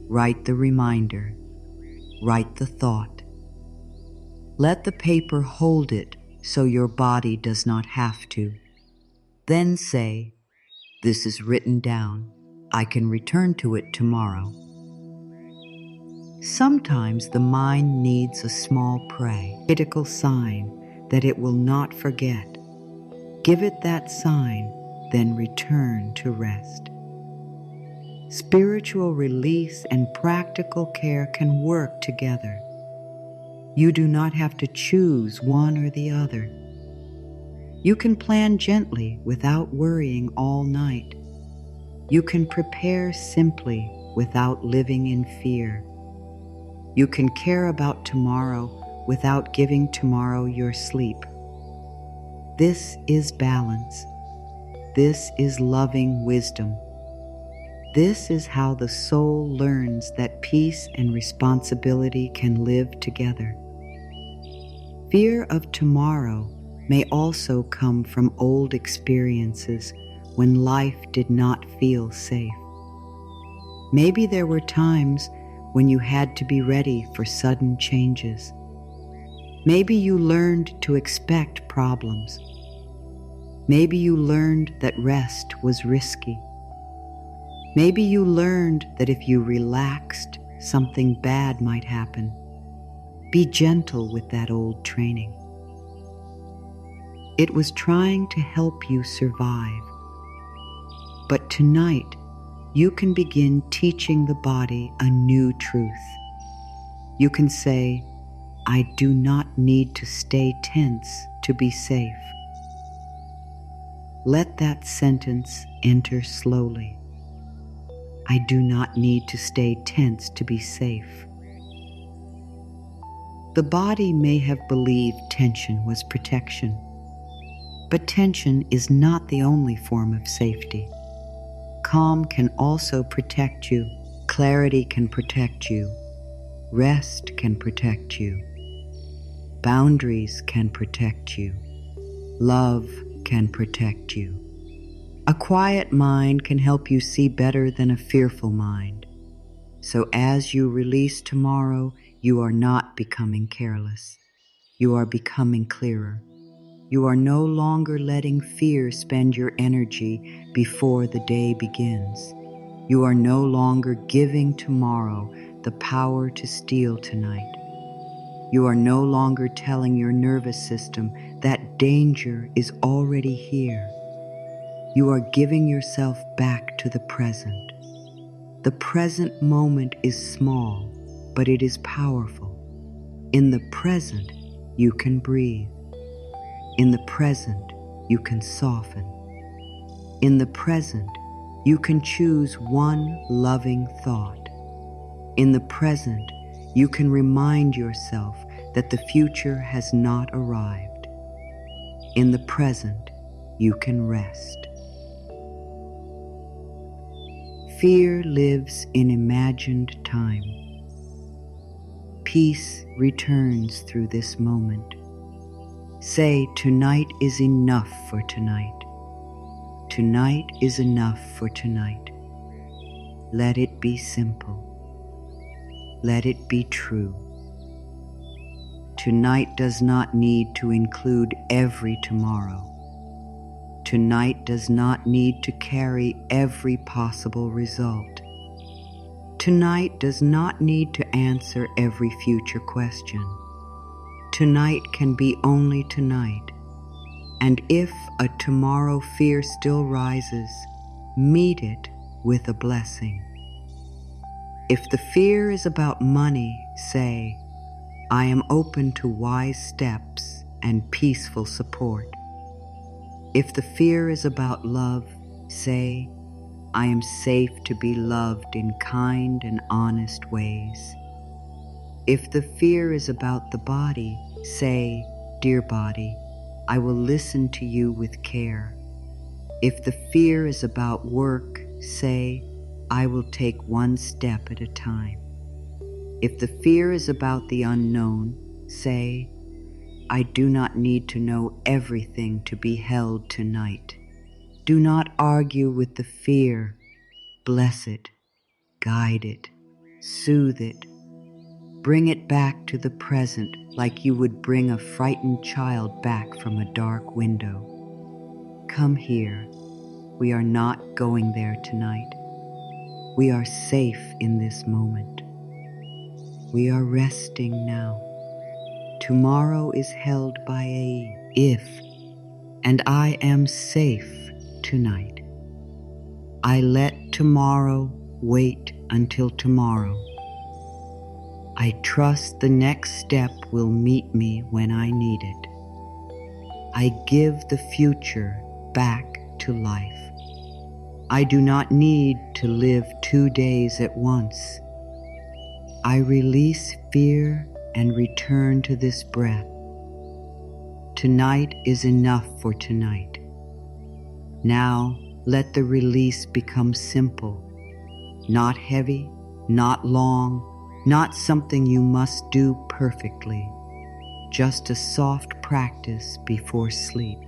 S1: write the reminder, write the thought. Let the paper hold it so your body does not have to. Then say, this is written down. I can return to it tomorrow. Sometimes the mind needs a small critical sign that it will not forget. Give it that sign, then return to rest. Spiritual release and practical care can work together. You do not have to choose one or the other. You can plan gently without worrying all night. You can prepare simply without living in fear. You can care about tomorrow without giving tomorrow your sleep. This is balance. This is loving wisdom. This is how the soul learns that peace and responsibility can live together. Fear of tomorrow may also come from old experiences when life did not feel safe. Maybe there were times when you had to be ready for sudden changes. Maybe you learned to expect problems. Maybe you learned that rest was risky. Maybe you learned that if you relaxed, something bad might happen. Be gentle with that old training. It was trying to help you survive. But tonight, you can begin teaching the body a new truth. You can say, I do not need to stay tense to be safe. Let that sentence enter slowly. I do not need to stay tense to be safe. The body may have believed tension was protection, but tension is not the only form of safety. Calm can also protect you. Clarity can protect you. Rest can protect you. Boundaries can protect you. Love can protect you. A quiet mind can help you see better than a fearful mind. So as you release tomorrow, you are not becoming careless. You are becoming clearer. You are no longer letting fear spend your energy before the day begins. You are no longer giving tomorrow the power to steal tonight. You are no longer telling your nervous system that danger is already here. You are giving yourself back to the present. The present moment is small, but it is powerful. In the present, you can breathe. In the present, you can soften. In the present, you can choose one loving thought. In the present, you can remind yourself that the future has not arrived. In the present, you can rest. Fear lives in imagined time. Peace returns through this moment. Say, tonight is enough for tonight. Tonight is enough for tonight. Let it be simple. Let it be true. Tonight does not need to include every tomorrow. Tonight does not need to carry every possible result. Tonight does not need to answer every future question. Tonight can be only tonight. And if a tomorrow fear still rises, meet it with a blessing. If the fear is about money, say, I am open to wise steps and peaceful support. If the fear is about love, say, I am safe to be loved in kind and honest ways. If the fear is about the body, say, dear body, I will listen to you with care. If the fear is about work, say, I will take one step at a time. If the fear is about the unknown, say, I do not need to know everything to be held tonight. Do not argue with the fear. Bless it, guide it, soothe it. Bring it back to the present like you would bring a frightened child back from a dark window. Come here. We are not going there tonight. We are safe in this moment. We are resting now. Tomorrow is held by a if, and I am safe tonight. I let tomorrow wait until tomorrow. I trust the next step will meet me when I need it. I give the future back to life. I do not need to live 2 days at once. I release fear and return to this breath. Tonight is enough for tonight. Now let the release become simple, not heavy, not long, not something you must do perfectly, just a soft practice before sleep.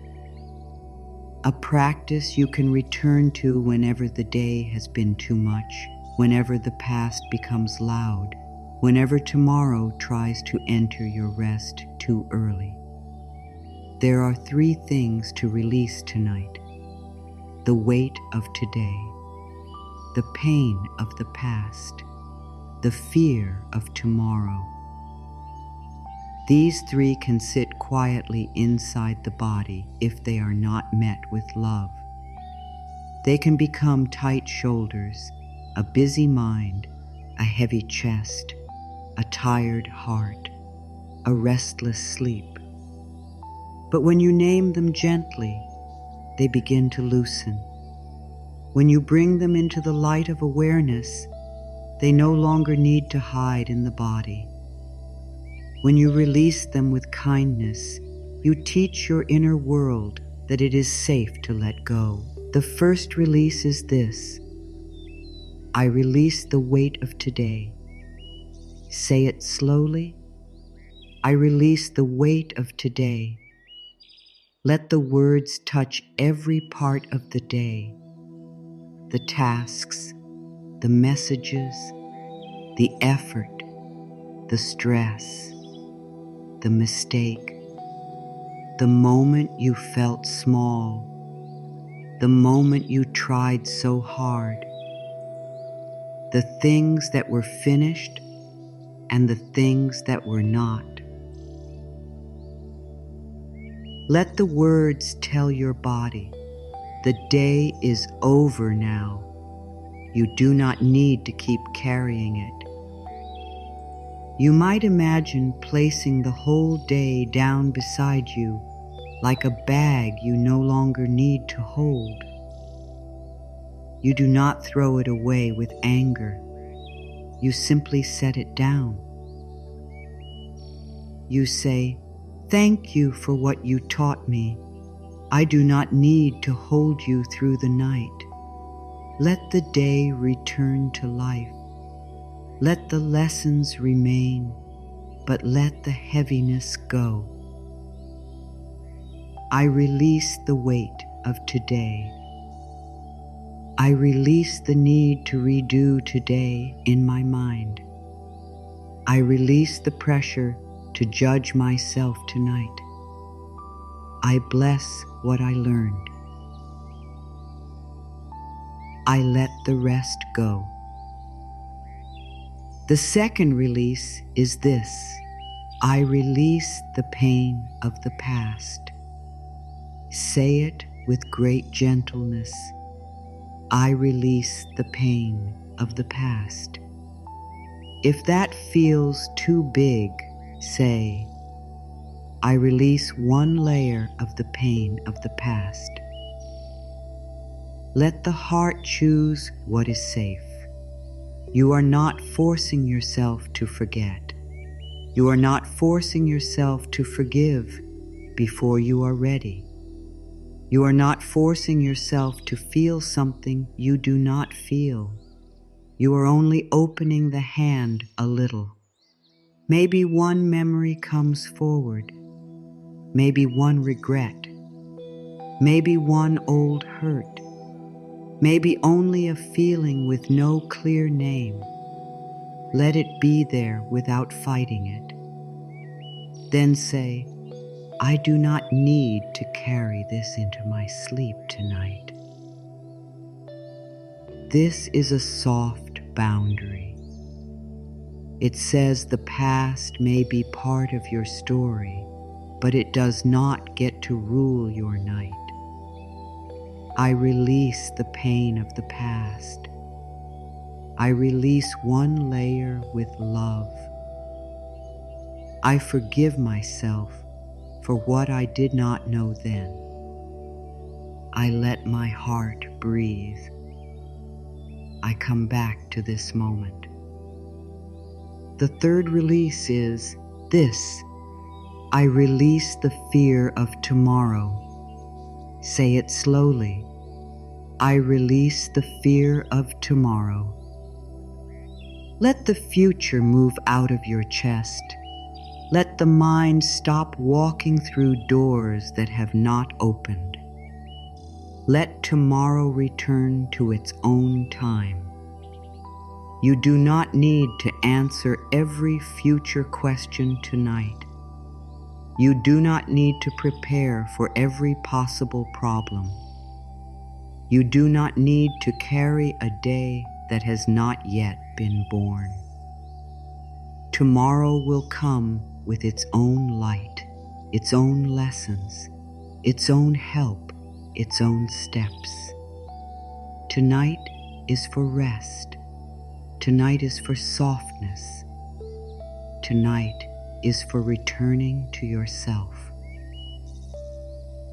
S1: A practice you can return to whenever the day has been too much, whenever the past becomes loud, whenever tomorrow tries to enter your rest too early. There are 3 things to release tonight: the weight of today, the pain of the past, the fear of tomorrow. These 3 can sit quietly inside the body if they are not met with love. They can become tight shoulders, a busy mind, a heavy chest, a tired heart, a restless sleep. But when you name them gently, they begin to loosen. When you bring them into the light of awareness, they no longer need to hide in the body. When you release them with kindness, you teach your inner world that it is safe to let go. The first release is this: I release the weight of today. Say it slowly. I release the weight of today. Let the words touch every part of the day: the tasks, the messages, the effort, the stress, the mistake, the moment you felt small, the moment you tried so hard, the things that were finished and the things that were not. Let the words tell your body, the day is over now. You do not need to keep carrying it. You might imagine placing the whole day down beside you like a bag you no longer need to hold. You do not throw it away with anger. You simply set it down. You say, "Thank you for what you taught me. I do not need to hold you through the night. Let the day return to life. Let the lessons remain, but let the heaviness go. I release the weight of today. I release the need to redo today in my mind. I release the pressure to judge myself tonight. I bless what I learned. I let the rest go." The second release is this: I release the pain of the past. Say it with great gentleness. I release the pain of the past. If that feels too big, say, I release one layer of the pain of the past. Let the heart choose what is safe. You are not forcing yourself to forget. You are not forcing yourself to forgive before you are ready. You are not forcing yourself to feel something you do not feel. You are only opening the hand a little. Maybe one memory comes forward. Maybe one regret. Maybe one old hurt. Maybe only a feeling with no clear name. Let it be there without fighting it. Then say, I do not need to carry this into my sleep tonight. This is a soft boundary. It says the past may be part of your story, but it does not get to rule your night. I release the pain of the past. I release one layer with love. I forgive myself for what I did not know then. I let my heart breathe. I come back to this moment. The third release is this: I release the fear of tomorrow. Say it slowly. I release the fear of tomorrow. Let the future move out of your chest. Let the mind stop walking through doors that have not opened. Let tomorrow return to its own time. You do not need to answer every future question tonight. You do not need to prepare for every possible problem. You do not need to carry a day that has not yet been born. Tomorrow will come with its own light, its own lessons, its own help, its own steps. Tonight is for rest. Tonight is for softness. Tonight is for returning to yourself.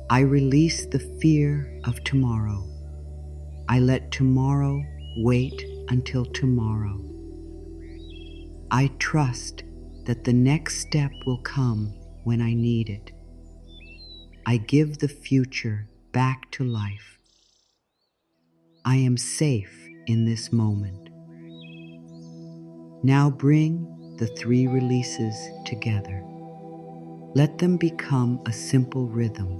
S1: I release the fear of tomorrow. I let tomorrow wait until tomorrow. I trust that the next step will come when I need it. I give the future back to life. I am safe in this moment. Now bring the three releases together. Let them become a simple rhythm.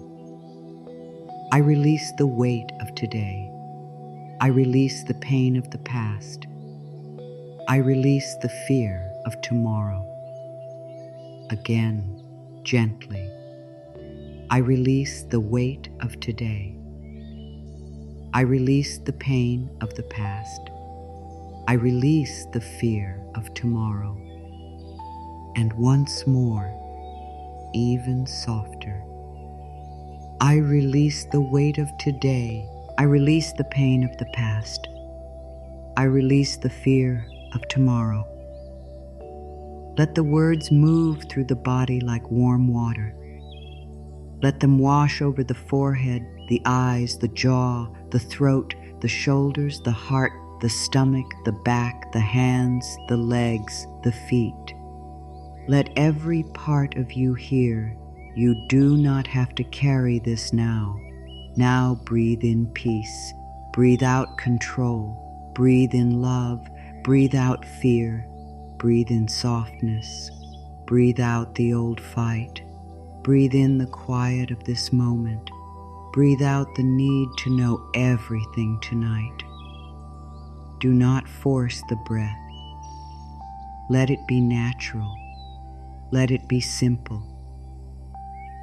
S1: I release the weight of today. I release the pain of the past. I release the fear of tomorrow. Again, gently. I release the weight of today. I release the pain of the past. I release the fear of tomorrow. And once more, even softer. I release the weight of today. I release the pain of the past. I release the fear of tomorrow. Let the words move through the body like warm water. Let them wash over the forehead, the eyes, the jaw, the throat, the shoulders, the heart, the stomach, the back, the hands, the legs, the feet. Let every part of you hear, you do not have to carry this now. Now breathe in peace, breathe out control, breathe in love, breathe out fear, breathe in softness, breathe out the old fight, breathe in the quiet of this moment, breathe out the need to know everything tonight. Do not force the breath. Let it be natural. Let it be simple.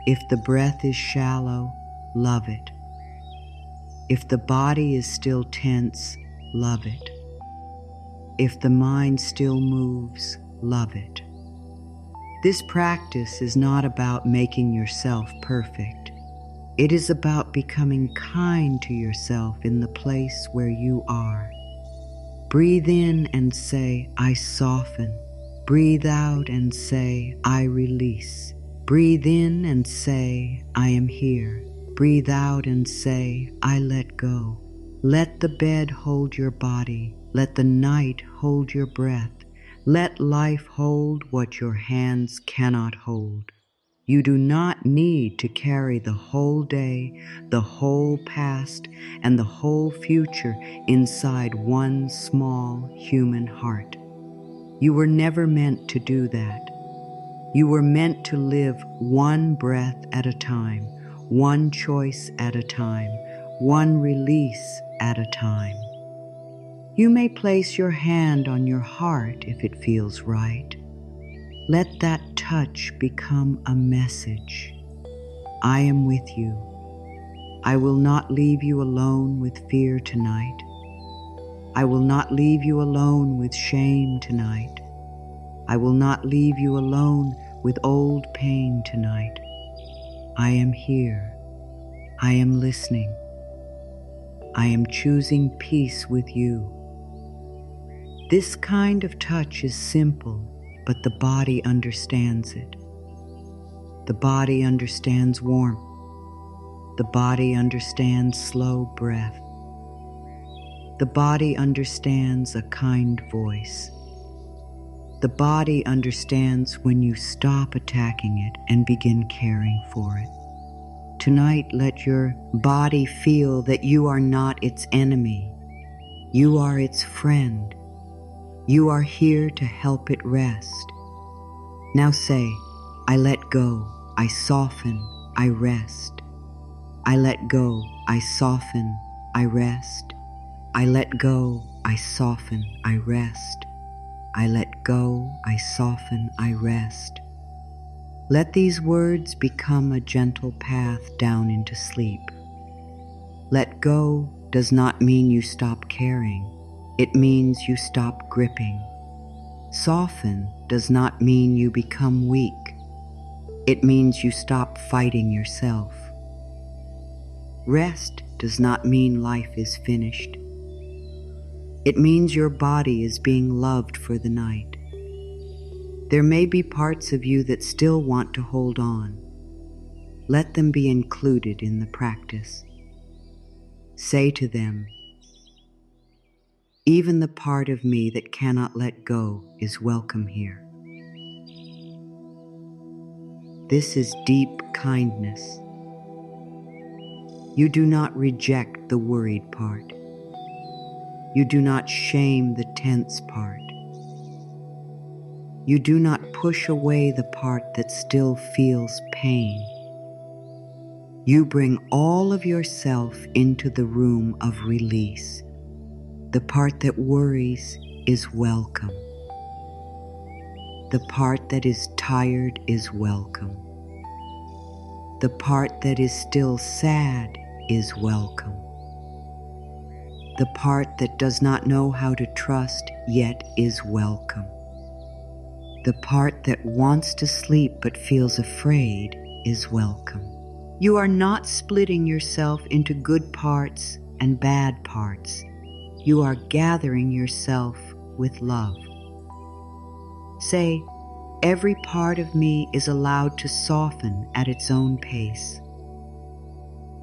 S1: If the breath is shallow, love it. If the body is still tense, love it. If the mind still moves, love it. This practice is not about making yourself perfect. It is about becoming kind to yourself in the place where you are. Breathe in and say, I soften. Breathe out and say, I release. Breathe in and say, I am here. Breathe out and say, I let go. Let the bed hold your body. Let the night hold your breath. Let life hold what your hands cannot hold. You do not need to carry the whole day, the whole past, and the whole future inside one small human heart. You were never meant to do that. You were meant to live one breath at a time, one choice at a time, one release at a time. You may place your hand on your heart if it feels right. Let that touch become a message. I am with you. I will not leave you alone with fear tonight. I will not leave you alone with shame tonight. I will not leave you alone with old pain tonight. I am here. I am listening. I am choosing peace with you. This kind of touch is simple, but the body understands it. The body understands warmth. The body understands slow breath. The body understands a kind voice. The body understands when you stop attacking it and begin caring for it. Tonight, let your body feel that you are not its enemy. You are its friend. You are here to help it rest. Now say, I let go, I soften, I rest. I let go, I soften, I rest. I let go, I soften, I rest. I let go, I soften, I rest. Let these words become a gentle path down into sleep. Let go does not mean you stop caring. It means you stop gripping. Soften does not mean you become weak. It means you stop fighting yourself. Rest does not mean life is finished. It means your body is being loved for the night. There may be parts of you that still want to hold on. Let them be included in the practice. Say to them, even the part of me that cannot let go is welcome here. This is deep kindness. You do not reject the worried part. You do not shame the tense part. You do not push away the part that still feels pain. You bring all of yourself into the room of release. The part that worries is welcome. The part that is tired is welcome. The part that is still sad is welcome. The part that does not know how to trust yet is welcome. The part that wants to sleep but feels afraid is welcome. You are not splitting yourself into good parts and bad parts. You are gathering yourself with love. Say, every part of me is allowed to soften at its own pace.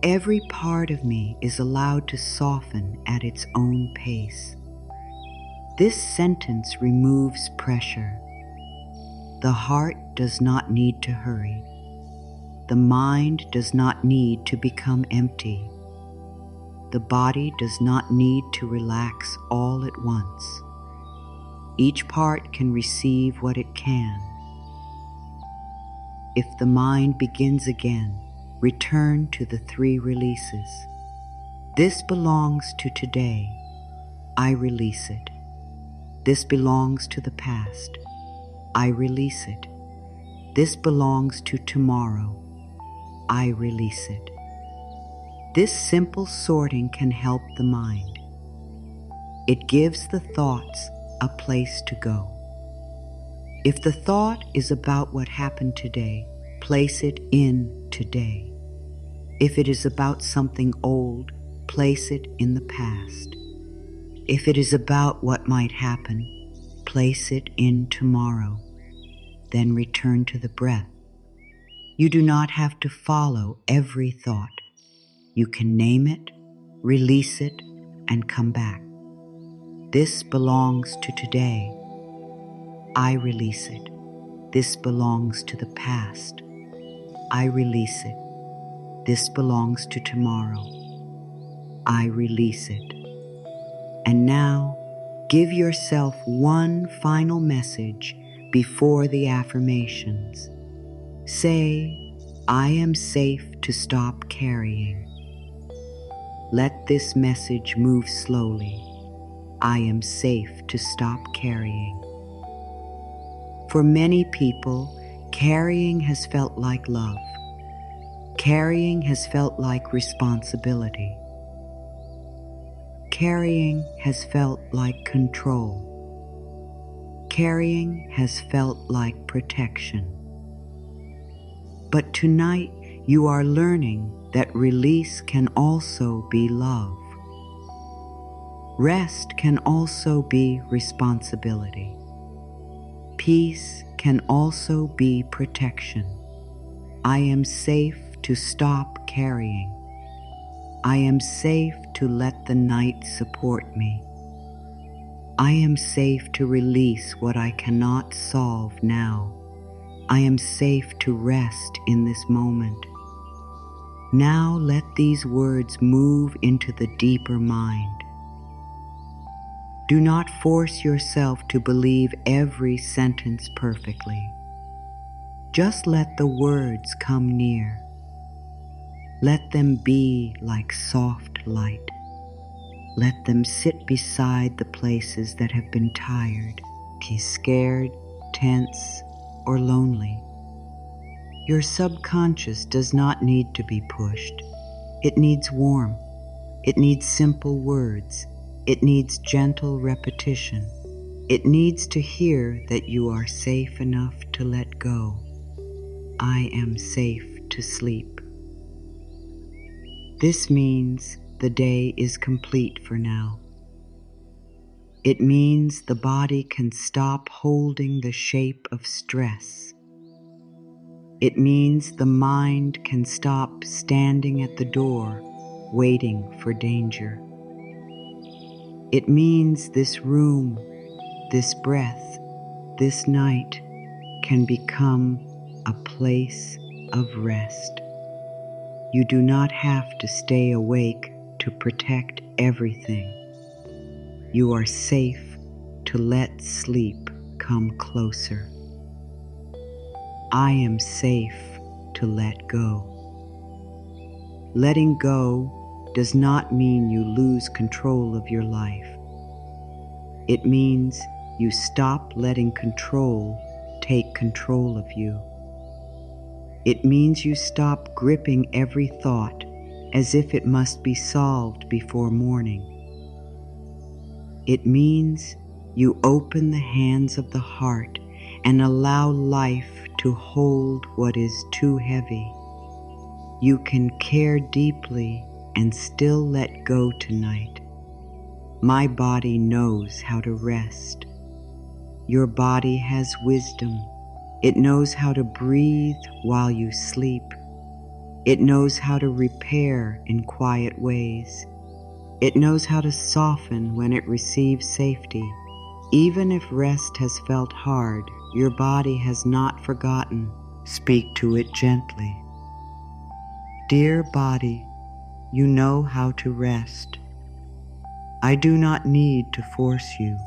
S1: Every part of me is allowed to soften at its own pace. This sentence removes pressure. The heart does not need to hurry. The mind does not need to become empty. The body does not need to relax all at once. Each part can receive what it can. If the mind begins again, return to the 3 releases. This belongs to today. I release it. This belongs to the past. I release it. This belongs to tomorrow. I release it. This simple sorting can help the mind. It gives the thoughts a place to go. If the thought is about what happened today, place it in today. If it is about something old, place it in the past. If it is about what might happen, place it in tomorrow. Then return to the breath. You do not have to follow every thought. You can name it, release it, and come back. This belongs to today. I release it. This belongs to the past. I release it. This belongs to tomorrow. I release it. And now, give yourself one final message before the affirmations. Say, I am safe to stop carrying. Let this message move slowly. I am safe to stop carrying. For many people, carrying has felt like love. Carrying has felt like responsibility. Carrying has felt like control. Carrying has felt like protection. But tonight you are learning that release can also be love. Rest can also be responsibility. Peace can also be protection. I am safe to stop carrying. I am safe to let the night support me. I am safe to release what I cannot solve now. I am safe to rest in this moment. Now let these words move into the deeper mind. Do not force yourself to believe every sentence perfectly. Just let the words come near. Let them be like soft light. Let them sit beside the places that have been tired, scared, tense, or lonely. Your subconscious does not need to be pushed. It needs warmth. It needs simple words. It needs gentle repetition. It needs to hear that you are safe enough to let go. I am safe to sleep. This means the day is complete for now. It means the body can stop holding the shape of stress. It means the mind can stop standing at the door, waiting for danger. It means this room, this breath, this night can become a place of rest. You do not have to stay awake to protect everything. You are safe to let sleep come closer. I am safe to let go. Letting go does not mean you lose control of your life. It means you stop letting control take control of you. It means you stop gripping every thought as if it must be solved before morning. It means you open the hands of the heart and allow life to hold what is too heavy. You can care deeply and still let go tonight. My body knows how to rest. Your body has wisdom. It knows how to breathe while you sleep. It knows how to repair in quiet ways. It knows how to soften when it receives safety. Even if rest has felt hard, your body has not forgotten. Speak to it gently. Dear body, you know how to rest. I do not need to force you.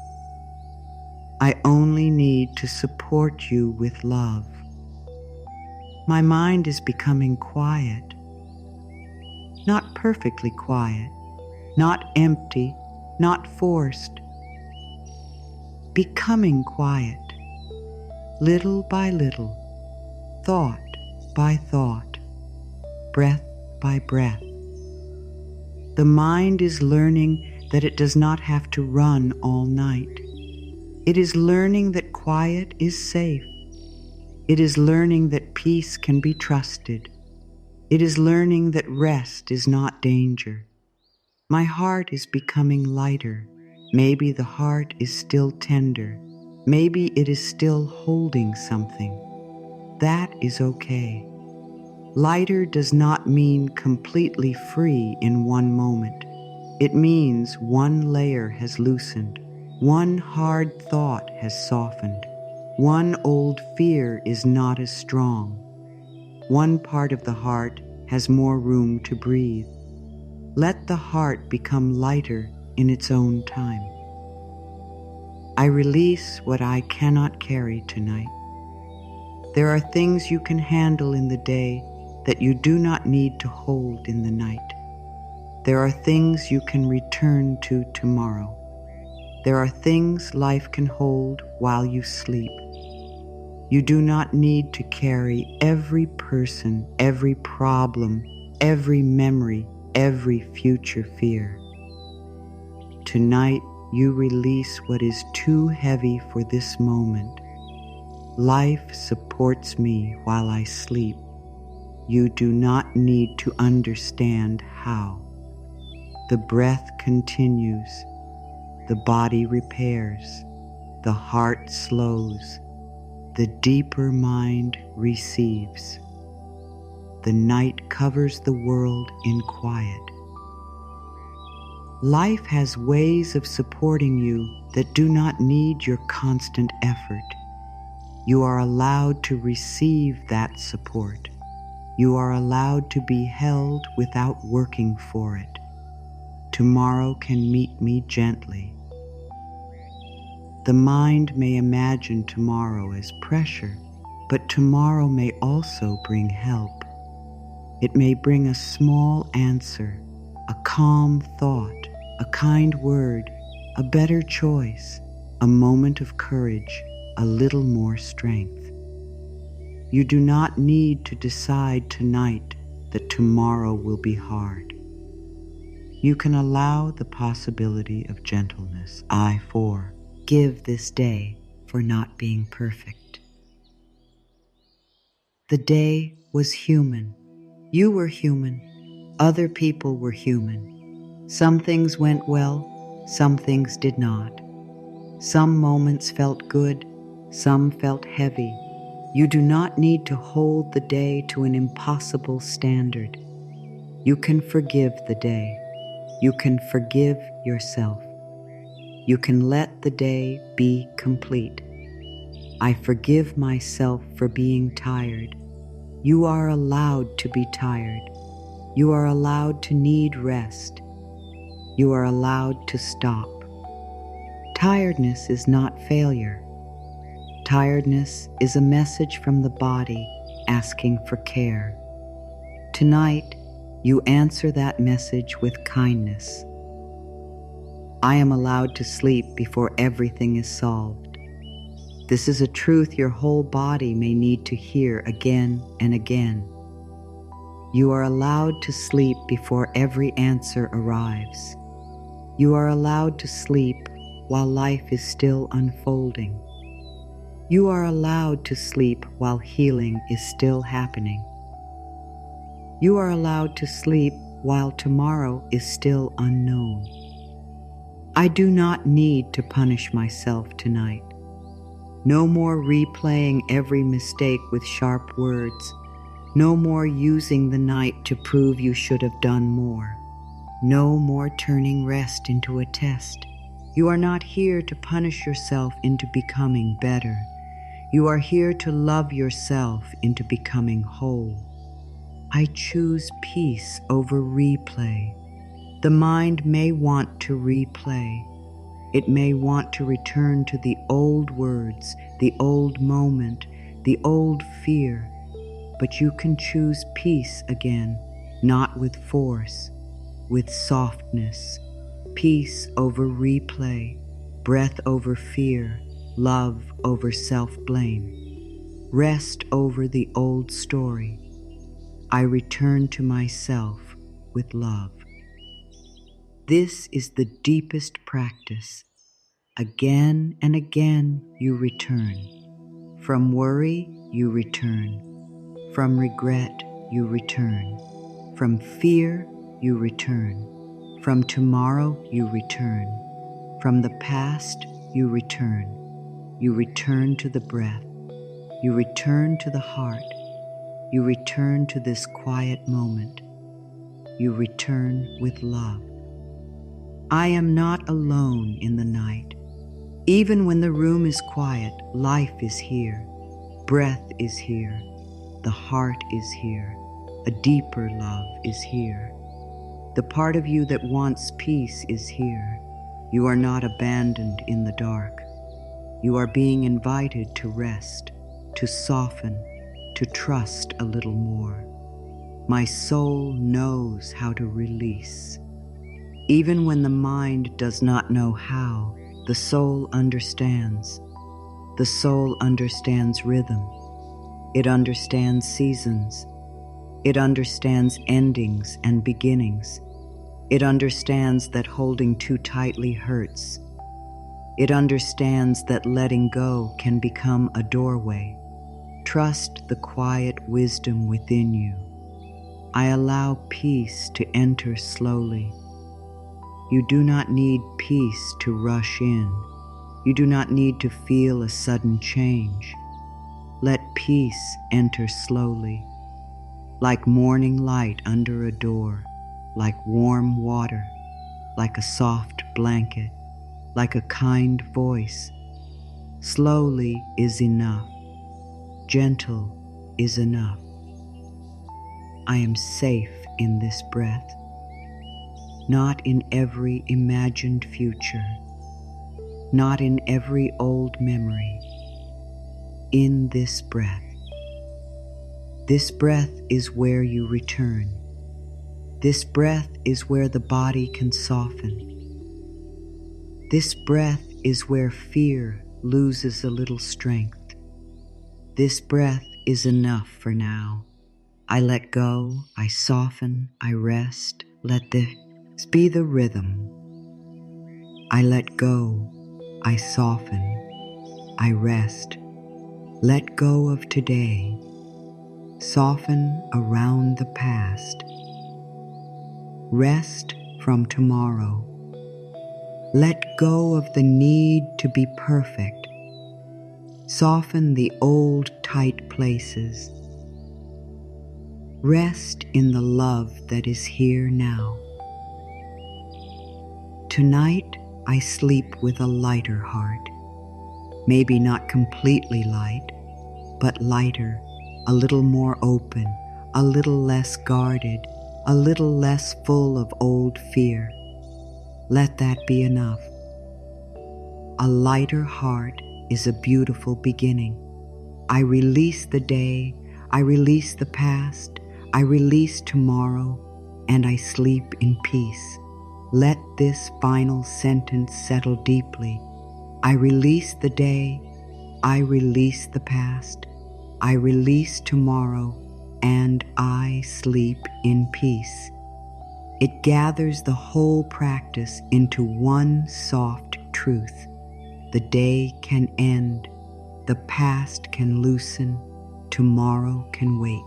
S1: I only need to support you with love. My mind is becoming quiet. Not perfectly quiet, not empty, not forced. Becoming quiet, little by little, thought by thought, breath by breath. The mind is learning that it does not have to run all night. It is learning that quiet is safe. It is learning that peace can be trusted. It is learning that rest is not danger. My heart is becoming lighter. Maybe the heart is still tender. Maybe it is still holding something. That is okay. Lighter does not mean completely free in one moment. It means one layer has loosened. One hard thought has softened. One old fear is not as strong. One part of the heart has more room to breathe. Let the heart become lighter in its own time. I release what I cannot carry tonight. There are things you can handle in the day that you do not need to hold in the night. There are things you can return to tomorrow. There are things life can hold while you sleep. You do not need to carry every person, every problem, every memory, every future fear. Tonight, you release what is too heavy for this moment. Life supports me while I sleep. You do not need to understand how. The breath continues. The body repairs. The heart slows. The deeper mind receives. The night covers the world in quiet. Life has ways of supporting you that do not need your constant effort. You are allowed to receive that support. You are allowed to be held without working for it. Tomorrow can meet me gently. The mind may imagine tomorrow as pressure, but tomorrow may also bring help. It may bring a small answer, a calm thought, a kind word, a better choice, a moment of courage, a little more strength. You do not need to decide tonight that tomorrow will be hard. You can allow the possibility of gentleness. I forgive this day for not being perfect. The day was human. You were human. Other people were human. Some things went well, some things did not. Some moments felt good, some felt heavy. You do not need to hold the day to an impossible standard. You can forgive the day. You can forgive yourself. You can let the day be complete. I forgive myself for being tired. You are allowed to be tired. You are allowed to need rest. You are allowed to stop. Tiredness is not failure. Tiredness is a message from the body asking for care. Tonight, you answer that message with kindness. I am allowed to sleep before everything is solved. This is a truth your whole body may need to hear again and again. You are allowed to sleep before every answer arrives. You are allowed to sleep while life is still unfolding. You are allowed to sleep while healing is still happening. You are allowed to sleep while tomorrow is still unknown. I do not need to punish myself tonight. No more replaying every mistake with sharp words. No more using the night to prove you should have done more. No more turning rest into a test. You are not here to punish yourself into becoming better. You are here to love yourself into becoming whole. I choose peace over replay. The mind may want to replay. It may want to return to the old words, the old moment, the old fear, but you can choose peace again, not with force, with softness. Peace over replay, breath over fear, love over self-blame, rest over the old story. I return to myself with love. This is the deepest practice. Again and again you return. From worry you return. From regret you return. From fear you return. From tomorrow you return. From the past you return. You return to the breath. You return to the heart. You return to this quiet moment. You return with love. I am not alone in the night. Even when the room is quiet, life is here. Breath is here. The heart is here. A deeper love is here. The part of you that wants peace is here. You are not abandoned in the dark. You are being invited to rest, to soften, to trust a little more. My soul knows how to release. Even when the mind does not know how, the soul understands. The soul understands rhythm. It understands seasons. It understands endings and beginnings. It understands that holding too tightly hurts. It understands that letting go can become a doorway. Trust the quiet wisdom within you. I allow peace to enter slowly. You do not need peace to rush in. You do not need to feel a sudden change. Let peace enter slowly, like morning light under a door, like warm water, like a soft blanket, like a kind voice. Slowly is enough. Gentle is enough. I am safe in this breath, not in every imagined future, not in every old memory. In this breath. This breath is where you return. This breath is where the body can soften. This breath is where fear loses a little strength. This breath is enough for now. I let go, I soften, I rest. Let this be the rhythm. I let go, I soften, I rest. Let go of today. Soften around the past. Rest from tomorrow. Let go of the need to be perfect. Soften the old tight places. Rest in the love that is here now. Tonight I sleep with a lighter heart. Maybe not completely light, but lighter, a little more open, a little less guarded, a little less full of old fear. Let that be enough. A lighter heart is a beautiful beginning. I release the day, I release the past, I release tomorrow, and I sleep in peace. Let this final sentence settle deeply. I release the day, I release the past, I release tomorrow, and I sleep in peace. It gathers the whole practice into one soft truth. The day can end, the past can loosen, tomorrow can wait.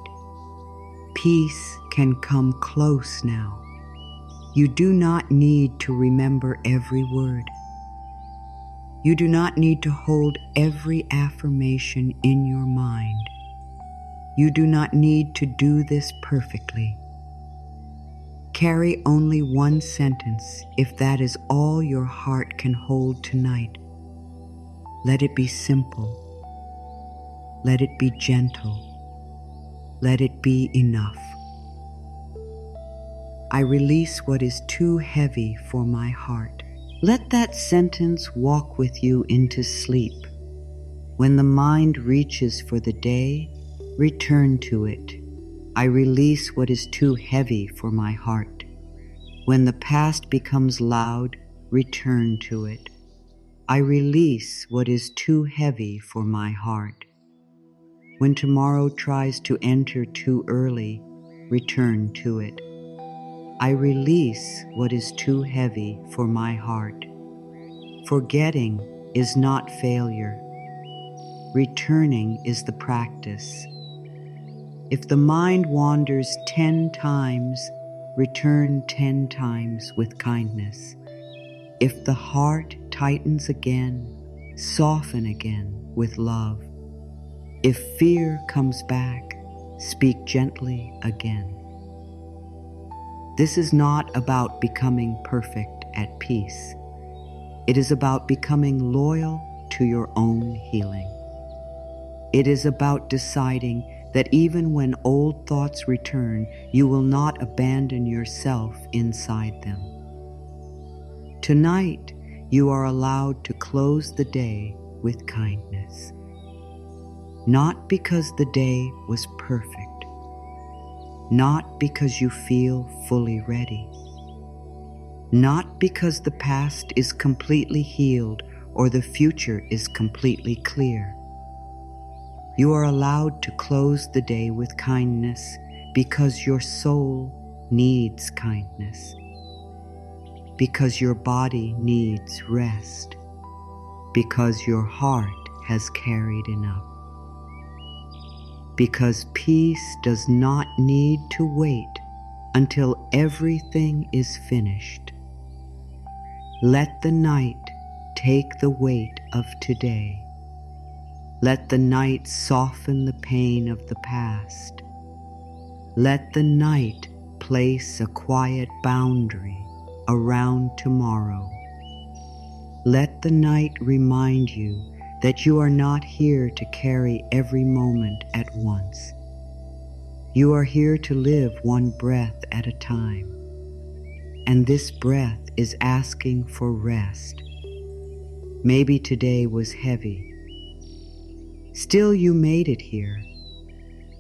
S1: Peace can come close now. You do not need to remember every word. You do not need to hold every affirmation in your mind. You do not need to do this perfectly. Carry only one sentence if that is all your heart can hold tonight. Let it be simple. Let it be gentle. Let it be enough. I release what is too heavy for my heart. Let that sentence walk with you into sleep. When the mind reaches for the day, return to it. I release what is too heavy for my heart. When the past becomes loud, return to it. I release what is too heavy for my heart. When tomorrow tries to enter too early, return to it. I release what is too heavy for my heart. Forgetting is not failure. Returning is the practice. If the mind wanders 10 times, return 10 times with kindness. If the heart tightens again, soften again with love. If fear comes back, speak gently again. This is not about becoming perfect at peace. It is about becoming loyal to your own healing. It is about deciding that even when old thoughts return, you will not abandon yourself inside them. Tonight, you are allowed to close the day with kindness. Not because the day was perfect. Not because you feel fully ready. Not because the past is completely healed or the future is completely clear. You are allowed to close the day with kindness because your soul needs kindness, because your body needs rest, because your heart has carried enough, because peace does not need to wait until everything is finished. Let the night take the weight of today. Let the night soften the pain of the past. Let the night place a quiet boundary around tomorrow. Let the night remind you that you are not here to carry every moment at once. You are here to live one breath at a time. And this breath is asking for rest. Maybe today was heavy. Still you made it here.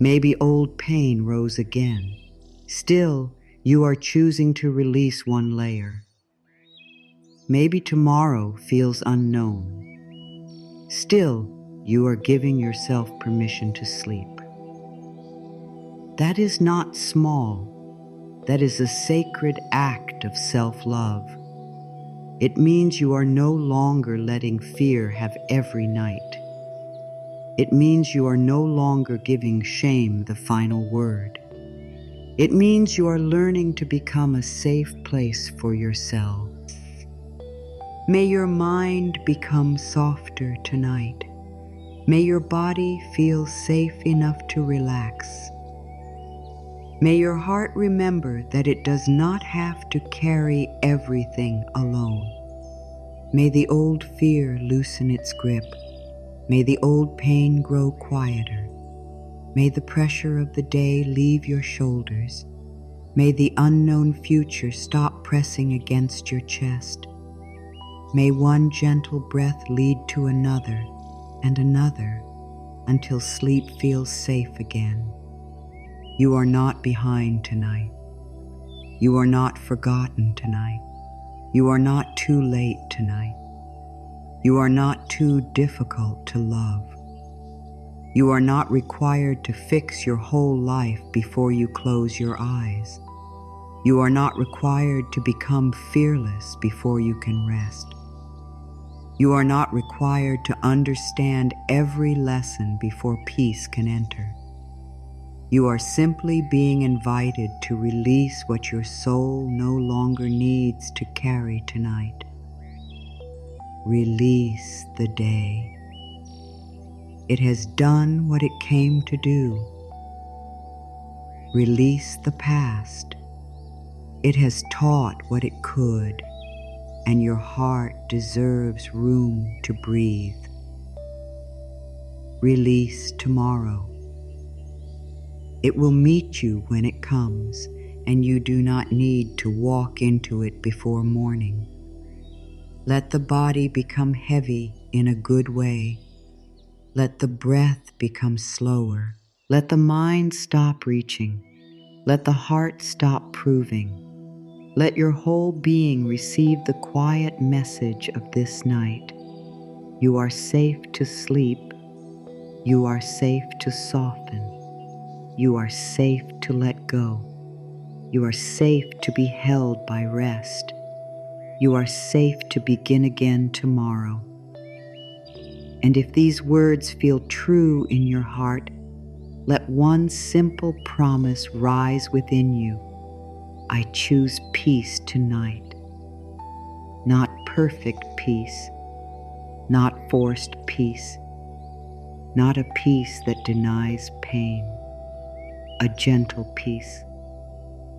S1: Maybe old pain rose again. Still you are choosing to release one layer. Maybe tomorrow feels unknown. Still you are giving yourself permission to sleep. That is not small. That is a sacred act of self-love. It means you are no longer letting fear have every night. It means you are no longer giving shame the final word. It means you are learning to become a safe place for yourself. May your mind become softer tonight. May your body feel safe enough to relax. May your heart remember that it does not have to carry everything alone. May the old fear loosen its grip. May the old pain grow quieter. May the pressure of the day leave your shoulders. May the unknown future stop pressing against your chest. May one gentle breath lead to another and another until sleep feels safe again. You are not behind tonight. You are not forgotten tonight. You are not too late tonight. You are not too difficult to love. You are not required to fix your whole life before you close your eyes. You are not required to become fearless before you can rest. You are not required to understand every lesson before peace can enter. You are simply being invited to release what your soul no longer needs to carry tonight. Release the day. It has done what it came to do. Release the past. It has taught what it could, and your heart deserves room to breathe. Release tomorrow. It will meet you when it comes, and you do not need to walk into it before morning. Let the body become heavy in a good way. Let the breath become slower. Let the mind stop reaching. Let the heart stop proving. Let your whole being receive the quiet message of this night. You are safe to sleep. You are safe to soften. You are safe to let go. You are safe to be held by rest. You are safe to begin again tomorrow. And if these words feel true in your heart, let one simple promise rise within you. I choose peace tonight. Not perfect peace, not forced peace, not a peace that denies pain, a gentle peace,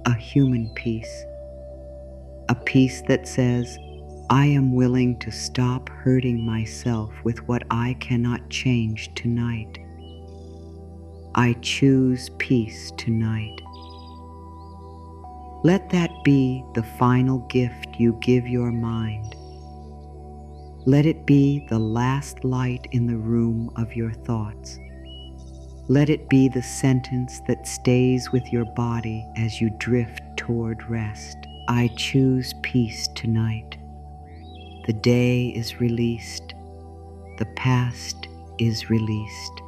S1: a human peace, a peace that says, I am willing to stop hurting myself with what I cannot change tonight. I choose peace tonight. Let that be the final gift you give your mind. Let it be the last light in the room of your thoughts. Let it be the sentence that stays with your body as you drift toward rest. I choose peace tonight. The day is released. The past is released.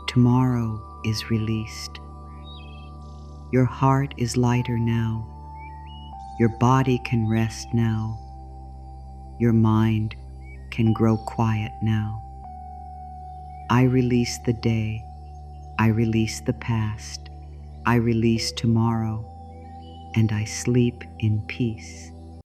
S1: Tomorrow is released. Your heart is lighter now. Your body can rest now. Your mind can grow quiet now. I release the day. I release the past. I release tomorrow, and I sleep in peace.